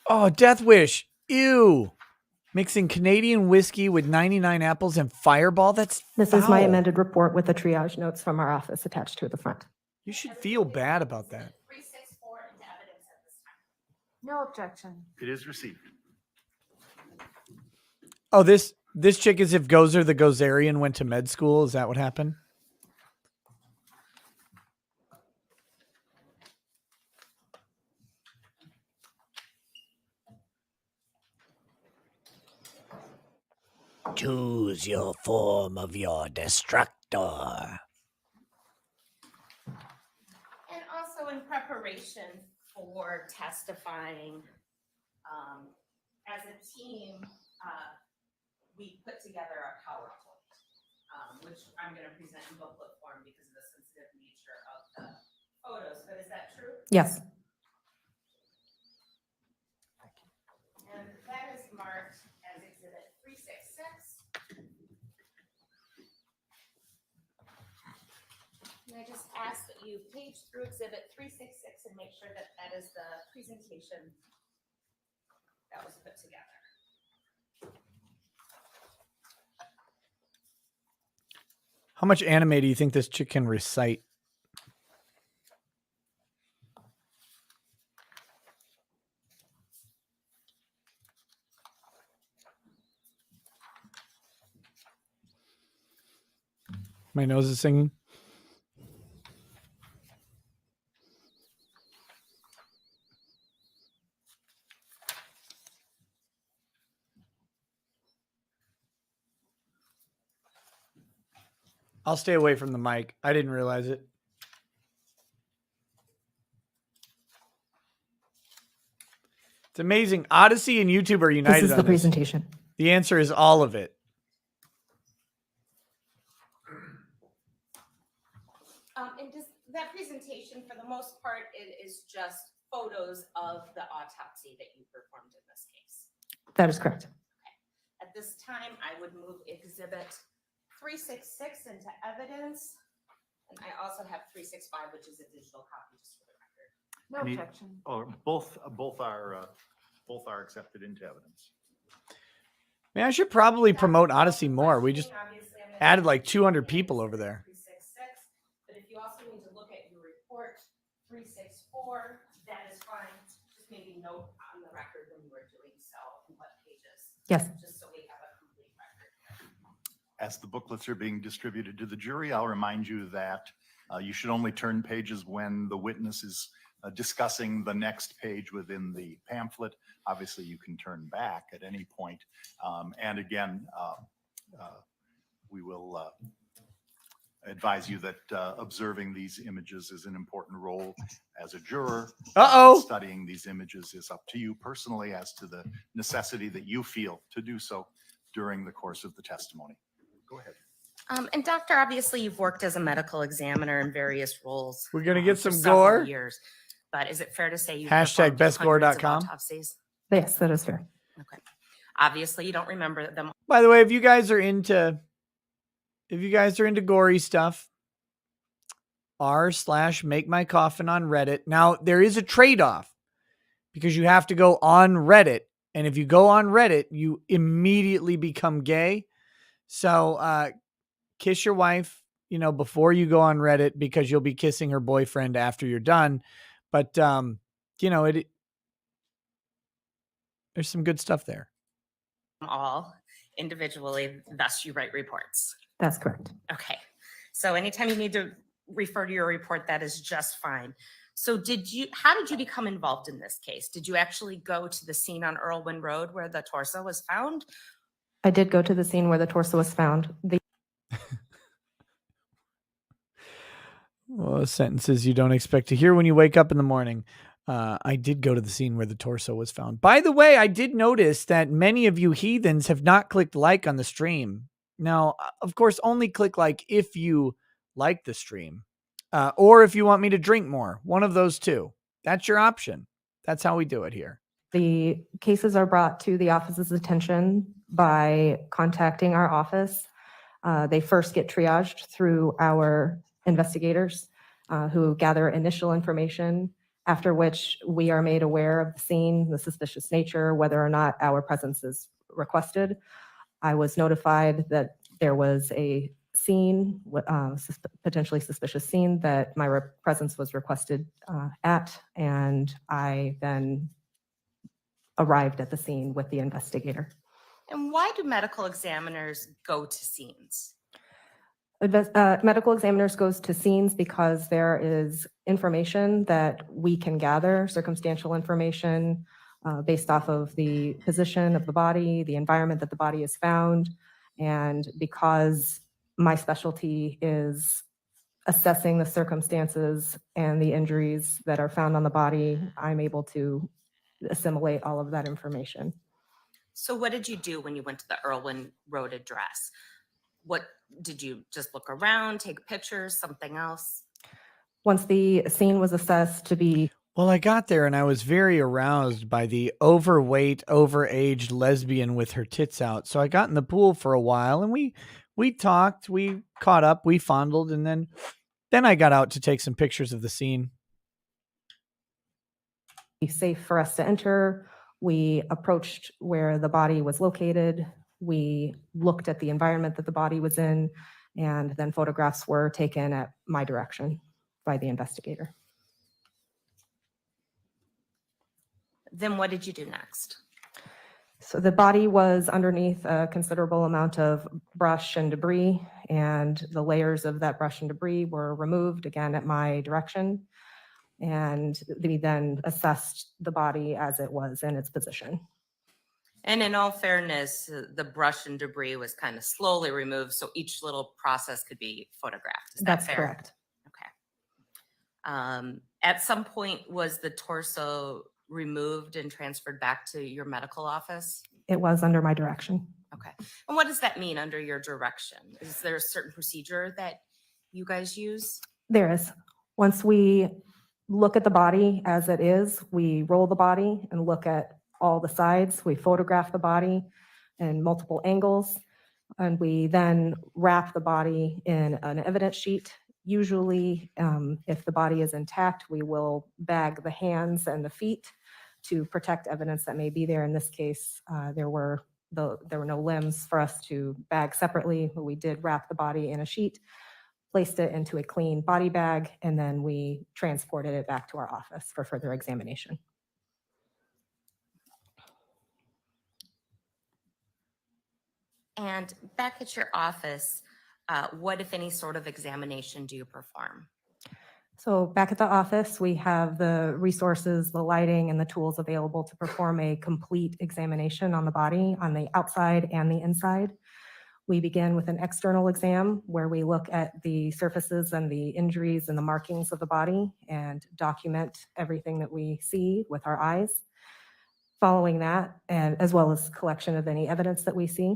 Oh, Death Wish. Ew. Mixing Canadian whiskey with 99 apples and Fireball. That's This is my foul. amended report with the triage notes from our office attached to the front. You should feel bad about that. 364 into evidence at this time. No objection. It is received. Oh, this chick is if Gozer the Gozerian went to med school. Is that what happened? Choose your form of your destructor. And also in preparation for testifying, as a team, we put together a PowerPoint, which I'm going to present in booklet form because of the sensitive nature of the photos. But is that true? Yes. And that is marked as Exhibit 366. And I just ask that you page through Exhibit 366 and make sure that that is the presentation that was put together. How much anime do you think this chick can recite? My nose is singing. I'll stay away from the mic. I didn't realize it. It's amazing. Odyssey and YouTube are united This is on the this. presentation. The answer is all of it. And just that presentation, for the most part, it is just photos of the autopsy that you performed in this case. That is correct. At this time, I would move Exhibit 366 into evidence. And I also have 365, which is a digital copy, just for the record. No objection. Both are accepted into evidence. Man, I should probably promote Odyssey more. We just added like 200 people over there. 366, but if you also need to look at your report, 364, that is fine. Just maybe note on the record when you were doing so and what pages. Yes. Just so we have a complete record. As the booklets are being distributed to the jury, I'll remind you that you should only turn pages when the witness is discussing the next page within the pamphlet. Obviously, you can turn back at any point. And again, we will, advise you that observing these images is an important role as a juror. Uh-oh. Studying these images is up to you personally as to the necessity that you feel to do so during the course of the testimony. Go ahead. And doctor, obviously you've worked as a medical examiner in various roles. We're gonna get for some several gore? years. But is it fair to say you've Hashtag performed hundreds of bestgore.com. autopsies? Yes, that is fair. Okay. Obviously you don't remember them. By the way, if you guys are into gory stuff, r/makemycoffin on Reddit. Now there is a trade-off because you have to go on Reddit. And if you go on Reddit, you immediately become gay. So kiss your wife, before you go on Reddit, because you'll be kissing her boyfriend after you're done. But, there's some good stuff there. All individually, thus you write reports. That's correct. Okay. So anytime you need to refer to your report, that is just fine. So how did you become involved in this case? Did you actually go to the scene on Irwin Road where the torso was found? I did go to the scene where the torso was found. Well, sentences you don't expect to hear when you wake up in the morning. I did go to the scene where the torso was found. By the way, I did notice that many of you heathens have not clicked like on the stream. Now, of course, only click like if you like the stream. Or if you want me to drink more. One of those two. That's your option. That's how we do it here. The cases are brought to the office's attention by contacting our office. They first get triaged through our investigators who gather initial information, after which we are made aware of the scene, the suspicious nature, whether or not our presence is requested. I was notified that there was a scene, potentially suspicious scene that my presence was requested at, and I then arrived at the scene with the investigator. And why do medical examiners go to scenes? Medical examiners goes to scenes because there is information that we can gather, circumstantial information based off of the position of the body, the environment that the body is found, and because my specialty is assessing the circumstances and the injuries that are found on the body, I'm able to assimilate all of that information. So what did you do when you went to the Irwin Road address? What did you just look around, take pictures, something else? Once the scene was assessed to be... Well, I got there and I was very aroused by the overweight, overaged lesbian with her tits out. So I got in the pool for a while and we talked, we caught up, we fondled, and then I got out to take some pictures of the scene. Safe for us to enter. We approached where the body was located. We looked at the environment that the body was in, and then photographs were taken at my direction by the investigator. Then what did you do next? So the body was underneath a considerable amount of brush and debris, and the layers of that brush and debris were removed, again, at my direction. And we then assessed the body as it was in its position. And in all fairness, the brush and debris was kind of slowly removed, so each little process could be photographed. Is that That's fair? correct. Okay. At some point, was the torso removed and transferred back to your medical office? It was under my direction. Okay. And what does that mean, under your direction? Is there a certain procedure that you guys use? There is. Once we look at the body as it is, we roll the body and look at all the sides. We photograph the body in multiple angles, and we then wrap the body in an evidence sheet. Usually, if the body is intact, we will bag the hands and the feet to protect evidence that may be there. In this case, there were no limbs for us to bag separately, but we did wrap the body in a sheet, placed it into a clean body bag, and then we transported it back to our office for further examination. And back at your office, what, if any, sort of examination do you perform? So back at the office, we have the resources, the lighting, and the tools available to perform a complete examination on the body, on the outside and the inside. We begin with an external exam where we look at the surfaces and the injuries and the markings of the body and document everything that we see with our eyes. Following that, and as well as collection of any evidence that we see.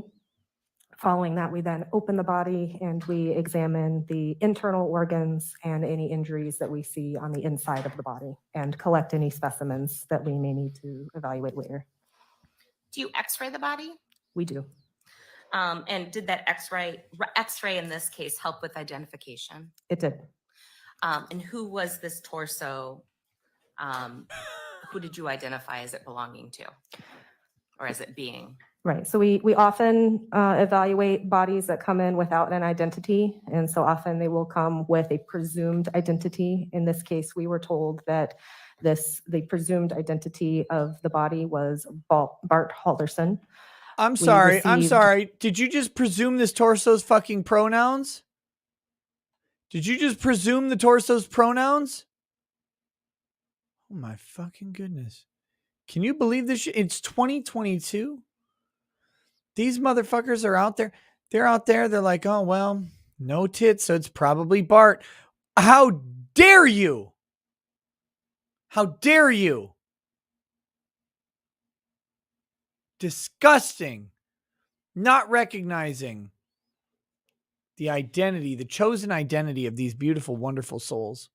Following that, we then open the body and we examine the internal organs and any injuries that we see on the inside of the body and collect any specimens that we may need to evaluate later. Do you x-ray the body? We do. And did that x-ray in this case help with identification? It did. And who was this torso? Who did you identify as it belonging to or as it being? Right. So we often evaluate bodies that come in without an identity. And so often they will come with a presumed identity. In this case, we were told that the presumed identity of the body was Bart Halderson. I'm sorry. Did you just presume this torso's fucking pronouns? Did you just presume the torso's pronouns? Oh my fucking goodness. Can you believe this shit? It's 2022. These motherfuckers are out there. They're out there. They're like, oh, well, no tits. So it's probably Bart. How dare you? How dare you? Disgusting. Not recognizing the identity, the chosen identity of these beautiful, wonderful souls.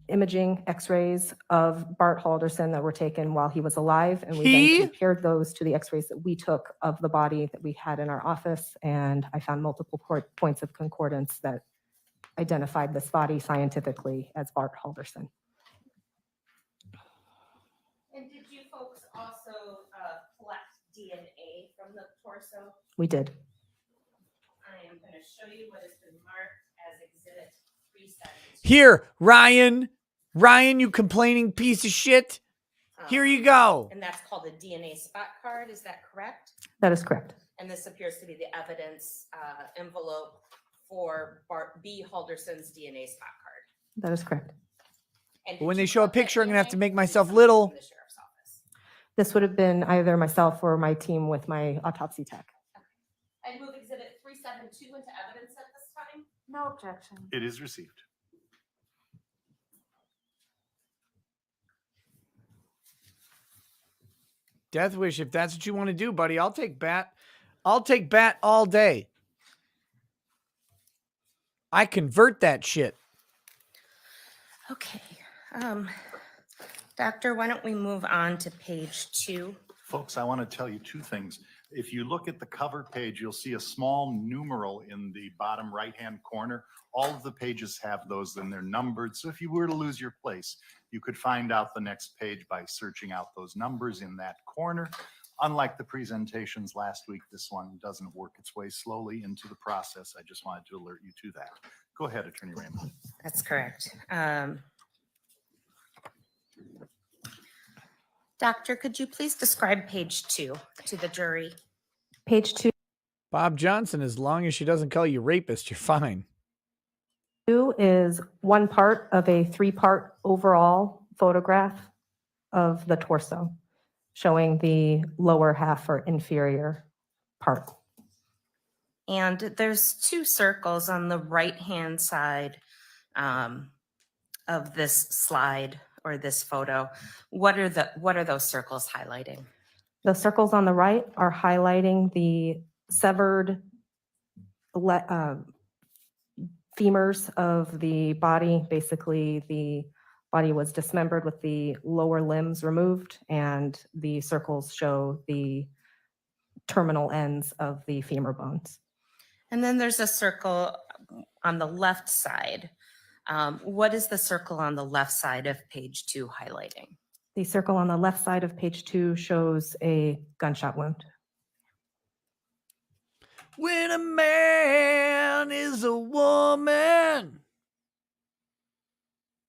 Imaging x-rays of Bart Halderson that were taken while he was alive. And we then compared those to the x-rays that we took of the body that we had in our office. And I found multiple points of concordance that identified this body scientifically as Bart Halderson. And did you folks also collect DNA from the torso? We did. I am going to show you what has been marked as Exhibit 372. Here, Ryan, you complaining piece of shit. Here you go. And that's called a DNA spot card. Is that correct? That is correct. And this appears to be the evidence envelope for Bart B. Halderson's DNA spot card. That is correct. And But when did they you show a collect that picture, I'm going to have to DNA make from myself somebody little. from the sheriff's office? This would have been either myself or my team with my autopsy tech. I move Exhibit 372 into evidence at this time. No objection. It is received. Death Wish, if that's what you want to do, buddy, I'll take bat. I'll take bat all day. I convert that shit. Okay. Doctor, why don't we move on to page 2? Folks, I want to tell you two things. If you look at the cover page, you'll see a small numeral in the bottom right-hand corner. All of the pages have those and they're numbered. So if you were to lose your place, you could find out the next page by searching out those numbers in that corner. Unlike the presentations last week, this one doesn't work its way slowly into the process. I just wanted to alert you to that. Go ahead, Attorney Raymond. That's correct. Doctor, could you please describe page 2 to the jury? Page 2 Bob Johnson, as long as she doesn't call you rapist, you're fine. is one part of a 3-part overall photograph of the torso, showing the lower half or inferior part. And there's 2 circles on the right-hand side of this slide or this photo. What are those circles highlighting? The circles on the right are highlighting the severed femurs of the body. Basically, the body was dismembered with the lower limbs removed, and the circles show the terminal ends of the femur bones. And then there's a circle on the left side. What is the circle on the left side of page 2 highlighting? The circle on the left side of page 2 shows a gunshot wound. When a man is a woman,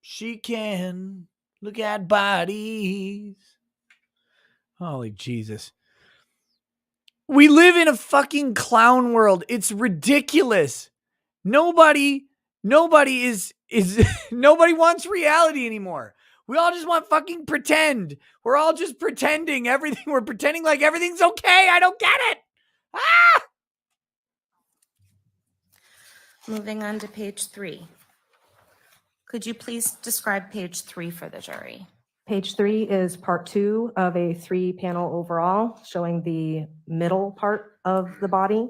she can look at bodies. Holy Jesus. We live in a fucking clown world. It's ridiculous. Nobody is nobody wants reality anymore. We all just want fucking pretend. We're all just pretending everything. We're pretending like everything's okay. I don't get it. Moving on to page 3. Could you please describe page 3 for the jury? Page 3 is part 2 of a 3-panel overall showing the middle part of the body.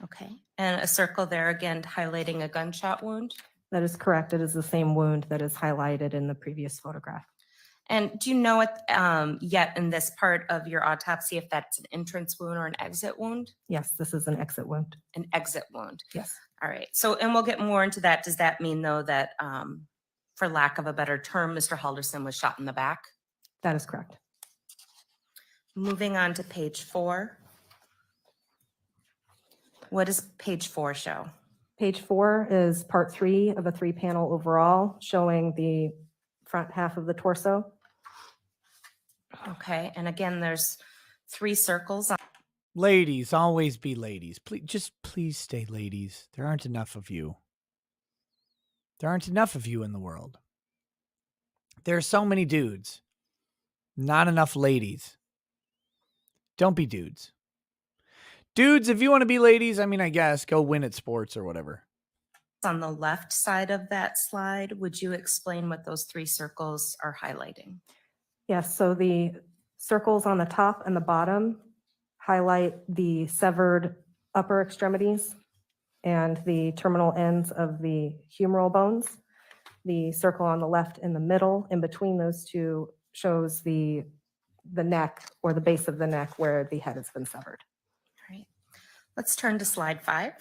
Okay, and a circle there again highlighting a gunshot wound. That is correct. It is the same wound that is highlighted in the previous photograph. And do you know it yet in this part of your autopsy if that's an entrance wound or an exit wound? Yes, this is an exit wound. An exit wound. Yes. All right. So, and we'll get more into that. Does that mean though that, for lack of a better term, Mr. Halderson was shot in the back? That is correct. Moving on to page 4. What does page 4 show? Page 4 is part 3 of a 3-panel overall showing the front half of the torso. Okay, and again, there's 3 circles. Ladies, always be ladies. Please stay ladies. There aren't enough of you. There aren't enough of you in the world. There are so many dudes. Not enough ladies. Don't be dudes. Dudes, if you want to be ladies, I mean, I guess, go win at sports or whatever. On the left side of that slide, would you explain what those 3 circles are highlighting? Yes, so the circles on the top and the bottom highlight the severed upper extremities and the terminal ends of the humeral bones. The circle on the left in the middle, in between those two, shows the neck or the base of the neck where the head has been severed. All right. Let's turn to slide 5.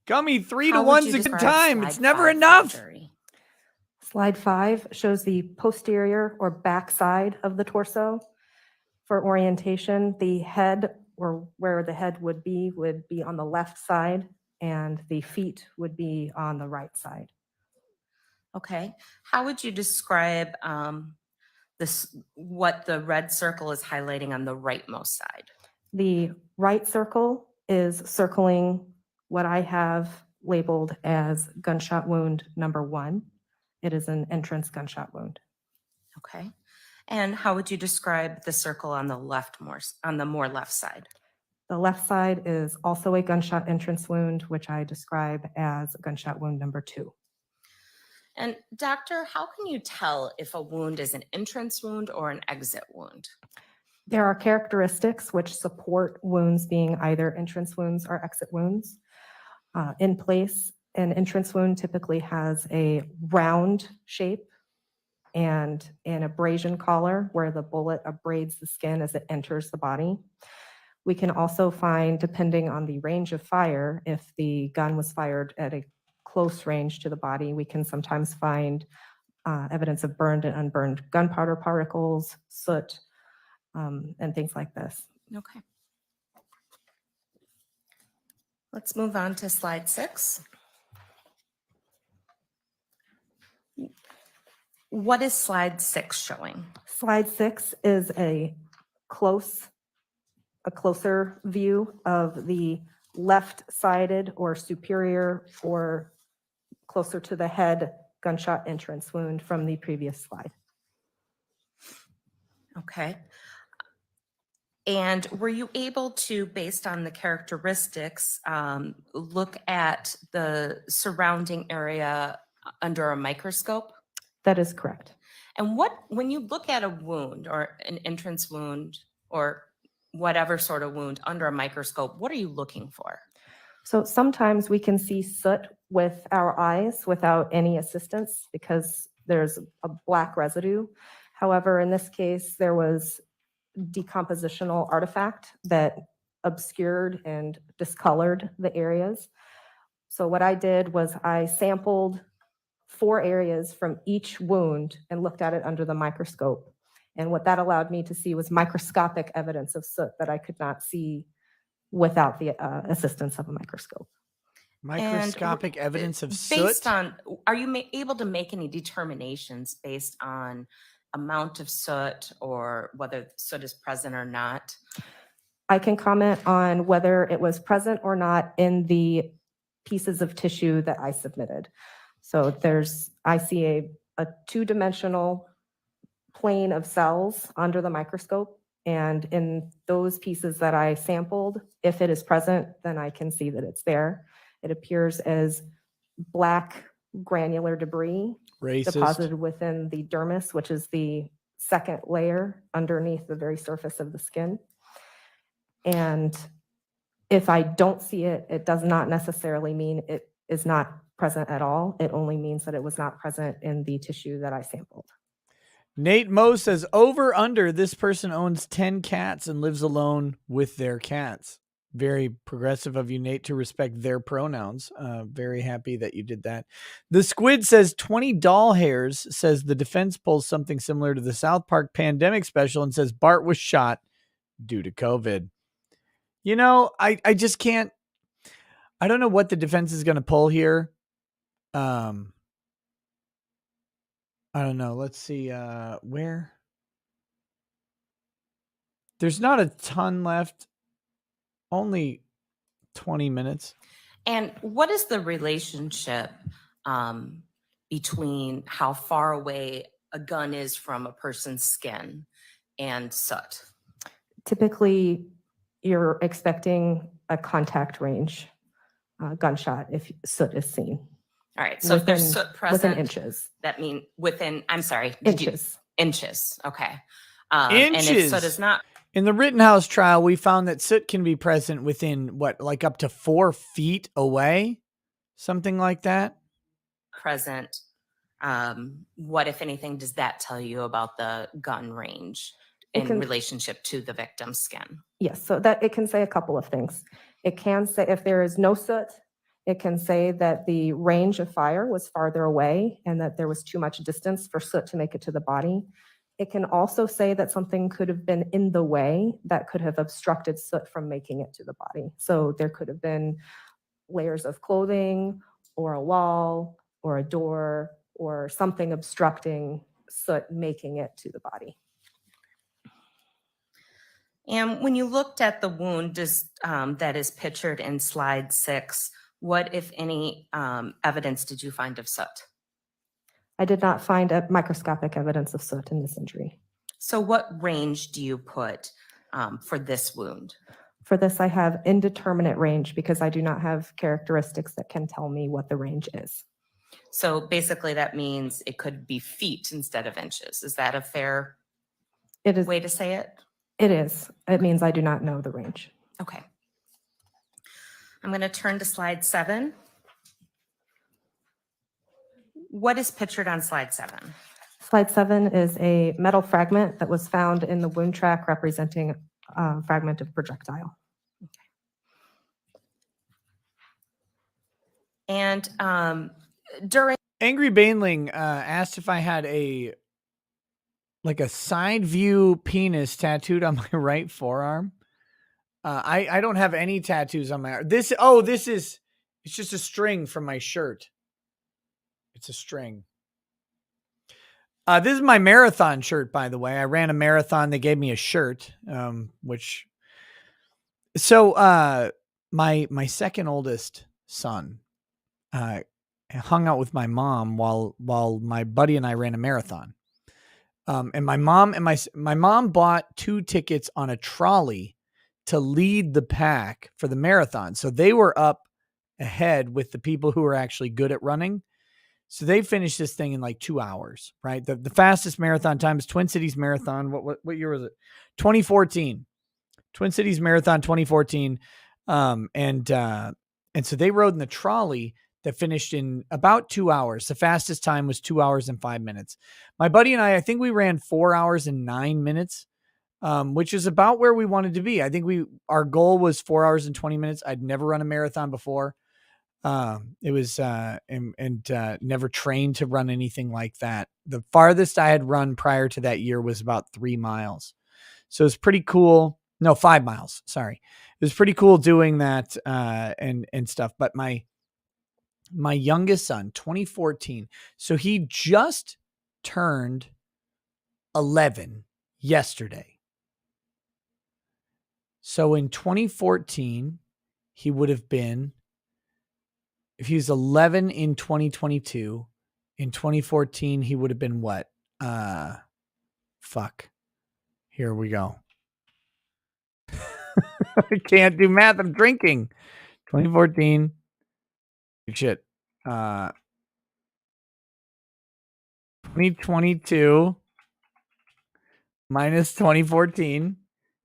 Gummy, 3 to How would 1's you a good describe time. slide It's never 5 for the enough. jury? Slide 5 shows the posterior or back side of the torso. For orientation, the head, or where the head would be on the left side, and the feet would be on the right side. Okay. How would you describe what the red circle is highlighting on the rightmost side? The right circle is circling what I have labeled as gunshot wound number 1. It is an entrance gunshot wound. Okay. And how would you describe the circle on the more left side? The left side is also a gunshot entrance wound, which I describe as gunshot wound number 2. And doctor, how can you tell if a wound is an entrance wound or an exit wound? There are characteristics which support wounds being either entrance wounds or exit wounds. In place, an entrance wound typically has a round shape and an abrasion collar where the bullet abrades the skin as it enters the body. We can also find, depending on the range of fire, if the gun was fired at a close range to the body, we can sometimes find evidence of burned and unburned gunpowder particles, soot, and things like this. Okay. Let's move on to slide 6. What is slide 6 showing? Slide 6 is a closer view of the left-sided or superior or closer to the head gunshot entrance wound from the previous slide. Okay. And were you able to, based on the characteristics, look at the surrounding area under a microscope? That is correct. And when you look at a wound or an entrance wound or whatever sort of wound under a microscope, what are you looking for? So sometimes we can see soot with our eyes without any assistance because there's a black residue. However, in this case, there was decompositional artifact that obscured and discolored the areas. So what I did was I sampled 4 areas from each wound and looked at it under the microscope. And what that allowed me to see was microscopic evidence of soot that I could not see without the assistance of a microscope. Microscopic evidence of soot? Based on, are you able to make any determinations based on amount of soot or whether soot is present or not? I can comment on whether it was present or not in the pieces of tissue that I submitted. So I see a 2-dimensional plane of cells under the microscope. And in those pieces that I sampled, if it is present, then I can see that it's there. It appears as black granular debris Racist. deposited within the dermis, which is the second layer underneath the very surface of the skin. And if I don't see it, it does not necessarily mean it is not present at all. It only means that it was not present in the tissue that I sampled. Nate Moe says, over under, this person owns 10 cats and lives alone with their cats. Very progressive of you, Nate, to respect their pronouns. Very happy that you did that. The Squid says 20 doll hairs, says the defense pulls something similar to the South Park pandemic special and says Bart was shot due to COVID. You know, I just can't, I don't know what the defense is going to pull here. I don't know. Let's see where. There's not a ton left. Only 20 minutes. And what is the relationship between how far away a gun is from a person's skin and soot? Typically, you're expecting a contact range gunshot if soot is seen. All right. So if there's soot present, within inches. that mean within, I'm sorry. Inches. Inches. Okay. Inches. And if soot is not In the Rittenhouse trial, we found that soot can be present within what, like up to 4 feet away? Something like that. present, what, if anything, does that tell you about the gun range in relationship to the victim's skin? Yes, so that it can say a couple of things. It can say if there is no soot, it can say that the range of fire was farther away and that there was too much distance for soot to make it to the body. It can also say that something could have been in the way that could have obstructed soot from making it to the body. So there could have been layers of clothing or a wall or a door or something obstructing soot making it to the body. And when you looked at the wound that is pictured in slide 6, what, if any, evidence did you find of soot? I did not find a microscopic evidence of soot in this injury. So what range do you put for this wound? For this, I have indeterminate range because I do not have characteristics that can tell me what the range is. So basically that means it could be feet instead of inches. Is that a fair way to say it? It is. It means I do not know the range. Okay. I'm going to turn to slide 7. What is pictured on slide 7? Slide 7 is a metal fragment that was found in the wound track representing a fragment of projectile. And during Angry Baneling asked if I had a side view penis tattooed on my right forearm. I don't have any tattoos on my arm. It's just a string from my shirt. It's a string. This is my marathon shirt, by the way. I ran a marathon. They gave me a shirt, my second oldest son hung out with my mom while my buddy and I ran a marathon. And my mom bought 2 tickets on a trolley to lead the pack for the marathon. So they were up ahead with the people who were actually good at running. So they finished this thing in like 2 hours, right? The fastest marathon time is Twin Cities Marathon. What year was it? 2014. Twin Cities Marathon 2014. And so they rode in the trolley that finished in about 2 hours. The fastest time was 2 hours and 5 minutes. My buddy and I think we ran 4 hours and 9 minutes, which is about where we wanted to be. I think our goal was 4 hours and 20 minutes. I'd never run a marathon before. It was, never trained to run anything like that. The farthest I had run prior to that year was about 3 miles. So it's pretty cool. No, 5 miles. Sorry. It was pretty cool doing that, and stuff. But my youngest son, 2014. So he just turned 11 yesterday. So in 2014, he would have been, if he was 11 in 2022, in 2014, he would have been what? Fuck. Here we go. I can't do math. I'm drinking. 2014. Shit. 2022 minus 2014.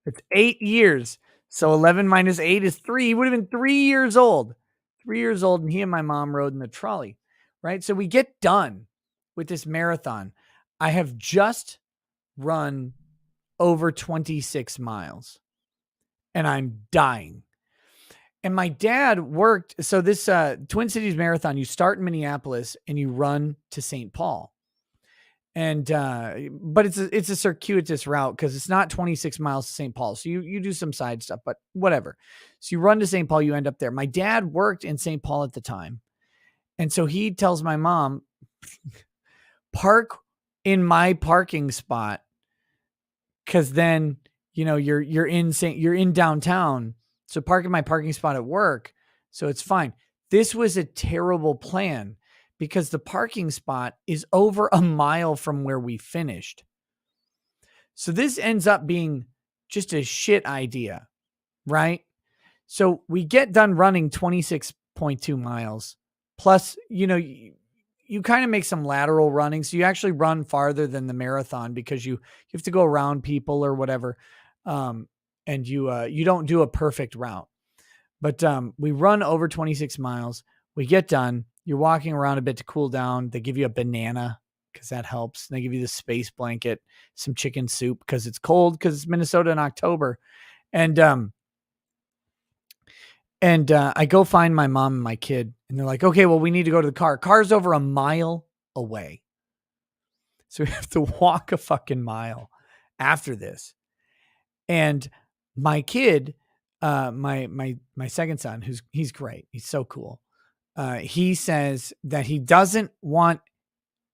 It's 8 years. So 11 minus 8 is 3. He would have been 3 years old. 3 years old, and he and my mom rode in the trolley, right? So we get done with this marathon. I have just run over 26 miles, and I'm dying. And my dad worked. So this Twin Cities Marathon, you start in Minneapolis and you run to St. Paul. And but it's a circuitous route because it's not 26 miles to St. Paul. So you do some side stuff, but whatever. So you run to St. Paul, you end up there. My dad worked in St. Paul at the time. And so he tells my mom, park in my parking spot, because then you're in downtown. So park in my parking spot at work. So it's fine. This was a terrible plan because the parking spot is over a mile from where we finished. So this ends up being just a shit idea, right? So we get done running 26.2 miles. Plus, you kind of make some lateral running. So you actually run farther than the marathon because you have to go around people or whatever. And you don't do a perfect route. But we run over 26 miles. We get done. You're walking around a bit to cool down. They give you a banana because that helps. And they give you the space blanket, some chicken soup because it's cold because it's Minnesota in October. And I go find my mom and my kid. And they're like, okay, well, we need to go to the car. Car's over a mile away. So we have to walk a fucking mile after this. And my kid, my second son, he's great. He's so cool. He says that he doesn't want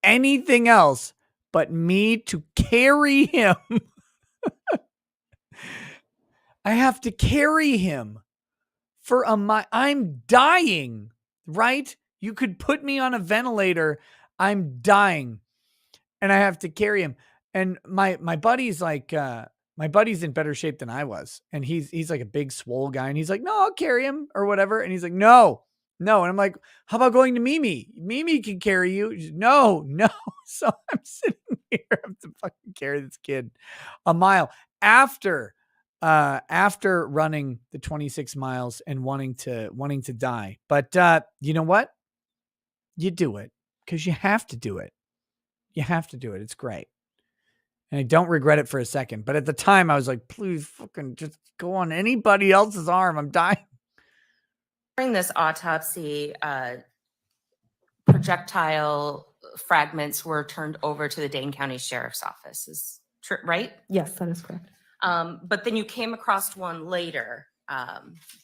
anything else but me to carry him. I have to carry him for a mile. I'm dying, right? You could put me on a ventilator. I'm dying. And I have to carry him. And my buddy's like, my buddy's in better shape than I was. And he's like a big swole guy. And he's like, no, I'll carry him or whatever. And he's like, no. And I'm like, how about going to Mimi? Mimi can carry you. She's, no. So I'm sitting here. I have to fucking carry this kid a mile after running the 26 miles and wanting to die. But you know what? You do it because you have to do it. You have to do it. It's great. And I don't regret it for a second. But at the time I was like, please fucking just go on anybody else's arm. I'm dying. During this autopsy, projectile fragments were turned over to the Dane County Sheriff's Office. Is true, right? Yes, that is correct. But then you came across one later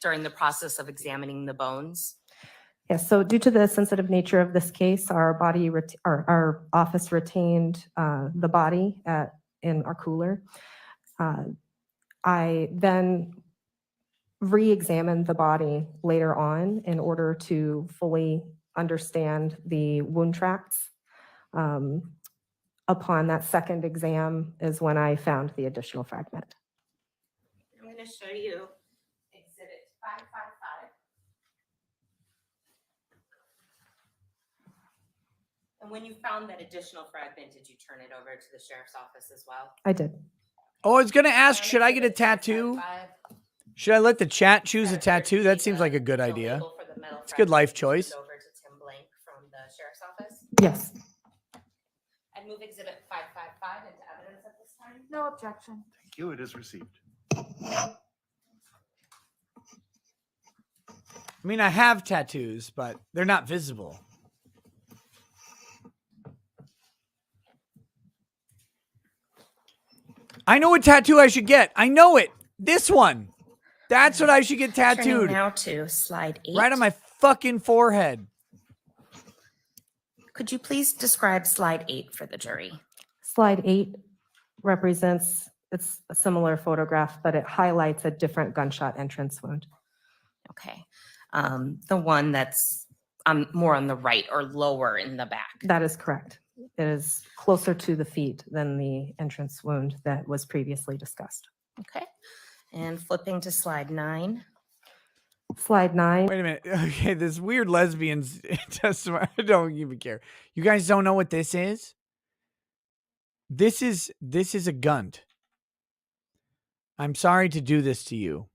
during the process of examining the bones. Yes, so due to the sensitive nature of this case, our office retained the body in our cooler. I then re-examined the body later on in order to fully understand the wound tracts. Upon that second exam is when I found the additional fragment. I'm going to show you Exhibit 555. And when you found that additional fragment, did you turn it over to the sheriff's office as well? I did. Oh, I was going to ask, should I get a tattoo? Should I let the chat choose a tattoo? That seems like a good idea. It's a good life choice. Over to Tim Blank from the sheriff's office. Yes. I'd move Exhibit 555 into evidence at this time. No objection. Thank you. It is received. I mean, I have tattoos, but they're not visible. I know what tattoo I should get. I know it. This one. That's what I should get tattooed. Turning now to slide 8. Right on my fucking forehead. Could you please describe slide 8 for the jury? Slide 8 represents, it's a similar photograph, but it highlights a different gunshot entrance wound. Okay. The one that's more on the right or lower in the back. That is correct. It is closer to the feet than the entrance wound that was previously discussed. Okay. And flipping to slide 9. Slide 9. Wait a minute. Okay, this weird lesbian's testimony. I don't even care. You guys don't know what this is? This is a gunt. I'm sorry to do this to you,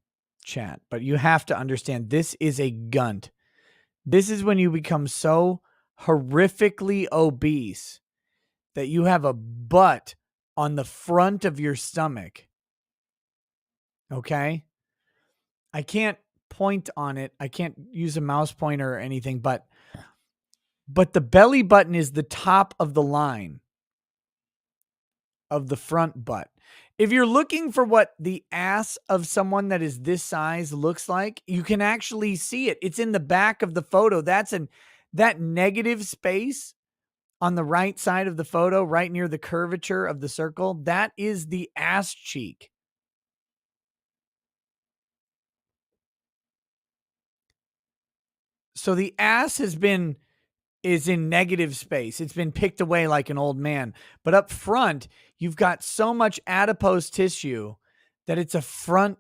chat, but you have to understand this is a gunt. This is when you become so horrifically obese that you have a butt on the front of your stomach. Okay? I can't point on it. I can't use a mouse pointer or anything, but the belly button is the top of the line of the front butt. If you're looking for what the ass of someone that is this size looks like, you can actually see it. It's in the back of the photo. That negative space on the right side of the photo, right near the curvature of the circle, that is the ass cheek. So the ass is in negative space. It's been picked away like an old man. But up front, you've got so much adipose tissue that it's a front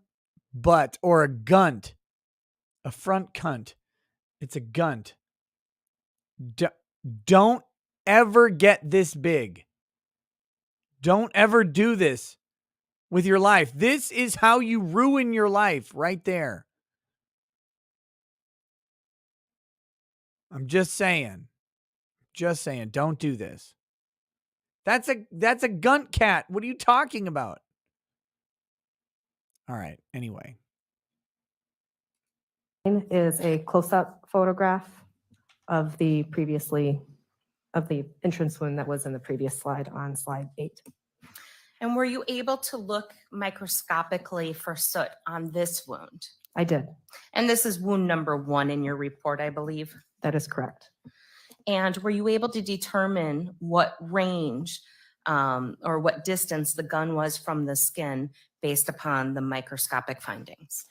butt or a gunt. A front cunt. It's a gunt. Don't ever get this big. Don't ever do this with your life. This is how you ruin your life right there. I'm just saying. Just saying, don't do this. That's a gunt cat. What are you talking about? All right. Anyway. Is a close-up photograph of the entrance wound that was in the previous slide on slide 8. And were you able to look microscopically for soot on this wound? I did. And this is wound number 1 in your report, I believe. That is correct. And were you able to determine what range or what distance the gun was from the skin based upon the microscopic findings?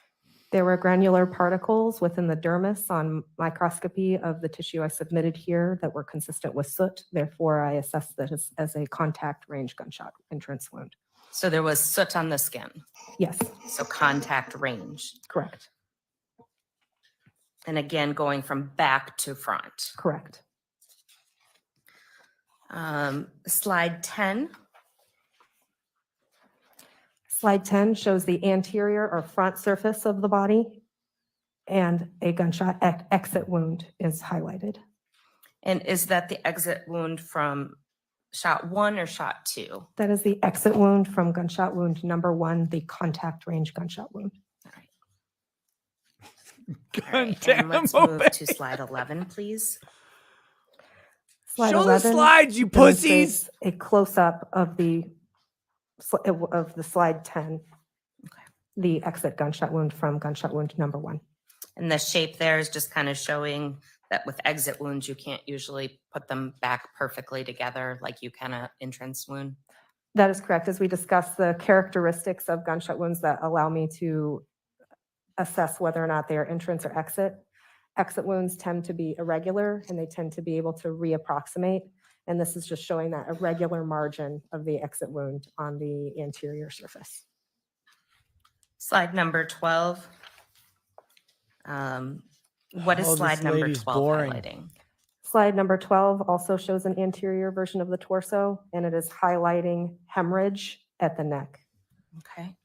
There were granular particles within the dermis on microscopy of the tissue I submitted here that were consistent with soot. Therefore, I assessed that as a contact range gunshot entrance wound. So there was soot on the skin. Yes. So contact range. Correct. And again, going from back to front. Correct. Slide 10. Slide 10 shows the anterior or front surface of the body, and a gunshot exit wound is highlighted. And is that the exit wound from shot 1 or shot 2? That is the exit wound from gunshot wound number 1, the contact range gunshot wound. All right, and let's move to slide 11, please. Slide Show 11 the slides, you pussies. demonstrates a close-up of the slide 10, the exit gunshot wound from gunshot wound number 1. And the shape there is just kind of showing that with exit wounds, you can't usually put them back perfectly together like you can an entrance wound. That is correct. As we discussed, the characteristics of gunshot wounds that allow me to assess whether or not they are entrance or exit. Exit wounds tend to be irregular and they tend to be able to reapproximate. And this is just showing that irregular margin of the exit wound on the anterior surface. Slide number 12. What is Oh, slide this number lady's 12 boring. highlighting? Slide number 12 also shows an anterior version of the torso, and it is highlighting hemorrhage at the neck. Okay.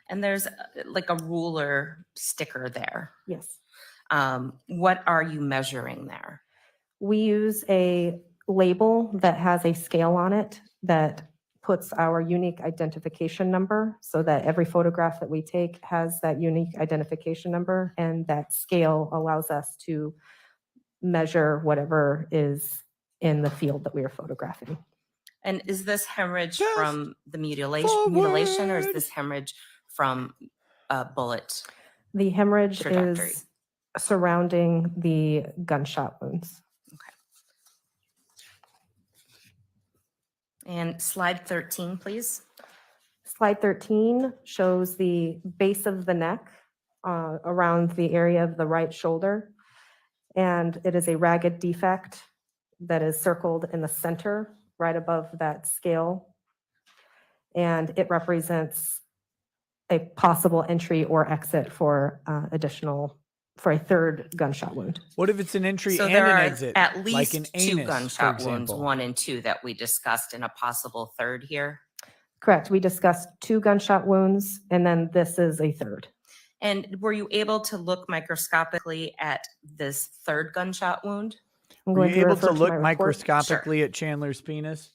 And there's like a ruler sticker there. Yes. What are you measuring there? We use a label that has a scale on it that puts our unique identification number so that every photograph that we take has that unique identification number, and that scale allows us to measure whatever is in the field that we are photographing. And is this hemorrhage from the mutilation or is this hemorrhage from a bullet? The hemorrhage Trajectory. is surrounding the gunshot wounds. And slide 13, please. Slide 13 shows the base of the neck around the area of the right shoulder. And it is a ragged defect that is circled in the center right above that scale. And it represents a possible entry or exit for for a third gunshot wound. What if it's an entry So and there an are exit? at like least an two anus, gunshot for wounds, example? 1 and 2 that we discussed, and a possible third here. Correct. We discussed 2 gunshot wounds, and then this is a third. And were you able to look microscopically at this third gunshot wound? I'm Were going you to able refer to look my report. microscopically at Chandler's penis?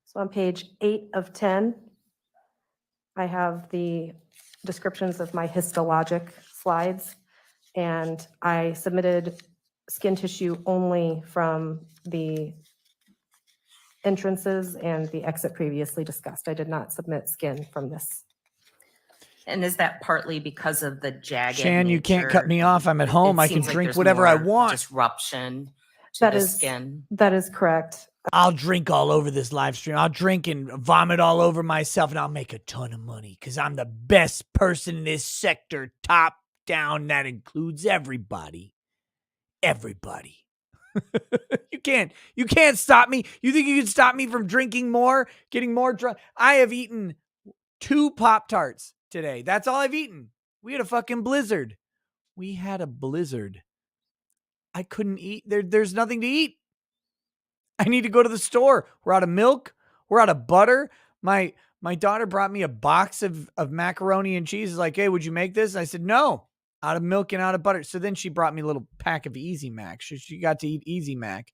So on page 8 of 10, I have the descriptions of my histologic slides, and I submitted skin tissue only from the entrances and the exit previously discussed. I did not submit skin from this. And is that partly because of the jagged Shan, you can't cut nature? me off. I'm at It home. I can seems like drink there's whatever I more want. Disruption to That the is skin. that is correct. I'll drink all over this live stream. I'll drink and vomit all over myself, and I'll make a ton of money because I'm the best person in this sector, top down. That includes everybody. Everybody. You can't stop me. You think you can stop me from drinking more, getting more drunk? I have eaten 2 Pop-Tarts today. That's all I've eaten. We had a fucking blizzard. We had a blizzard. I couldn't eat. There's nothing to eat. I need to go to the store. We're out of milk. We're out of butter. My daughter brought me a box of macaroni and cheese. Is like, hey, would you make this? And I said, no, out of milk and out of butter. So then she brought me a little pack of Easy Mac. She got to eat Easy Mac.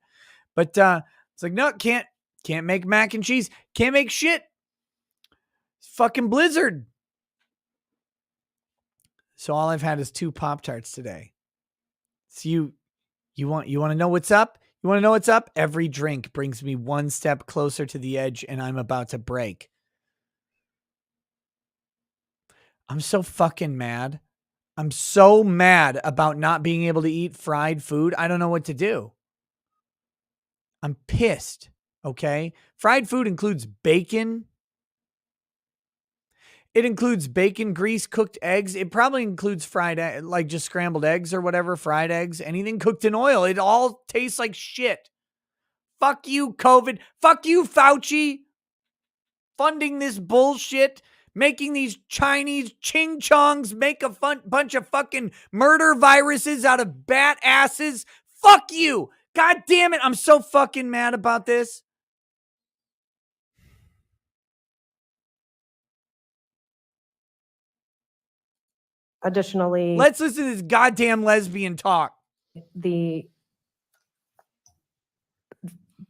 But it's like, no, can't make mac and cheese. Can't make shit. It's fucking blizzard. So all I've had is 2 Pop-Tarts today. So you want to know what's up? You want to know what's up? Every drink brings me one step closer to the edge, and I'm about to break. I'm so fucking mad. I'm so mad about not being able to eat fried food. I don't know what to do. I'm pissed, okay? Fried food includes bacon. It includes bacon, grease, cooked eggs. It probably includes fried, like just scrambled eggs or whatever, fried eggs, anything cooked in oil. It all tastes like shit. Fuck you, COVID. Fuck you, Fauci. Funding this bullshit. Making these Chinese ching-chongs make a bunch of fucking murder viruses out of bat asses. Fuck you. God damn it. I'm so fucking mad about this. Additionally, Let's listen to this goddamn lesbian talk. the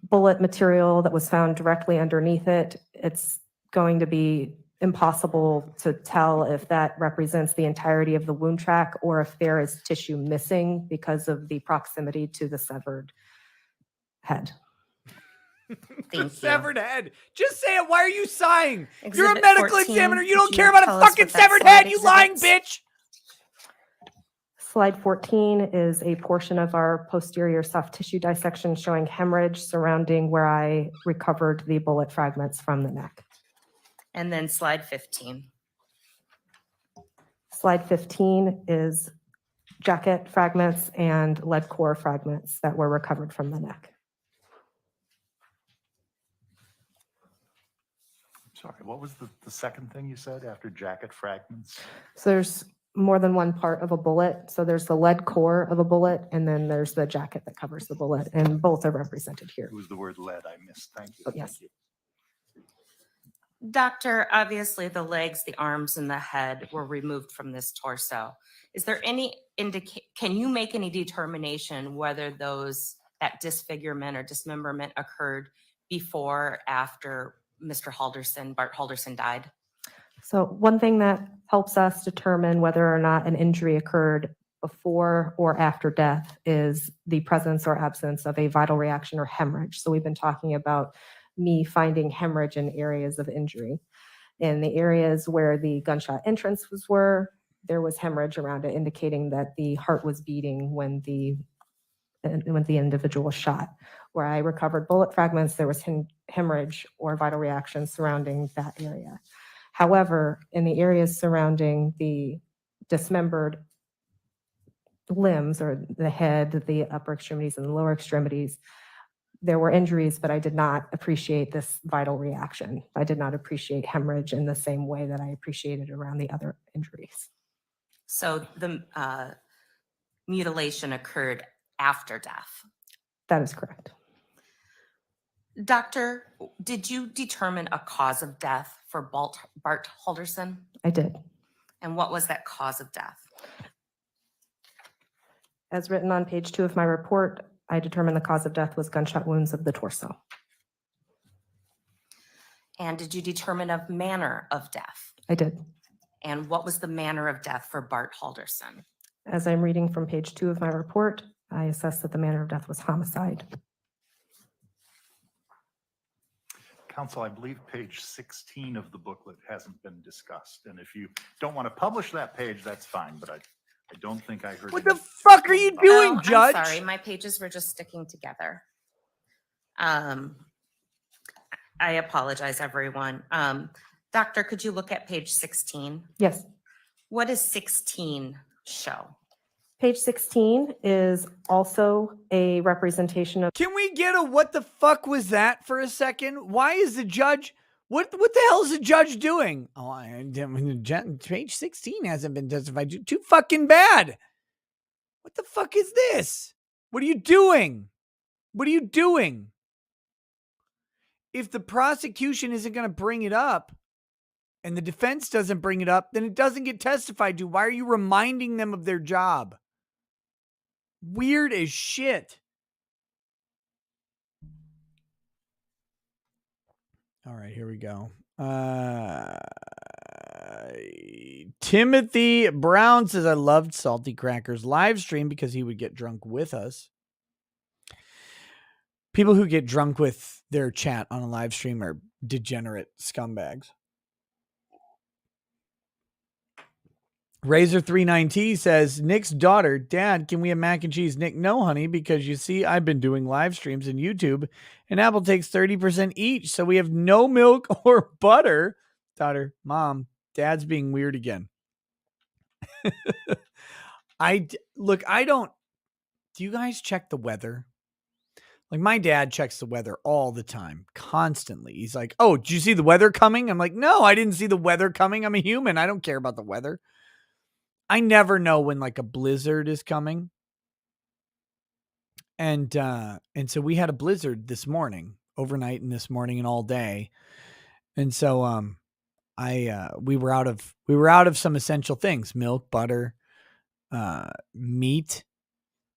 bullet material that was found directly underneath it, it's going to be impossible to tell if that represents the entirety of the wound track or if there is tissue missing because of the proximity to the severed head. Thank you. Severed head. Just say it. Why are you sighing? You're a Exhibit medical 14, examiner. You could don't you care about tell a us fucking what that severed slide head, you lying exhibits? bitch. Slide 14 is a portion of our posterior soft tissue dissection showing hemorrhage surrounding where I recovered the bullet fragments from the neck. And then slide 15. Slide 15 is jacket fragments and lead core fragments that were recovered from the neck. Sorry, what was the second thing you said after jacket fragments? So there's more than one part of a bullet. So there's the lead core of a bullet, and then there's the jacket that covers the bullet, and both are represented here. It was the word lead I missed. Thank you. Oh, yes. Thank you. Doctor, obviously the legs, the arms, and the head were removed from this torso. Is there any can you make any determination whether that disfigurement or dismemberment occurred before or after Bart Halderson died? So one thing that helps us determine whether or not an injury occurred before or after death is the presence or absence of a vital reaction or hemorrhage. So we've been talking about me finding hemorrhage in areas of injury. In the areas where the gunshot entrances were, there was hemorrhage around it, indicating that the heart was beating when the individual was shot. Where I recovered bullet fragments, there was hemorrhage or vital reaction surrounding that area. However, in the areas surrounding the dismembered limbs or the head, the upper extremities and the lower extremities. There were injuries, but I did not appreciate this vital reaction. I did not appreciate hemorrhage in the same way that I appreciated around the other injuries. So the mutilation occurred after death. That is correct. Doctor, did you determine a cause of death for Bart Halderson? I did. And what was that cause of death? As written on page 2 of my report, I determined the cause of death was gunshot wounds of the torso. And did you determine a manner of death? I did. And what was the manner of death for Bart Halderson? As I'm reading from page 2 of my report, I assessed that the manner of death was homicide. Counsel, I believe page 16 of the booklet hasn't been discussed. And if you don't want to publish that page, that's fine, but I don't think I heard. What the fuck are you doing, Oh, Judge? I'm sorry, my pages were just sticking together. I apologize, everyone. Doctor, could you look at page 16? Yes. What does 16 show? Page 16 is also a representation of. Can we get a what the fuck was that for a second? Why is the judge, what the hell is the judge doing? Oh, page 16 hasn't been testified to. Too fucking bad. What the fuck is this? What are you doing? What are you doing? If the prosecution isn't going to bring it up and the defense doesn't bring it up, then it doesn't get testified to. Why are you reminding them of their job? Weird as shit. All right, here we go. Timothy Brown says, I loved Salty Crackers live stream because he would get drunk with us. People who get drunk with their chat on a live stream are degenerate scumbags. Razor39T says, Nick's daughter, Dad, can we have mac and cheese? Nick, no, honey, because you see, I've been doing live streams on YouTube and Apple takes 30% each. So we have no milk or butter. Daughter, Mom, Dad's being weird again. Do you guys check the weather? Like my dad checks the weather all the time, constantly. He's like, oh, did you see the weather coming? I'm like, no, I didn't see the weather coming. I'm a human. I don't care about the weather. I never know when like a blizzard is coming. And so we had a blizzard this morning, overnight and this morning and all day. And so we were out of some essential things, milk, butter, meat.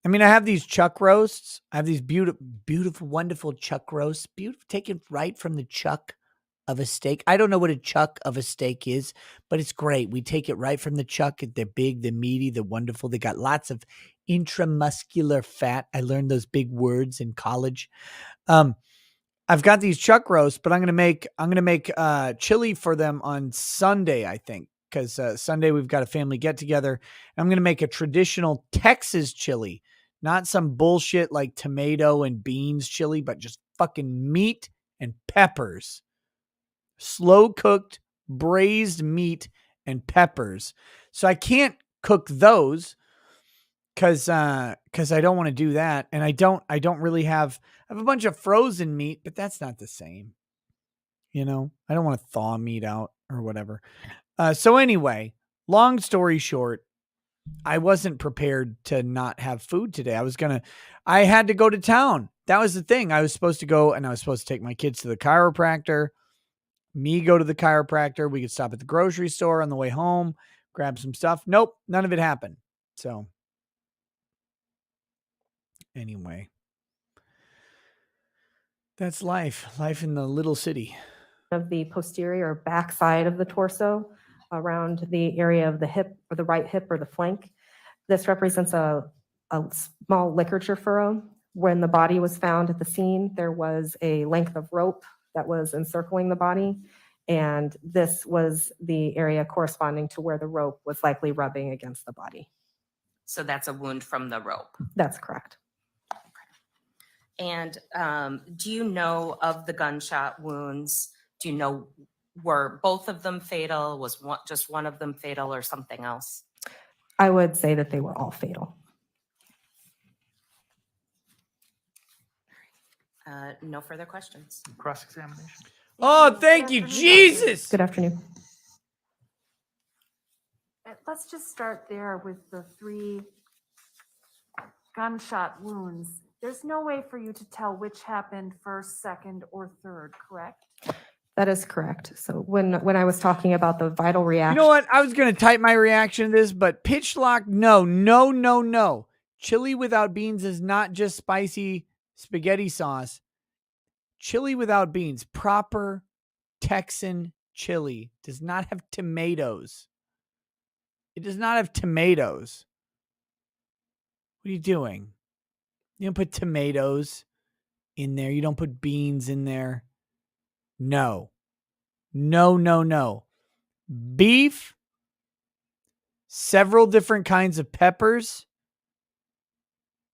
I mean, I have these chuck roasts. I have these beautiful, wonderful chuck roasts, taken right from the chuck of a steak. I don't know what a chuck of a steak is, but it's great. We take it right from the chuck. They're big, they're meaty, they're wonderful. They got lots of intramuscular fat. I learned those big words in college. I've got these chuck roasts, but I'm gonna make chili for them on Sunday, I think, because Sunday we've got a family get together. I'm gonna make a traditional Texas chili, not some bullshit like tomato and beans chili, but just fucking meat and peppers. Slow cooked braised meat and peppers. So I can't cook those because I don't want to do that. And I don't really I have a bunch of frozen meat, but that's not the same. You know, I don't want to thaw meat out or whatever. So anyway, long story short, I wasn't prepared to not have food today. I had to go to town. That was the thing. I was supposed to go and I was supposed to take my kids to the chiropractor. Me go to the chiropractor. We could stop at the grocery store on the way home, grab some stuff. Nope, none of it happened. So anyway, that's life in the little city. Of the posterior back side of the torso around the area of the hip or the right hip or the flank. This represents a small ligature furrow. When the body was found at the scene, there was a length of rope that was encircling the body. And this was the area corresponding to where the rope was likely rubbing against the body. So that's a wound from the rope. That's correct. And do you know of the gunshot wounds? Do you know, were both of them fatal? Was just one of them fatal or something else? I would say that they were all fatal. No further questions. Cross-examination. Oh, thank you, Jesus. Good afternoon. Let's just start there with the 3 gunshot wounds. There's no way for you to tell which happened first, second, or third, correct? That is correct. So when I was talking about the vital You reaction, know what? I was going to type my reaction to this, but pitch lock, no. Chili without beans is not just spicy spaghetti sauce. Chili without beans, proper Texan chili, does not have tomatoes. It does not have tomatoes. What are you doing? You don't put tomatoes in there. You don't put beans in there. No. Beef, several different kinds of peppers,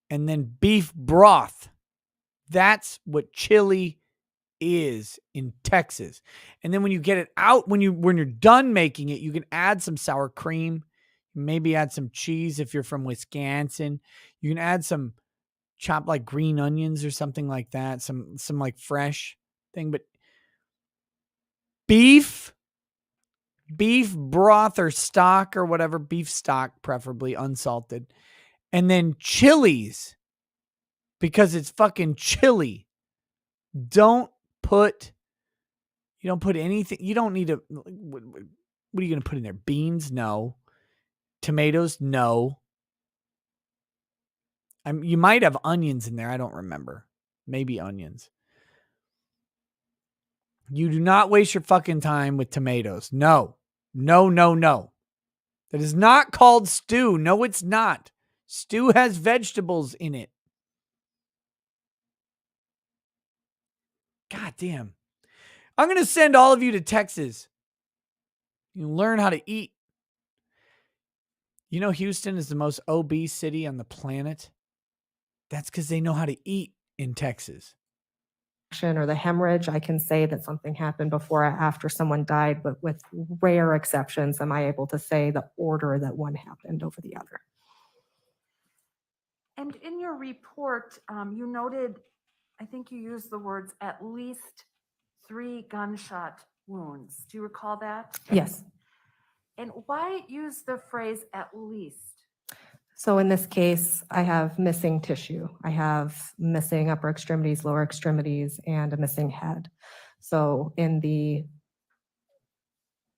and then beef broth. That's what chili is in Texas. And then when you get it out, when you're done making it, you can add some sour cream, maybe add some cheese if you're from Wisconsin. You can add some chopped like green onions or something like that, some like fresh thing, but beef broth or stock or whatever, beef stock preferably unsalted, and then chilies because it's fucking chili. You don't put anything. You don't need to. What are you going to put in there? Beans? No. Tomatoes? No. You might have onions in there. I don't remember. Maybe onions. You do not waste your fucking time with tomatoes. No. That is not called stew. No, it's not. Stew has vegetables in it. God damn. I'm going to send all of you to Texas. You learn how to eat. You know, Houston is the most obese city on the planet. That's because they know how to eat in Texas. or the hemorrhage, I can say that something happened before or after someone died, but with rare exceptions, am I able to say the order that one happened over the other? And in your report, you noted, I think you used the words at least 3 gunshot wounds. Do you recall that? Yes. And why use the phrase at least? So in this case, I have missing tissue. I have missing upper extremities, lower extremities, and a missing head. So in the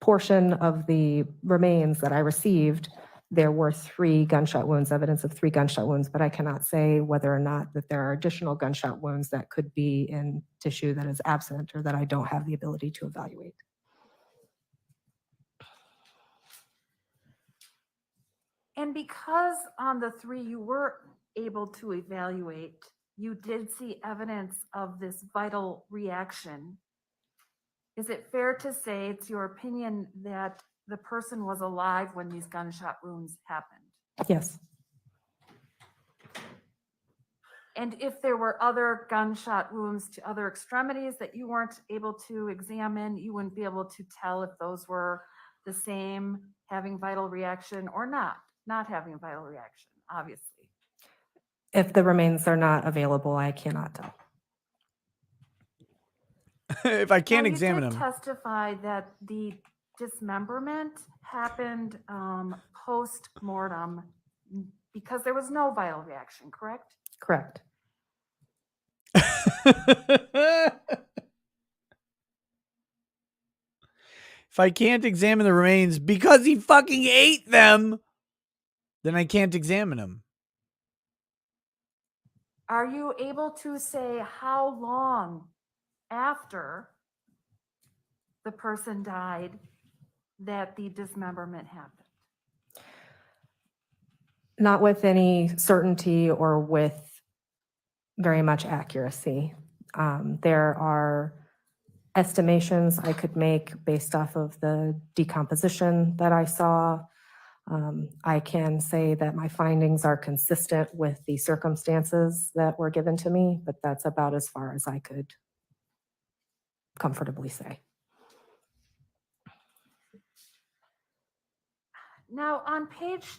portion of the remains that I received, there were 3 gunshot wounds, evidence of 3 gunshot wounds, but I cannot say whether or not that there are additional gunshot wounds that could be in tissue that is absent or that I don't have the ability to evaluate. And because on the 3 you were able to evaluate, you did see evidence of this vital reaction. Is it fair to say it's your opinion that the person was alive when these gunshot wounds happened? Yes. And if there were other gunshot wounds to other extremities that you weren't able to examine, you wouldn't be able to tell if those were the same, having vital reaction or not having vital reaction, obviously. If the remains are not available, I cannot tell. If I can't Now, examine you them. did testify that the dismemberment happened post-mortem because there was no vital reaction, correct? Correct. If I can't examine the remains because he fucking ate them, then I can't examine them. Are you able to say how long after the person died that the dismemberment happened? Not with any certainty or with very much accuracy. There are estimations I could make based off of the decomposition that I saw. I can say that my findings are consistent with the circumstances that were given to me, but that's about as far as I could comfortably say. Now, on page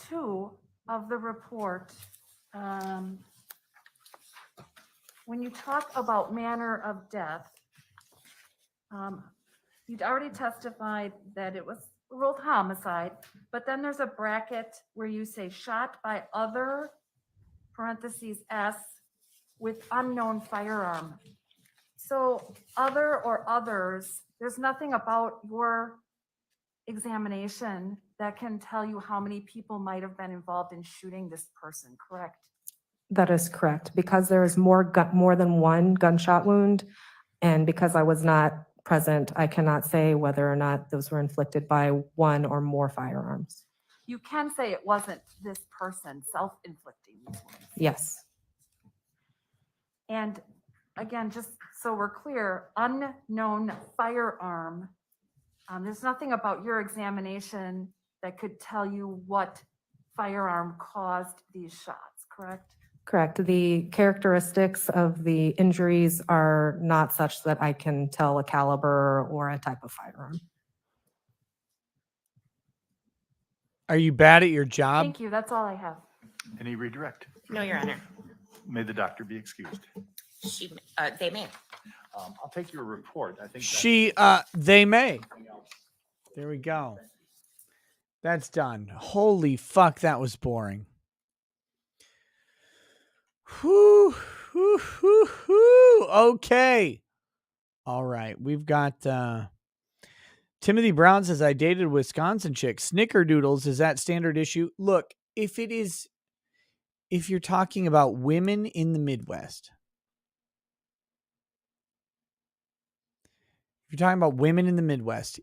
2 of the report, when you talk about manner of death, you'd already testified that it was ruled homicide, but then there's a bracket where you say shot by other, parentheses S, with unknown firearm. So other or others, there's nothing about your examination that can tell you how many people might have been involved in shooting this person, correct? That is correct. Because there is more than one gunshot wound, and because I was not present, I cannot say whether or not those were inflicted by one or more firearms. You can say it wasn't this person self-inflicting these wounds. Yes. And again, just so we're clear, unknown firearm, there's nothing about your examination that could tell you what firearm caused these shots, correct? Correct. The characteristics of the injuries are not such that I can tell a caliber or a type of firearm. Are you bad at your job? Thank you. That's all I have. Any redirect? No, Your Honor. May the doctor be excused. They may. I'll take your report. I think They may. There we go. That's done. Holy fuck, that was boring. Whew, whew, whew, whew. Okay. All right. We've got Timothy Brown says, I dated a Wisconsin chick. Snickerdoodles, is that standard issue? Look, if you're talking about women in the Midwest,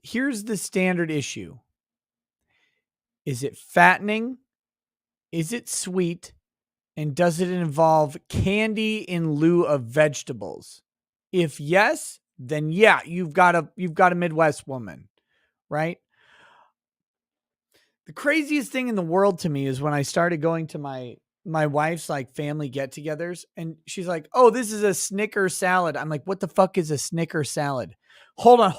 here's the standard issue. Is it fattening? Is it sweet? And does it involve candy in lieu of vegetables? If yes, then yeah, you've got a Midwest woman, right? The craziest thing in the world to me is when I started going to my wife's like family get-togethers, and she's like, "Oh, this is a Snicker salad." I'm like, "What the fuck is a Snicker salad?" Hold on.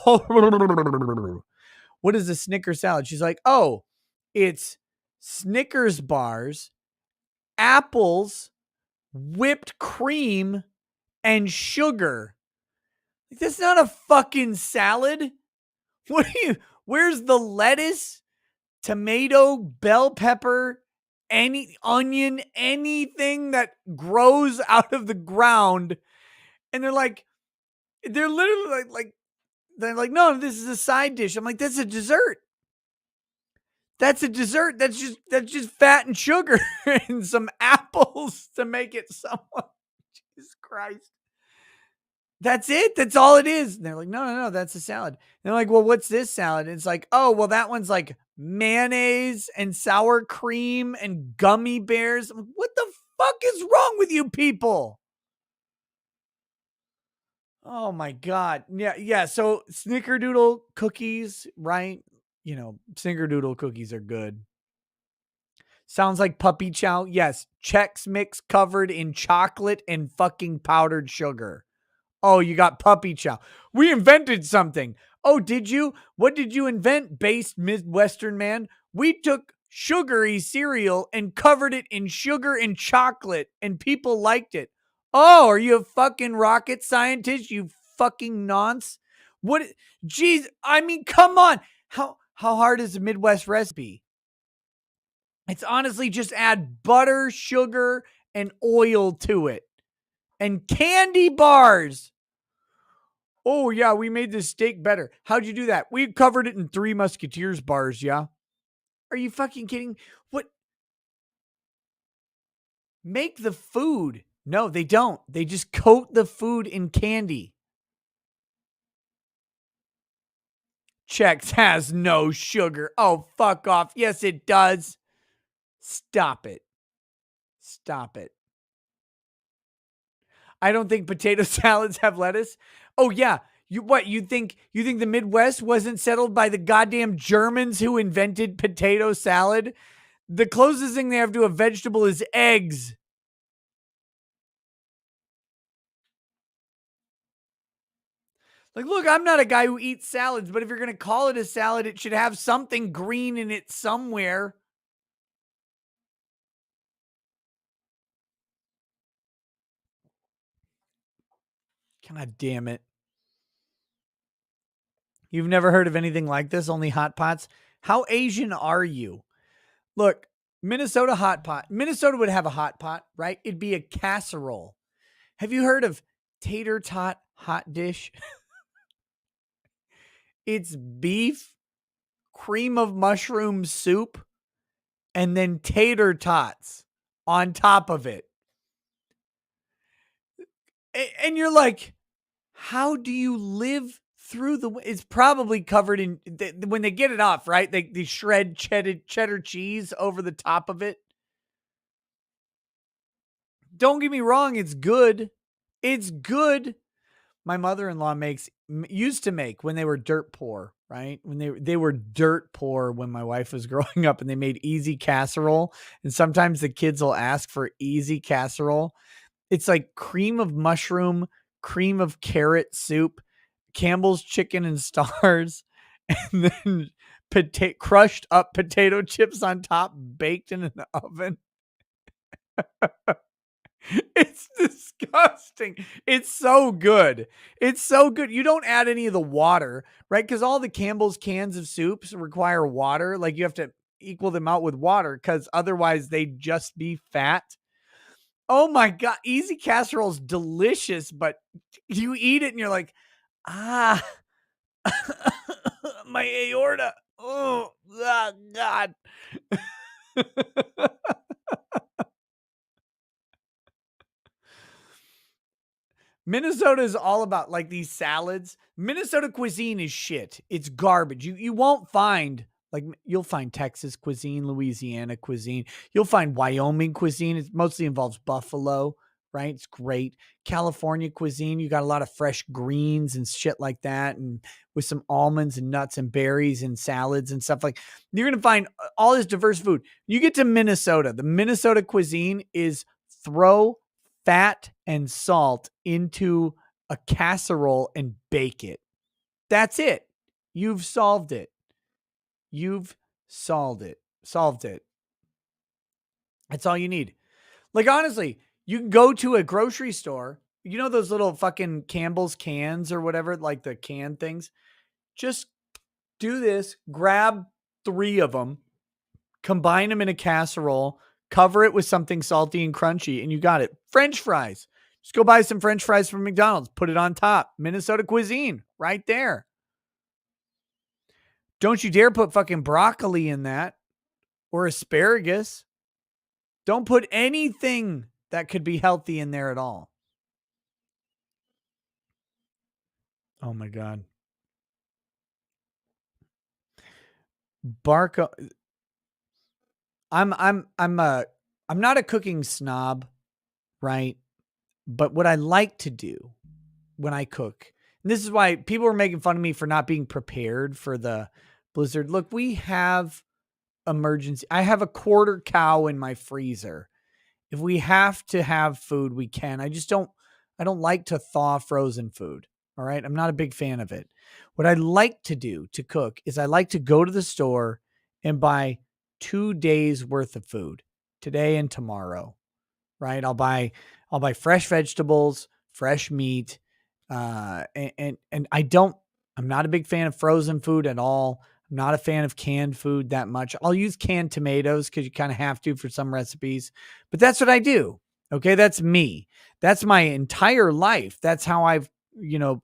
What is a Snicker salad? She's like, "Oh, it's Snickers bars, apples, whipped cream, and sugar." Like, that's not a fucking salad. Where's the lettuce, tomato, bell pepper, any onion, anything that grows out of the ground? And they're literally like, no, this is a side dish. I'm like, that's a dessert. That's a dessert. That's just fat and sugar and some apples to make it somewhat. Jesus Christ. That's it. That's all it is. And they're like, no, that's a salad. And they're like, well, what's this salad? And it's like, oh, well, that one's like mayonnaise and sour cream and gummy bears. I'm like, what the fuck is wrong with you people? Oh my God. Yeah. So Snickerdoodle cookies, right? You know, Snickerdoodle cookies are good. Sounds like puppy chow. Yes. Chex Mix covered in chocolate and fucking powdered sugar. Oh, you got puppy chow. We invented something. Oh, did you? What did you invent, based Midwestern man? We took sugary cereal and covered it in sugar and chocolate, and people liked it. Oh, are you a fucking rocket scientist, you fucking nonce? What? Geez, I mean, come on. How hard is a Midwest recipe? It's honestly just add butter, sugar, and oil to it. And candy bars. Oh, yeah, we made this steak better. How'd you do that? We covered it in 3 Musketeers bars, yeah? Are you fucking kidding? What? Make the food. No, they don't. They just coat the food in candy. Chex has no sugar. Oh, fuck off. Yes, it does. Stop it. Stop it. I don't think potato salads have lettuce. Oh, yeah. You think the Midwest wasn't settled by the goddamn Germans who invented potato salad? The closest thing they have to a vegetable is eggs. Like, look, I'm not a guy who eats salads, but if you're going to call it a salad, it should have something green in it somewhere. God damn it. You've never heard of anything like this? Only hot pots? How Asian are you? Look, Minnesota hot pot. Minnesota would have a hot pot, right? It'd be a casserole. Have you heard of tater tot hot dish? It's beef, cream of mushroom soup, and then tater tots on top of it. And you're like, how do you live through it's probably covered in, when they get it off, right? They shred cheddar cheese over the top of it. Don't get me wrong. It's good. It's good. My mother-in-law used to make when they were dirt poor, right? When they were dirt poor when my wife was growing up, and they made easy casserole. And sometimes the kids will ask for easy casserole. It's like cream of mushroom, cream of carrot soup, Campbell's chicken and stars, and then crushed up potato chips on top, baked in an oven. It's disgusting. It's so good. It's so good. You don't add any of the water, right? Because all the Campbell's cans of soups require water. Like, you have to equal them out with water, because otherwise they'd just be fat. Oh my God. Easy casserole is delicious, but you eat it and you're like, my aorta. Oh, God. Minnesota is all about like these salads. Minnesota cuisine is shit. It's garbage. You won't find, like, you'll find Texas cuisine, Louisiana cuisine. You'll find Wyoming cuisine. It mostly involves buffalo, right? It's great. California cuisine, you got a lot of fresh greens and shit like that, and with some almonds and nuts and berries and salads and stuff. Like, you're going to find all this diverse food. You get to Minnesota. The Minnesota cuisine is throw fat and salt into a casserole and bake it. That's it. You've solved it. You've solved it. Solved it. That's all you need. Like, honestly, you can go to a grocery store. You know those little fucking Campbell's cans or whatever, like the can things? Just do this. Grab 3 of them. Combine them in a casserole. Cover it with something salty and crunchy, and you got it. French fries. Just go buy some French fries from McDonald's. Put it on top. Minnesota cuisine right there. Don't you dare put fucking broccoli in that or asparagus. Don't put anything that could be healthy in there at all. Oh my God. Barco. I'm not a cooking snob, right? But what I like to do when I cook, and this is why people were making fun of me for not being prepared for the blizzard. Look, we have emergency. I have a quarter cow in my freezer. If we have to have food, we can. I don't like to thaw frozen food. All right. I'm not a big fan of it. What I like to do to cook is I like to go to the store and buy 2 days worth of food, today and tomorrow. Right. I'll buy fresh vegetables, fresh meat. And I'm not a big fan of frozen food at all. I'm not a fan of canned food that much. I'll use canned tomatoes because you kind of have to for some recipes, but that's what I do. Okay. That's me. That's my entire life. That's how I've,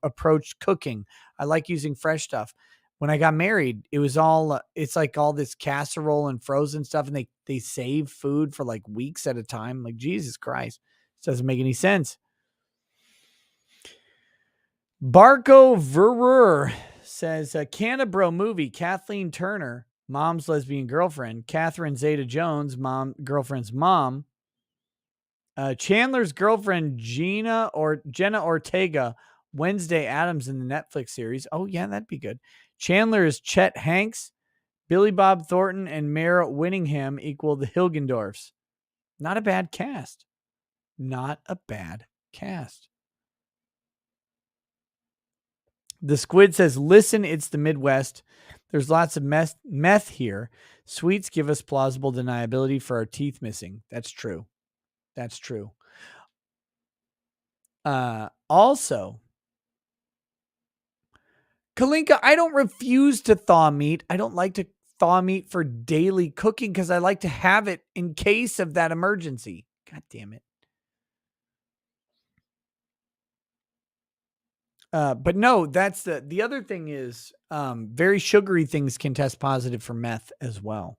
approached cooking. I like using fresh stuff. When I got married, it was it's like all this casserole and frozen stuff, and they save food for like weeks at a time. Like, Jesus Christ, this doesn't make any sense. Barco Verrer says, Cannibro movie, Kathleen Turner, mom's lesbian girlfriend, Catherine Zeta-Jones, girlfriend's mom, Chandler's girlfriend, Jenna Ortega, Wednesday Addams in the Netflix series. Oh, yeah, that'd be good. Chandler is Chet Hanks, Billy Bob Thornton, and Mayor Winningham equal the Hilgendorfs. Not a bad cast. Not a bad cast. The Squid says, listen, it's the Midwest. There's lots of meth here. Sweets give us plausible deniability for our teeth missing. That's true. That's true. Also, Kalinka, I don't refuse to thaw meat. I don't like to thaw meat for daily cooking because I like to have it in case of that emergency. God damn it. But no, that's the other thing is very sugary things can test positive for meth as well.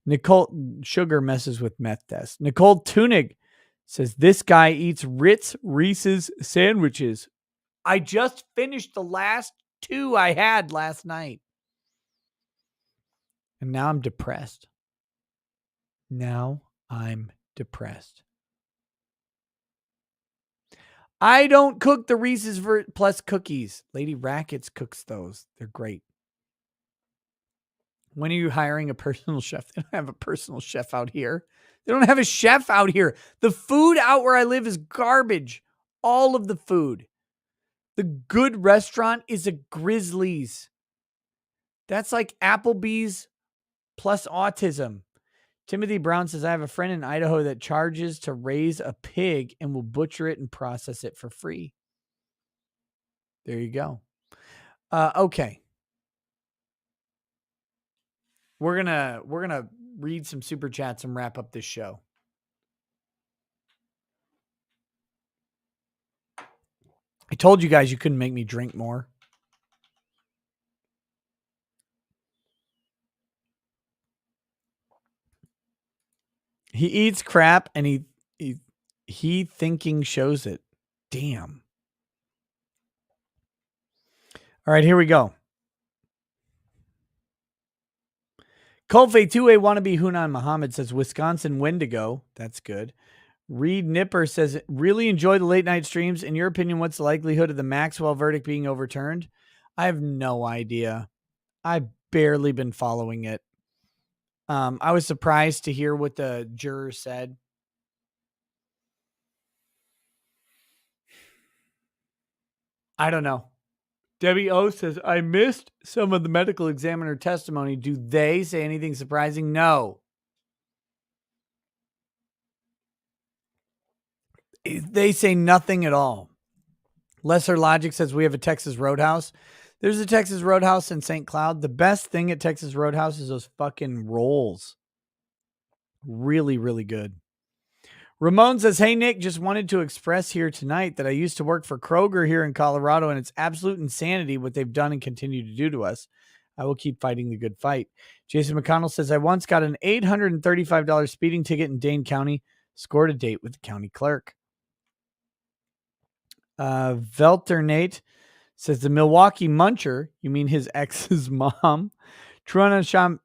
Nicole, sugar messes with meth test. Nicole Tunig says, this guy eats Ritz Reese's sandwiches. I just finished the last 2 I had last night. And now I'm depressed. I don't cook the Reese's Plus cookies. Lady Rackets cooks those. They're great. When are you hiring a personal chef? They don't have a personal chef out here. They don't have a chef out here. The food out where I live is garbage. All of the food. The good restaurant is a Grizzlies. That's like Applebee's plus autism. Timothy Brown says, I have a friend in Idaho that charges to raise a pig and will butcher it and process it for free. There you go. Okay. We're gonna read some super chats and wrap up this show. I told you guys you couldn't make me drink more. He eats crap and he thinking shows it. Damn. All right, here we go. Colfe 2A wannabe Hunan Muhammad says Wisconsin Wendigo. That's good. Reed Nipper says, really enjoy the late night streams. In your opinion, what's the likelihood of the Maxwell verdict being overturned? I have no idea. I've barely been following it. I was surprised to hear what the juror said. I don't know. Debbie O says, I missed some of the medical examiner testimony. Do they say anything surprising? No. They say nothing at all. Lesser Logic says we have a Texas Roadhouse. There's a Texas Roadhouse in St. Cloud. The best thing at Texas Roadhouse is those fucking rolls. Really, really good. Ramon says, hey, Nick, just wanted to express here tonight that I used to work for Kroger here in Colorado, and it's absolute insanity what they've done and continue to do to us. I will keep fighting the good fight. Jason McConnell says, I once got an $835 speeding ticket in Dane County, scored a date with the county clerk. Velternate says, the Milwaukee Muncher, you mean his ex's mom, Truana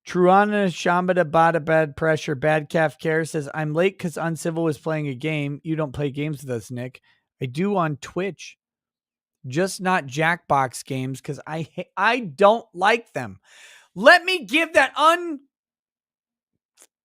Shambada Bada Bad Pressure, Bad Calf Care says, I'm late because Uncivil was playing a game. You don't play games with us, Nick. I do on Twitch. Just not Jackbox games because I don't like them. Let me give that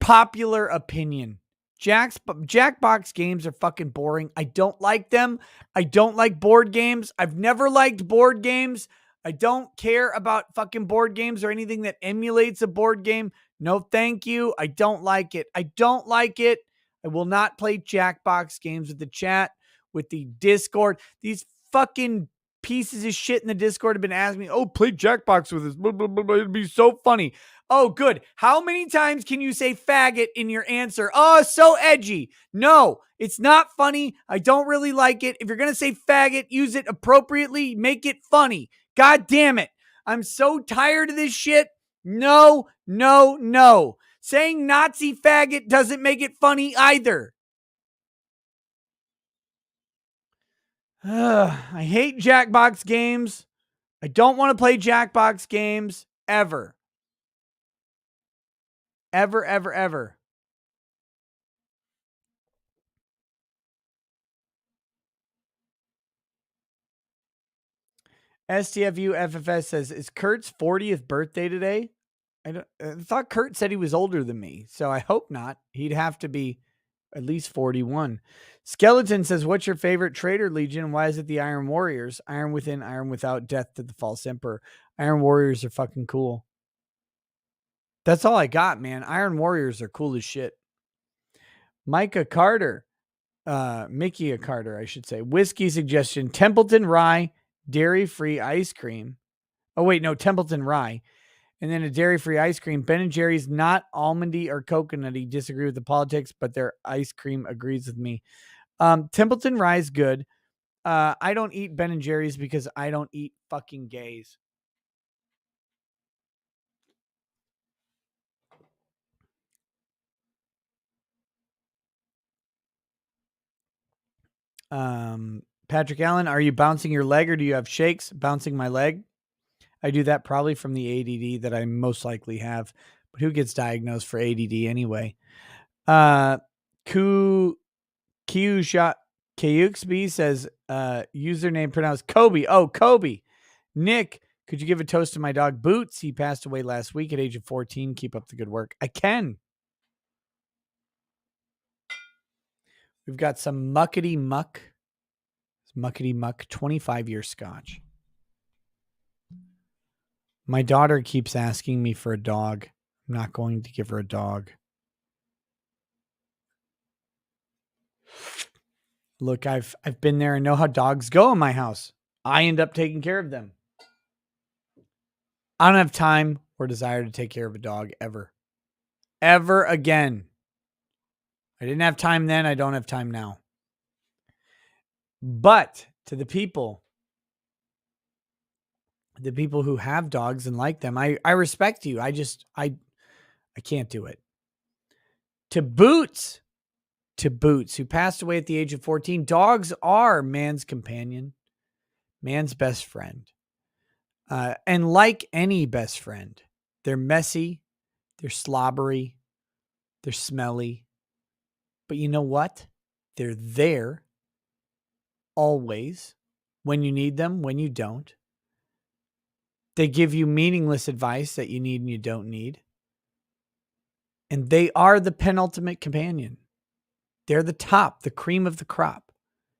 unpopular opinion. Jackbox games are fucking boring. I don't like them. I don't like board games. I've never liked board games. I don't care about fucking board games or anything that emulates a board game. No, thank you. I don't like it. I don't like it. I will not play Jackbox games with the chat, with the Discord. These fucking pieces of shit in the Discord have been asking me, oh, play Jackbox with us. Blah, blah, blah, blah. It'd be so funny. Oh, good. How many times can you say faggot in your answer? Oh, so edgy. No, it's not funny. I don't really like it. If you're going to say faggot, use it appropriately. Make it funny. God damn it. I'm so tired of this shit. No, no, no. Saying Nazi faggot doesn't make it funny either. I hate Jackbox games. I don't want to play Jackbox games ever. Ever, ever, ever. STFU FFS says, is Kurt's 40th birthday today? I thought Kurt said he was older than me, so I hope not. He'd have to be at least 41. Skeleton says, what's your favorite Traitor Legion? Why is it the Iron Warriors? Iron Within, Iron Without, Death to the False Emperor. Iron Warriors are fucking cool. That's all I got, man. Iron Warriors are cool as shit. Micah Carter. Mickey Carter, I should say. Whiskey suggestion. Templeton Rye, dairy-free ice cream. Oh, wait, no, Templeton Rye. And then a dairy-free ice cream. Ben & Jerry's not almondy or coconutty. Disagree with the politics, but their ice cream agrees with me. Templeton Rye is good. I don't eat Ben & Jerry's because I don't eat fucking gays. Patrick Allen, are you bouncing your leg or do you have shakes? Bouncing my leg. I do that probably from the ADD that I most likely have. But who gets diagnosed for ADD anyway? Kyuxby says, username pronounced Kobe. Oh, Kobe. Nick, could you give a toast to my dog Boots? He passed away last week at age of 14. Keep up the good work. I can. We've got some Muckety Muck. 25-year scotch. My daughter keeps asking me for a dog. I'm not going to give her a dog. Look, I've been there and know how dogs go in my house. I end up taking care of them. I don't have time or desire to take care of a dog ever. Ever again. I didn't have time then. I don't have time now. But to the people who have dogs and like them, I respect you. I can't do it. To Boots, who passed away at the age of 14, dogs are man's companion, man's best friend. And like any best friend, they're messy, they're slobbery, they're smelly. But you know what? They're there always when you need them, when you don't. They give you meaningless advice that you need and you don't need. And they are the penultimate companion. They're the top, the cream of the crop.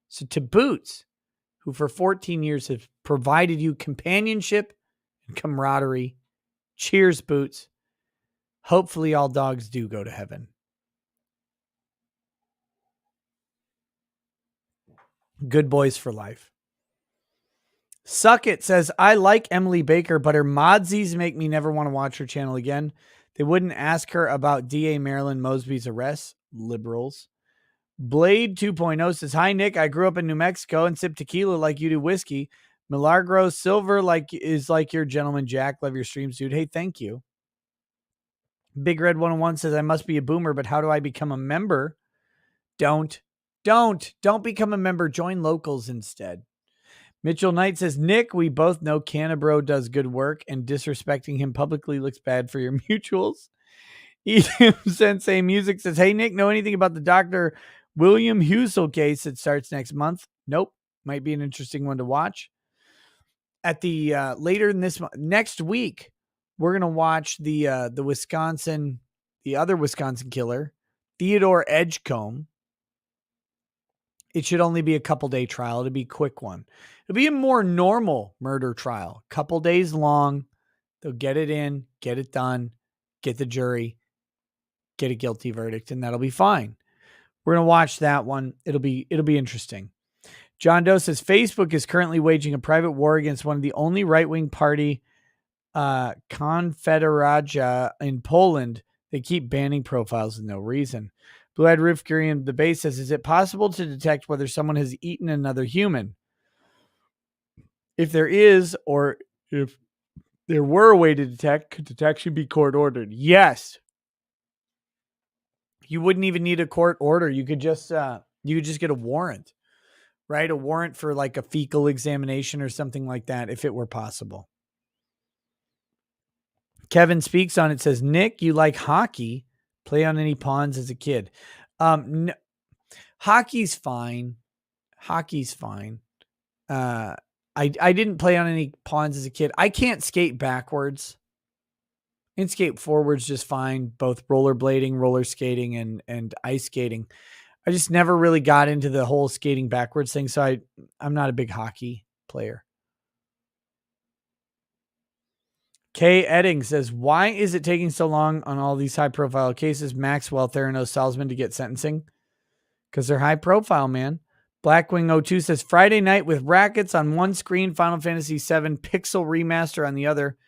So to Boots, who for 14 years have provided you companionship and camaraderie, cheers, Boots. Hopefully all dogs do go to heaven. Good boys for life. Suck It says, I like Emily Baker, but her modsies make me never want to watch her channel again. They wouldn't ask her about DA Marilyn Mosby's arrest. Liberals. Blade 2.0 says, hi, Nick. I grew up in New Mexico and sip tequila like you do whiskey. Milagro Silver is like your gentleman Jack. Love your streams, dude. Hey, thank you. Big Red 101 says, I must be a boomer, but how do I become a member? Don't become a member. Join locals instead. Mitchell Knight says, Nick, we both know Cannibro does good work and disrespecting him publicly looks bad for your mutuals. Edom Sensei Music says, hey, Nick, know anything about the Dr. William Husel case that starts next month? Nope. Might be an interesting one to watch. At the later in this month, next week, we're going to watch the other Wisconsin killer, Theodore Edgecombe. It should only be a couple day trial. It'll be a quick one. It'll be a more normal murder trial. Couple days long. They'll get it in, get it done, get the jury, get a guilty verdict, and that'll be fine. We're going to watch that one. It'll be interesting. John Doe says, Facebook is currently waging a private war against one of the only right-wing party, Konfederacja in Poland. They keep banning profiles with no reason. Blue-eyed Rifkurian, the base says, is it possible to detect whether someone has eaten another human? If there is, or if there were a way to detect, could detection be court-ordered? Yes. You wouldn't even need a court order. You could just get a warrant, right? A warrant for like a fecal examination or something like that, if it were possible. Kevin speaks on it, says, Nick, you like hockey? Play on any pawns as a kid? No, hockey's fine. Hockey's fine. I didn't play on any pawns as a kid. I can't skate backwards. And skate forwards just fine. Both rollerblading, roller skating, and ice skating. I just never really got into the whole skating backwards thing, so I'm not a big hockey player. Kay Edding says, why is it taking so long on all these high-profile cases? Maxwell, Theranos, Salzman to get sentencing? Because they're high-profile, man. Blackwing02 says Friday night with rackets on one screen, Final Fantasy VII Pixel Remaster on the other,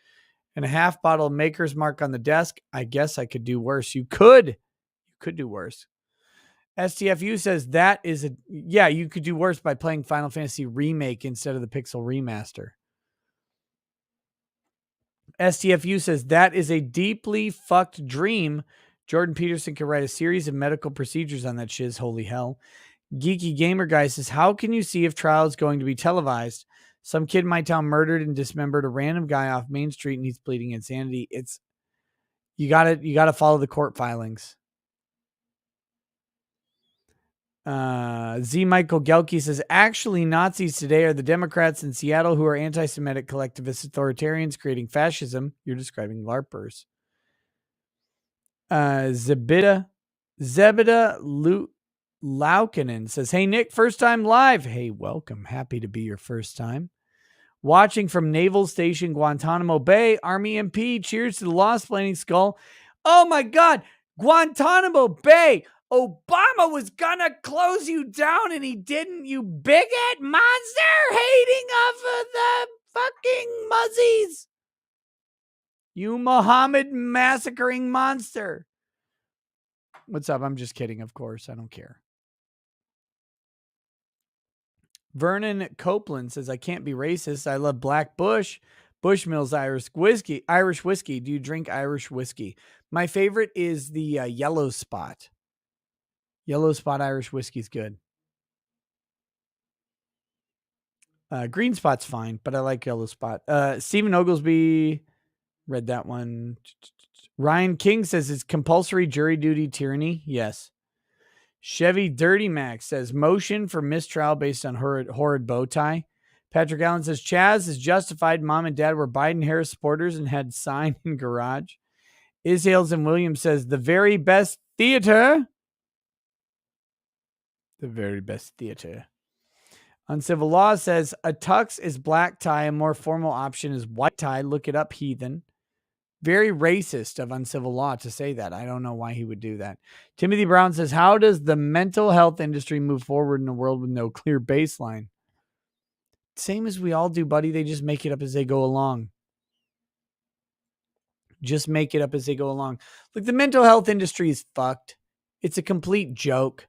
and a half bottle of Maker's Mark on the desk. I guess I could do worse. You could do worse. STFU says you could do worse by playing Final Fantasy Remake instead of the Pixel Remaster. STFU says that is a deeply fucked dream. Jordan Peterson could write a series of medical procedures on that shiz. Holy hell. Geeky Gamer Guy says, how can you see if trial is going to be televised? Some kid in my town murdered and dismembered a random guy off Main Street and he's pleading insanity. You gotta follow the court filings. Z. Michael Gelke says, actually, Nazis today are the Democrats in Seattle who are anti-Semitic collectivist authoritarians creating fascism. You're describing LARPers. Zebeda Laukinen says, hey, Nick, first time live. Hey, welcome. Happy to be your first time. Watching from Naval Station Guantanamo Bay, Army MP, cheers to the Lost Planning Skull. Oh my God, Guantanamo Bay. Obama was gonna close you down and he didn't, you bigot monster hating off of the fucking muzzies. You Muhammad massacring monster. What's up? I'm just kidding, of course. I don't care. Vernon Copeland says, I can't be racist. I love Black Bush. Bushmills Irish whiskey. Do you drink Irish whiskey? My favorite is the Yellow Spot. Yellow Spot Irish whiskey is good. Green Spot's fine, but I like Yellow Spot. Stephen Oglesby, read that one. Ryan King says, it's compulsory jury duty tyranny. Yes. Chevy Dirty Max says, motion for mistrial based on horrid bow tie. Patrick Allen says, Chaz is justified. Mom and dad were Biden-Harris supporters and had sign in garage. Ishales and Williams says, the very best theater. The very best theater. Uncivil Law says, a tux is black tie. A more formal option is white tie. Look it up, heathen. Very racist of Uncivil Law to say that. I don't know why he would do that. Timothy Brown says, how does the mental health industry move forward in a world with no clear baseline? Same as we all do, buddy. They just make it up as they go along. Just make it up as they go along. Look, the mental health industry is fucked. It's a complete joke.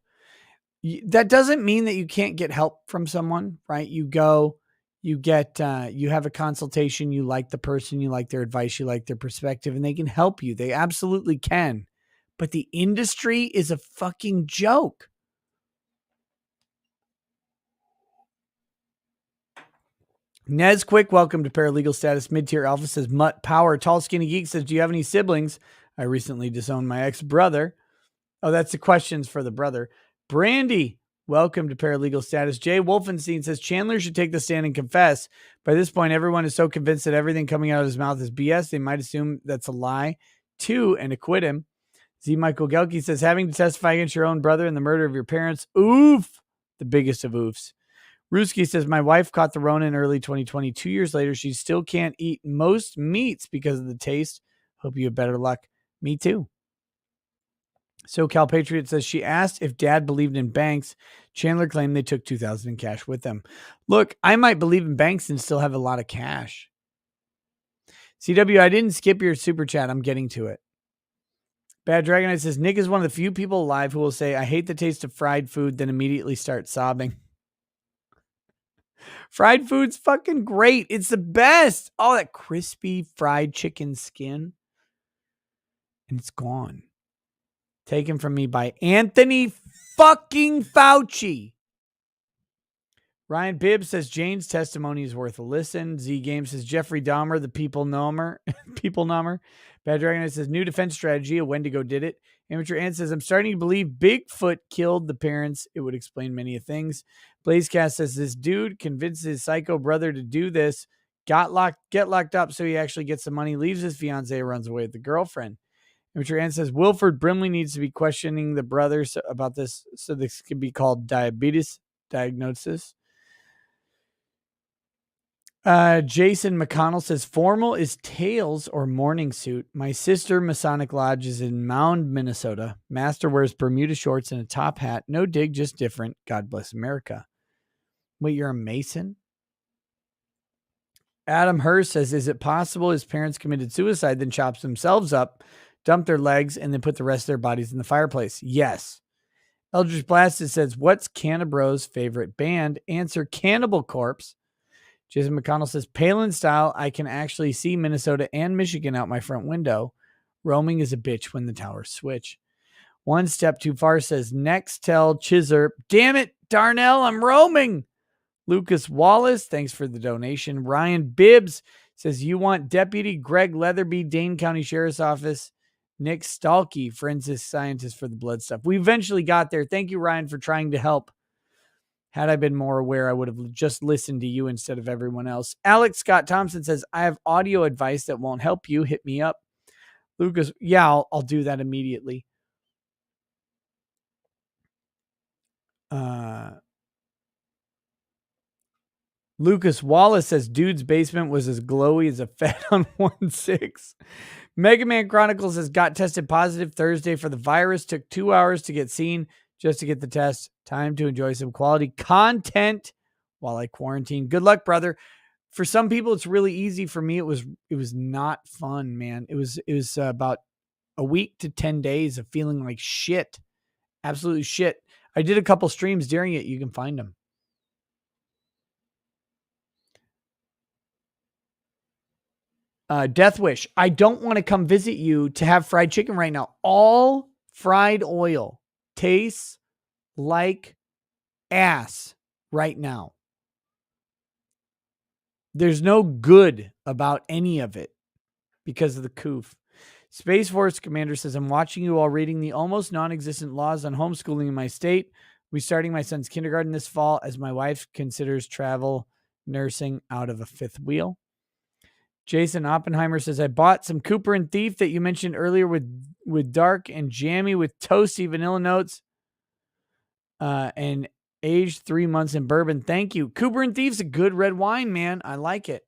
That doesn't mean that you can't get help from someone, right? You go, you get, you have a consultation, you like the person, you like their advice, you like their perspective, and they can help you. They absolutely can. But the industry is a fucking joke. Nez Quick, welcome to Paralegal Status. Mid-tier Alpha says, Mutt Power. Tall Skinny Geek says, do you have any siblings? I recently disowned my ex-brother. Oh, that's the questions for the brother. Brandy, welcome to Paralegal Status. Jay Wolfenstein says, Chandler should take the stand and confess. By this point, everyone is so convinced that everything coming out of his mouth is BS, they might assume that's a lie, too, and acquit him. Z. Michael Gelke says, having to testify against your own brother in the murder of your parents, oof, the biggest of oofs. Ruski says, my wife caught the Rona in early 2020. 2 years later, she still can't eat most meats because of the taste. Hope you have better luck. Me too. SoCal Patriot says, she asked if dad believed in banks. Chandler claimed they took $2,000 in cash with them. Look, I might believe in banks and still have a lot of cash. CW, I didn't skip your super chat. I'm getting to it. Bad Dragonite says, Nick is one of the few people alive who will say, I hate the taste of fried food, then immediately start sobbing. Fried food's fucking great. It's the best. Oh, that crispy fried chicken skin. And it's gone. Taken from me by Anthony fucking Fauci. Ryan Bibb says, Jane's testimony is worth a listen. Z Game says, Jeffrey Dahmer, the people nomer. People nomer. Bad Dragon says, new defense strategy. A Wendigo did it. Amateur Ant says, I'm starting to believe Bigfoot killed the parents. It would explain many things. Blazecast says, this dude convinced his psycho brother to do this. Get locked up so he actually gets the money, leaves his fiance, runs away with the girlfriend. Amateur Ant says, Wilford Brimley needs to be questioning the brothers about this so this could be called diabetes diagnosis. Jason McConnell says, formal is tails or morning suit. My sister Masonic Lodge is in Mound, Minnesota. Master wears Bermuda shorts and a top hat. No dig, just different. God bless America. Wait, you're a Mason? Adam Hurst says, is it possible his parents committed suicide, then chopped themselves up, dumped their legs, and then put the rest of their bodies in the fireplace? Yes. Eldridge Blasted says, what's Cannibro's favorite band? Answer, Cannibal Corpse. Jason McConnell says, Palin style, I can actually see Minnesota and Michigan out my front window. Roaming is a bitch when the towers switch. One Step Too Far says, next tell Chizzer, damn it, Darnell, I'm roaming. Lucas Wallace, thanks for the donation. Ryan Bibbs says, you want Deputy Greg Leatherby, Dane County Sheriff's Office. Nick Stalkey, forensic scientist for the blood stuff. We eventually got there. Thank you, Ryan, for trying to help. Had I been more aware, I would have just listened to you instead of everyone else. Alex Scott Thompson says, I have audio advice that won't help you. Hit me up. Lucas, yeah, I'll do that immediately. Lucas Wallace says, dude's basement was as glowy as a Fed on 1-6. Mega Man Chronicles says, got tested positive Thursday for the virus. Took 2 hours to get seen just to get the test. Time to enjoy some quality content while I quarantine. Good luck, brother. For some people, it's really easy. For me, it was not fun, man. It was about a week to 10 days of feeling like shit. Absolutely shit. I did a couple streams during it. You can find them. Death Wish, I don't want to come visit you to have fried chicken right now. All fried oil tastes like ass right now. There's no good about any of it because of the coof. Space Force Commander says, I'm watching you while reading the almost non-existent laws on homeschooling in my state. We're starting my son's kindergarten this fall as my wife considers travel nursing out of a fifth wheel. Jason Oppenheimer says, I bought some Cooper and Thief that you mentioned earlier with dark and jammy with toasty vanilla notes and aged 3 months in bourbon. Thank you. Cooper and Thief's a good red wine, man. I like it.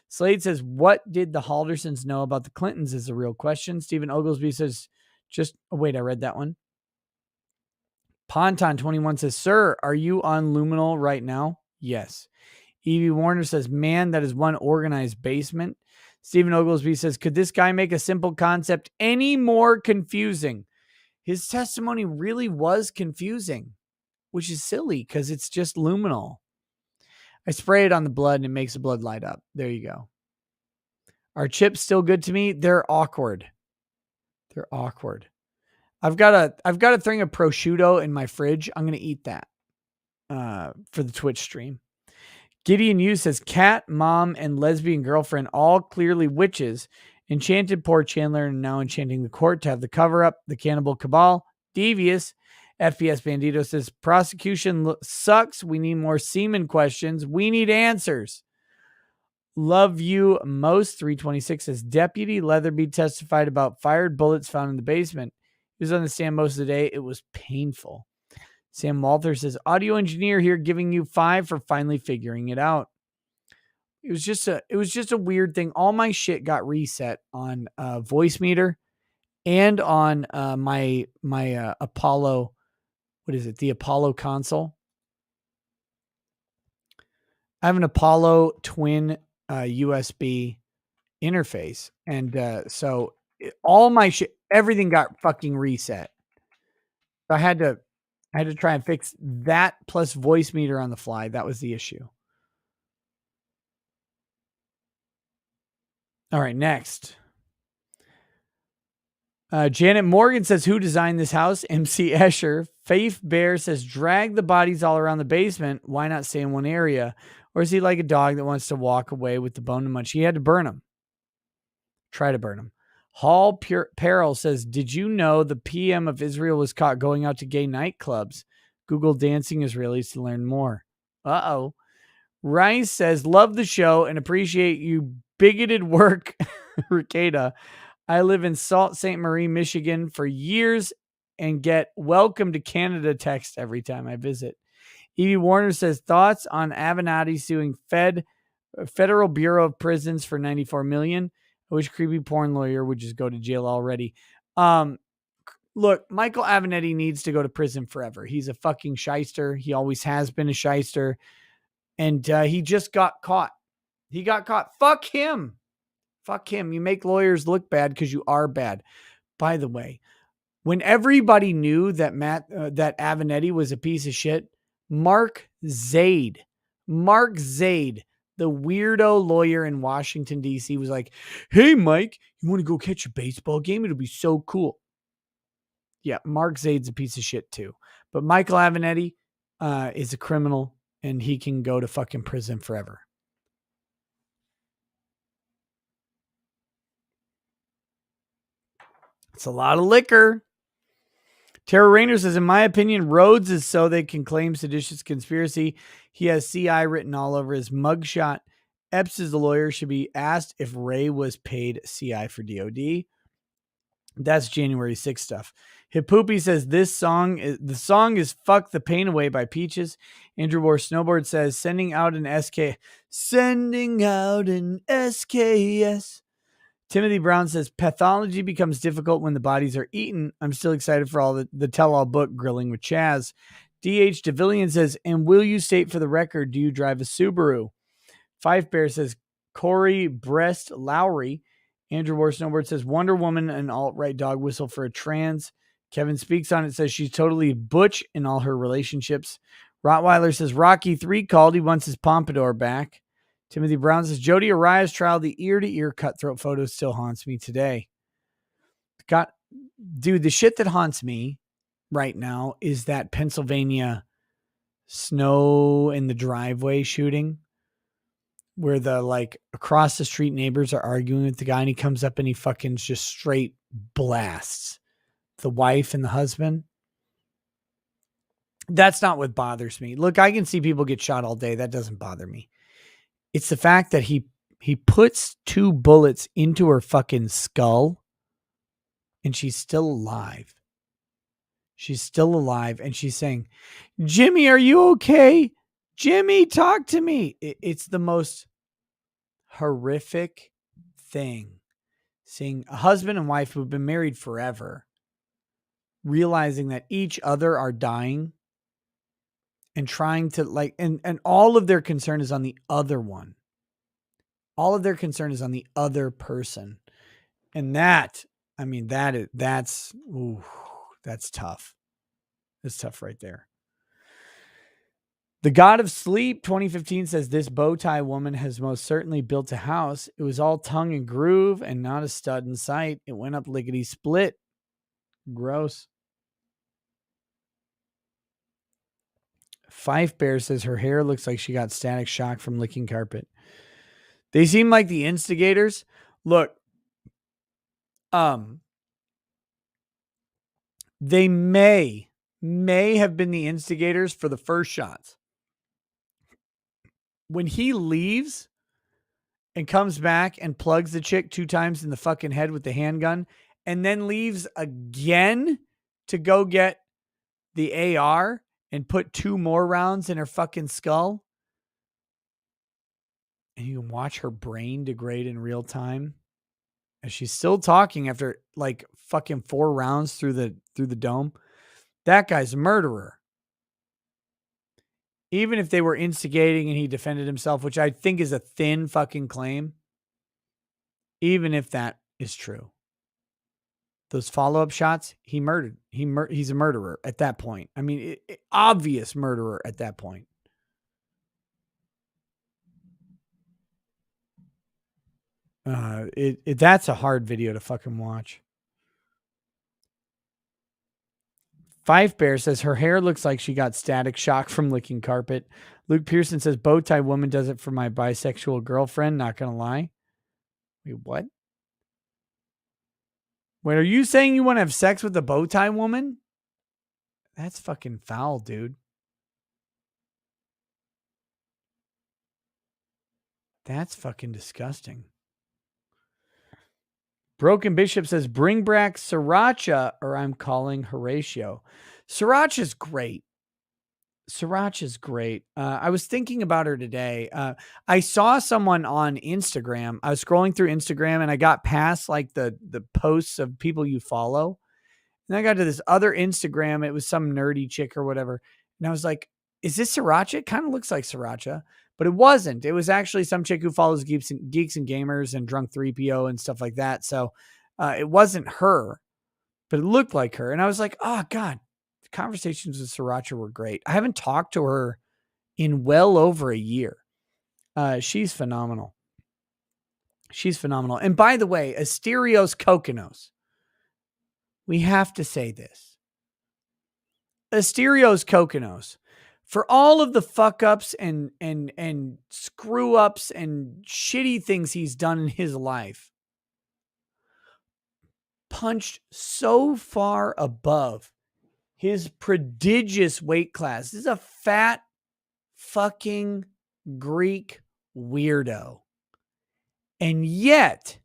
Slade says, what did the Haldersons know about the Clintons is the real question. Stephen Oglesby says, wait, I read that one. Ponton21 says, sir, are you on Luminal right now? Yes. Evie Warner says, man, that is one organized basement. Stephen Oglesby says, could this guy make a simple concept any more confusing? His testimony really was confusing, which is silly because it's just luminol. I spray it on the blood and it makes the blood light up. There you go. Are chips still good to me? They're awkward. They're awkward. I've got a thing of prosciutto in my fridge. I'm going to eat that for the Twitch stream. Gideon Yu says, cat, mom, and lesbian girlfriend, all clearly witches, enchanted poor Chandler and now enchanting the court to have the cover-up, the cannibal cabal, devious. FPS Bandito says, prosecution sucks. We need more semen questions. We need answers. Love you most. 326 says, Deputy Leatherby testified about fired bullets found in the basement. He was on the stand most of the day. It was painful. Sam Walter says, audio engineer here giving you 5 for finally figuring it out. It was just a weird thing. All my shit got reset on voice meter and on my Apollo. What is it? The Apollo console. I have an Apollo twin USB interface. And so all my shit, everything got fucking reset. So I had to try and fix that plus voice meter on the fly. That was the issue. All right, next. Janet Morgan says, who designed this house? MC Escher. Faith Bear says, drag the bodies all around the basement. Why not stay in one area? Or is he like a dog that wants to walk away with the bone to munch? He had to burn them. Try to burn them. Hall Peril says, did you know the PM of Israel was caught going out to gay nightclubs? Google dancing Israelis to learn more. Uh-oh. Rice says, love the show and appreciate you bigoted work, Ricada. I live in Sault Ste. Marie, Michigan for years and get welcome to Canada text every time I visit. Evie Warner says, thoughts on Avenatti suing Federal Bureau of Prisons for $94 million. I wish creepy porn lawyer would just go to jail already. Look, Michael Avenatti needs to go to prison forever. He's a fucking shyster. He always has been a shyster. And he just got caught. He got caught. Fuck him. Fuck him. You make lawyers look bad because you are bad. By the way, when everybody knew that that Avenatti was a piece of shit, Mark Zaid, the weirdo lawyer in Washington, D.C. was like, hey, Mike, you want to go catch a baseball game? It'll be so cool. Yeah, Mark Zaid's a piece of shit too. But Michael Avenatti is a criminal and he can go to fucking prison forever. It's a lot of liquor. Tara Rayner says, in my opinion, Rhodes is so they can claim seditious conspiracy. He has CI written all over his mugshot. Epps is the lawyer, should be asked if Ray was paid CI for DOD. That's January 6th stuff. Hippoopy says the song is Fuck the Pain Away by Peaches. Andrew Moore Snowboard says sending out an SKS. Timothy Brown says pathology becomes difficult when the bodies are eaten. I'm still excited for all the tell-all book Grilling with Chaz. DH Devillian says, and will you state for the record, do you drive a Subaru? Five Bear says Corey Breast Lowry. Andrew War Snowboard says Wonder Woman, an alt-right dog whistle for a trans. Kevin Speaks on it says she's totally butch in all her relationships. Rottweiler says Rocky 3 called. He wants his pompadour back. Timothy Brown says Jodi Arias trial, the ear-to-ear cutthroat photo still haunts me today. Dude, the shit that haunts me right now is that Pennsylvania snow in the driveway shooting where the like across the street neighbors are arguing with the guy and he comes up and he fucking just straight blasts the wife and the husband. That's not what bothers me. Look, I can see people get shot all day. That doesn't bother me. It's the fact that he puts 2 bullets into her fucking skull and she's still alive. She's still alive and she's saying, Jimmy, are you okay? Jimmy, talk to me. It's the most horrific thing. Seeing a husband and wife who've been married forever, realizing that each other are dying and trying to like, and all of their concern is on the other one. All of their concern is on the other person. And that's tough. That's tough right there. The God of Sleep 2015 says this bow tie woman has most certainly built a house. It was all tongue and groove and not a stud in sight. It went up lickety split. Gross. Fife Bear says her hair looks like she got static shock from licking carpet. They seem like the instigators. Look, they may have been the instigators for the first shots. When he leaves and comes back and plugs the chick 2 times in the fucking head with the handgun and then leaves again to go get the AR and put 2 more rounds in her fucking skull. And you can watch her brain degrade in real time as she's still talking after like fucking 4 rounds through the dome. That guy's a murderer. Even if they were instigating and he defended himself, which I think is a thin fucking claim. Even if that is true. Those follow-up shots, he murdered. He's a murderer at that point. I mean, obvious murderer at that point. That's a hard video to fucking watch. Fife Bear says her hair looks like she got static shock from licking carpet. Luke Pearson says bow tie woman does it for my bisexual girlfriend. Not gonna lie. Wait, what? Wait, are you saying you want to have sex with a bow tie woman? That's fucking foul, dude. That's fucking disgusting. Broken Bishop says, bring back Sriracha or I'm calling Horatio. Sriracha's great. Sriracha's great. I was thinking about her today. I saw someone on Instagram. I was scrolling through Instagram and I got past like the posts of people you follow. And I got to this other Instagram. It was some nerdy chick or whatever. And I was like, is this Sriracha? It kind of looks like Sriracha. But it wasn't. It was actually some chick who follows Geeks and Gamers and Drunk 3PO and stuff like that. So it wasn't her, but it looked like her. And I was like, oh, God, the conversations with Sriracha were great. I haven't talked to her in well over a year. She's phenomenal. She's phenomenal. And by the way, Asterios Kokonos, we have to say this. Asterios Kokonos, for all of the fuck ups and screw ups and shitty things he's done in his life, punched so far above his prodigious weight class. This is a fat fucking Greek weirdo. And yet,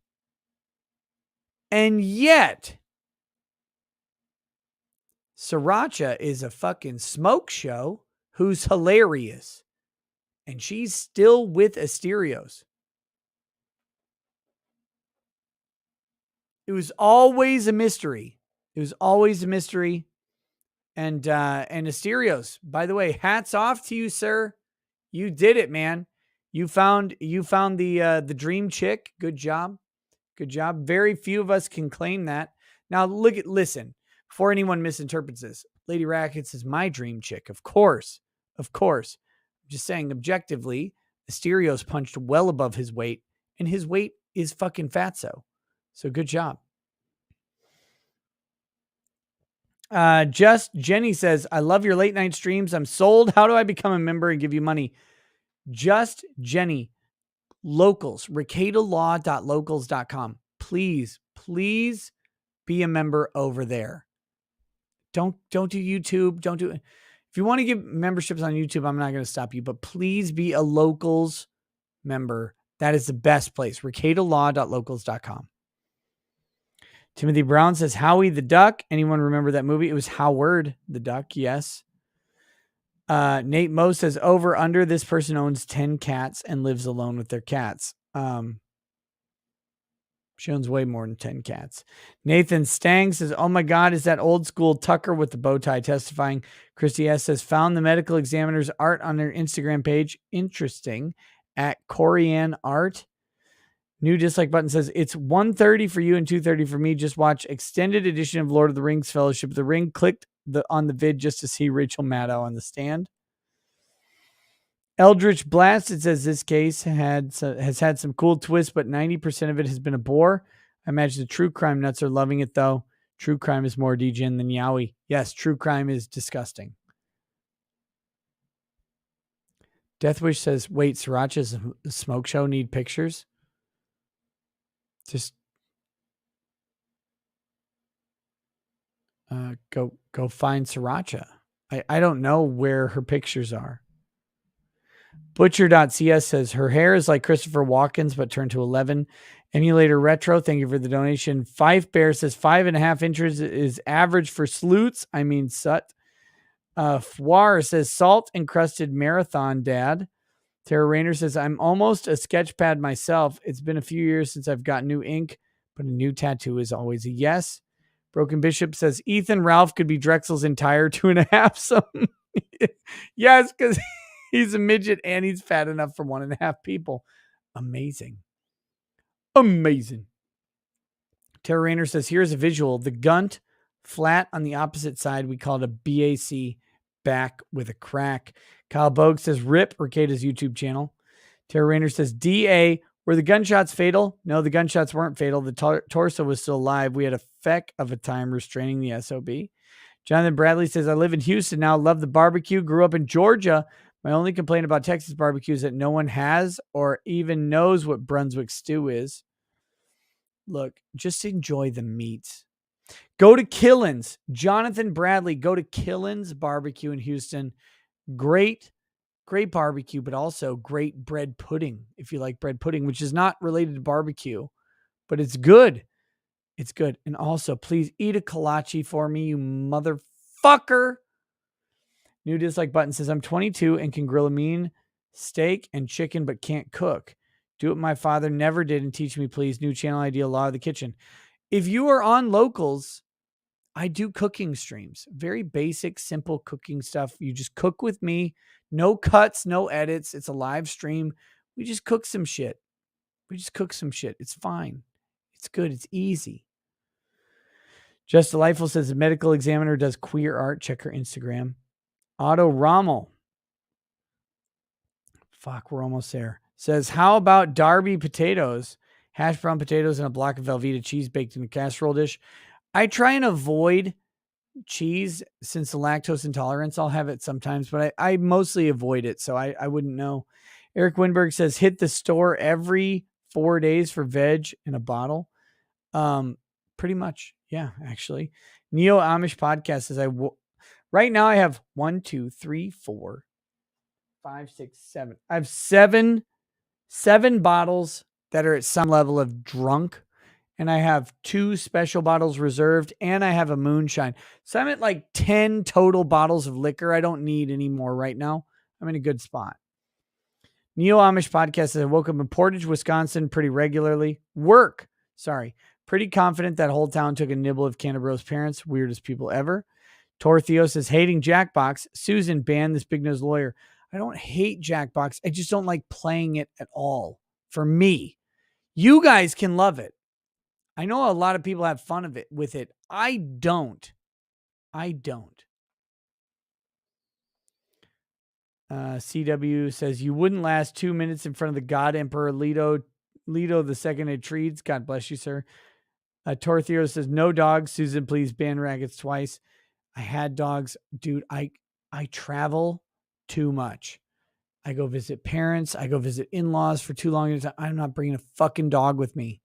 Sriracha is a fucking smoke show who's hilarious. And she's still with Asterios. It was always a mystery. It was always a mystery. And Asterios, by the way, hats off to you, sir. You did it, man. You found the dream chick. Good job. Good job. Very few of us can claim that. Now listen, before anyone misinterprets this, Lady Rackets is my dream chick. Of course. Of course. I'm just saying objectively, Asterios punched well above his weight, and his weight is fucking fatso. So good job. Just Jenny says, I love your late night streams. I'm sold. How do I become a member and give you money? Just Jenny, locals, ricadalaw.locals.com. Please be a member over there. Don't do YouTube. Don't do it. If you want to give memberships on YouTube, I'm not going to stop you, but please be a locals member. That is the best place. ricadalaw.locals.com. Timothy Brown says, Howie the Duck. Anyone remember that movie? It was Howard the Duck. Yes. Nate Moe says, over under, this person owns 10 cats and lives alone with their cats. She owns way more than 10 cats. Nathan Stang says, oh my God, is that old school Tucker with the bow tie testifying? Christy S says, found the medical examiner's art on their Instagram page. Interesting. At Corian Art. New dislike button says, it's 1:30 for you and 2:30 for me. Just watch extended edition of Lord of the Rings Fellowship of the Ring. Clicked on the vid just to see Rachel Maddow on the stand. Eldritch Blast, it says this case has had some cool twists, but 90% of it has been a bore. I imagine the true crime nuts are loving it, though. True crime is more degen than Yowie. Yes, true crime is disgusting. Deathwish says, wait, Sriracha's a smoke show need pictures? Just go find Sriracha. I don't know where her pictures are. Butcher.cs says her hair is like Christopher Walken's, but turned to 11. Emulator Retro, thank you for the donation. Fife Bear says 5.5 inches is average for sleuts. I mean, Sut. Fwar says salt encrusted marathon dad. Tara Rayner says, I'm almost a sketch pad myself. It's been a few years since I've got new ink, but a new tattoo is always a yes. Broken Bishop says, Ethan Ralph could be Drexel's entire 2.5 some. Yes, because he's a midget and he's fat enough for 1.5 people. Amazing. Amazing. Tara Rayner says, here's a visual. The gunt flat on the opposite side. We call it a BAC, back with a crack. Kyle Bogue says, rip Ricada's YouTube channel. Tara Rayner says, DA, were the gunshots fatal? No, the gunshots weren't fatal. The torso was still alive. We had a feck of a time restraining the SOB. Jonathan Bradley says, I live in Houston now. Love the barbecue. Grew up in Georgia. My only complaint about Texas barbecue is that no one has or even knows what Brunswick stew is. Look, just enjoy the meat. Go to Killen's. Jonathan Bradley, go to Killen's Barbecue in Houston. Great barbecue, but also great bread pudding, if you like bread pudding, which is not related to barbecue, but it's good. It's good. And also, please eat a kolache for me, you motherfucker. New dislike button says, I'm 22 and can grill a mean steak and chicken, but can't cook. Do what my father never did and teach me, please. New channel idea, Law of the Kitchen. If you are on Locals, I do cooking streams, very basic, simple cooking stuff. You just cook with me, no cuts, no edits. It's a live stream. We just cook some shit. It's fine. It's good. It's easy. Just Delightful says the medical examiner does queer art. Check her Instagram. Otto Rommel. Fuck, we're almost there. Says, how about Darby potatoes? Hash brown potatoes and a block of Velveeta cheese baked in a casserole dish. I try and avoid cheese since the lactose intolerance. I'll have it sometimes, but I mostly avoid it, so I wouldn't know. Eric Winberg says, hit the store every 4 days for veg in a bottle. Pretty much. Yeah, actually. Neo Amish Podcast says, right now I have 1, 2, 3, 4, 5, 6, 7. I have seven bottles that are at some level of drunk, and I have 2 special bottles reserved, and I have a moonshine. So I'm at like 10 total bottles of liquor. I don't need any more right now. I'm in a good spot. Neo Amish Podcast says, I woke up in Portage, Wisconsin pretty regularly. Pretty confident that whole town took a nibble of Cannibro's parents. Weirdest people ever. Tortheo says, hating Jackbox. Susan, ban this big-nosed lawyer. I don't hate Jackbox. I just don't like playing it at all. For me. You guys can love it. I know a lot of people have fun with it. I don't. CW says, you wouldn't last 2 minutes in front of the God Emperor Leto II at Treats. God bless you, sir. Tortheo says, no dogs. Susan, please ban rackets twice. I had dogs. Dude, I travel too much. I go visit parents. I go visit in-laws for too long. I'm not bringing a fucking dog with me.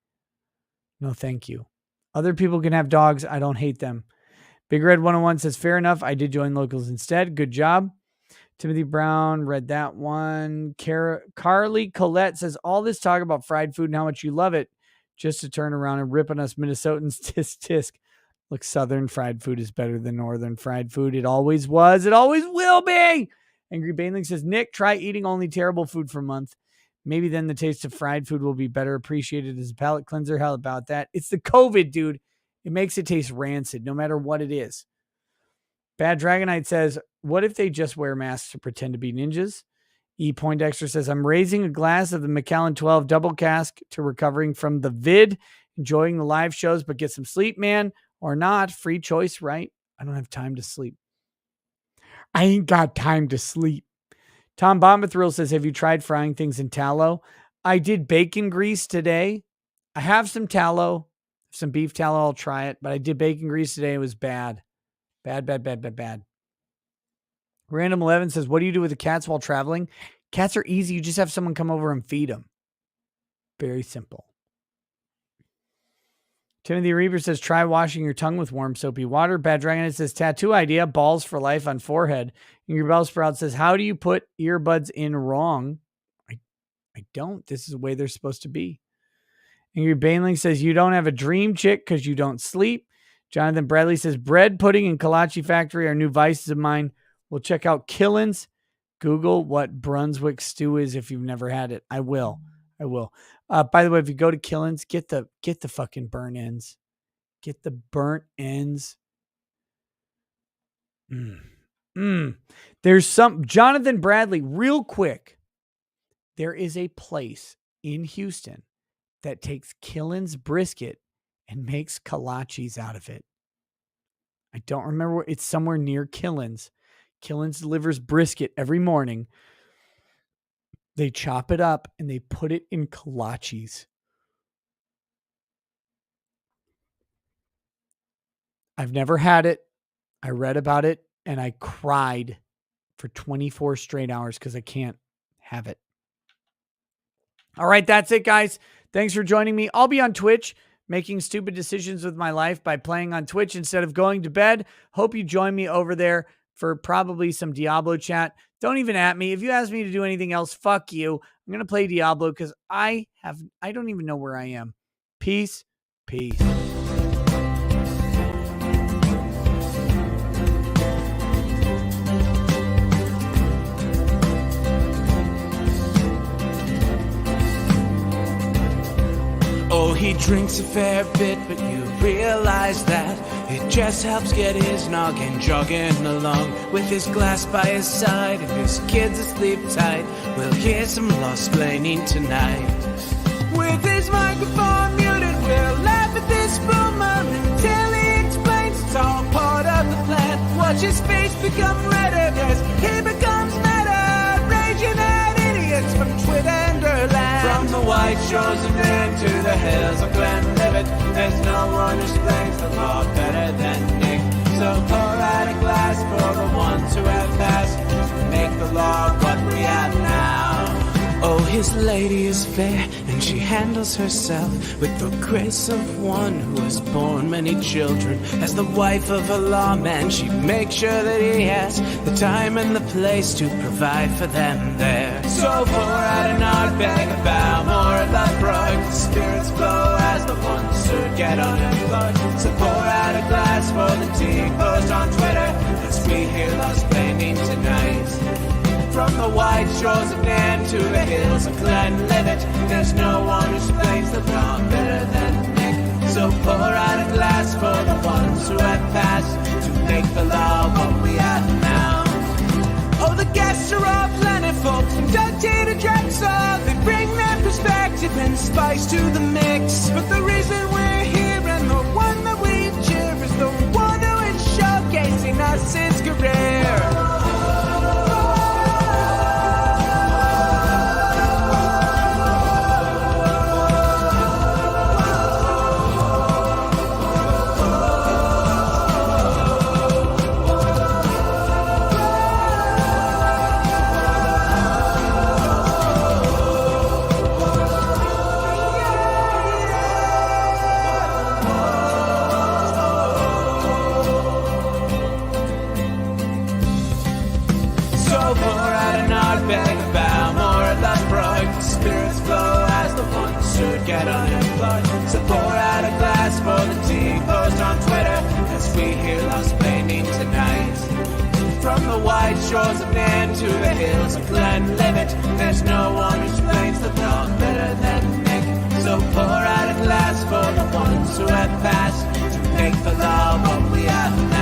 No, thank you. Other people can have dogs. I don't hate them. Big Red 101 says, fair enough. I did join locals instead. Good job. Timothy Brown read that one. Carly Collette says, all this talk about fried food and how much you love it just to turn around and rip on us Minnesotans. Tisk, tisk. Look, Southern fried food is better than Northern fried food. It always was. It always will be. Angry Bainling says, Nick, try eating only terrible food for a month. Maybe then the taste of fried food will be better appreciated as a palate cleanser. How about that? It's the COVID, dude. It makes it taste rancid, no matter what it is. Bad Dragonite says, what if they just wear masks to pretend to be ninjas? E. Poindexter says, I'm raising a glass of the Macallan 12 double cask to recovering from the vid, enjoying the live shows, but get some sleep, man, or not. Free choice, right? I don't have time to sleep. I ain't got time to sleep. Tom Bombathrill says, have you tried frying things in tallow? I did bacon grease today. I have some tallow, some beef tallow. I'll try it, but I did bacon grease today. It was bad. Bad. Random 11 says, what do you do with the cats while traveling? Cats are easy. You just have someone come over and feed them. Very simple. Timothy Reaver says, try washing your tongue with warm soapy water. Bad Dragon says, tattoo idea, balls for life on forehead. Angry Bell Sprout says, how do you put earbuds in wrong? I don't. This is the way they're supposed to be. Angry Bainling says, you don't have a dream chick because you don't sleep. Jonathan Bradley says, bread pudding and Kolache Factory are new vices of mine. We'll check out Killen's. Google what Brunswick stew is if you've never had it. I will. By the way, if you go to Killen's, get the fucking burnt ends. Get the burnt ends. There's some Jonathan Bradley, real quick. There is a place in Houston that takes Killen's brisket and makes kolaches out of it. I don't remember. It's somewhere near Killen's. Killen's delivers brisket every morning. They chop it up and they put it in kolaches. I've never had it. I read about it and I cried for 24 straight hours because I can't have it. All right, that's it, guys. Thanks for joining me. I'll be on Twitch making stupid decisions with my life by playing on Twitch instead of going to bed. Hope you join me over there for probably some Diablo chat. Don't even at me. If you ask me to do anything else, fuck you. I'm going to play Diablo because I don't even know where I am. Peace. Oh, he drinks a fair bit, but you realize that It just helps get his noggin jogging along. With his glass by his side and his kids asleep tight, we'll hear some lost planning tonight. With his microphone muted, we'll laugh at this boomer until he explains it's all part of the plan. Watch his face become redder as he becomes meta, raging at idiots from Twitterland. From the white shores of Maine to the hills of Glenlivet, there's no one who explains the law better than Nick. So pour out a glass for the ones who have passed, make the law what we have now. Oh, his lady is fair, and she handles herself with the grace of one who has borne many children. As the wife of a lawman, she makes sure that he has the time and the place to provide for them there. So pour out an Ardbeg, a Balmore, a Lethbrook. The spirits flow as the ones who get unemployed. So pour out a glass for the tea post on Twitter as we hear lost planning tonight. From the white shores of Nan to the hills of Glenlivet, there's no one who explains the law better than Nick. So pour out a glass for the ones who have passed to make the law what we have now. Oh, the guests are all plentiful, from Dundee to Drexel. They bring their perspective and spice to the mix. But the reason we're here and the one that we cheer is the one who is showcasing us his career. Spirits flow as the ones who get unemployed. So pour out a glass for the tea post on Twitter as we hear lost planning tonight. From the white shores of Nan to the hills of Glenlivet, there's no one who explains the law better than Nick. So pour out a glass for the ones who have passed to make the law what we have now.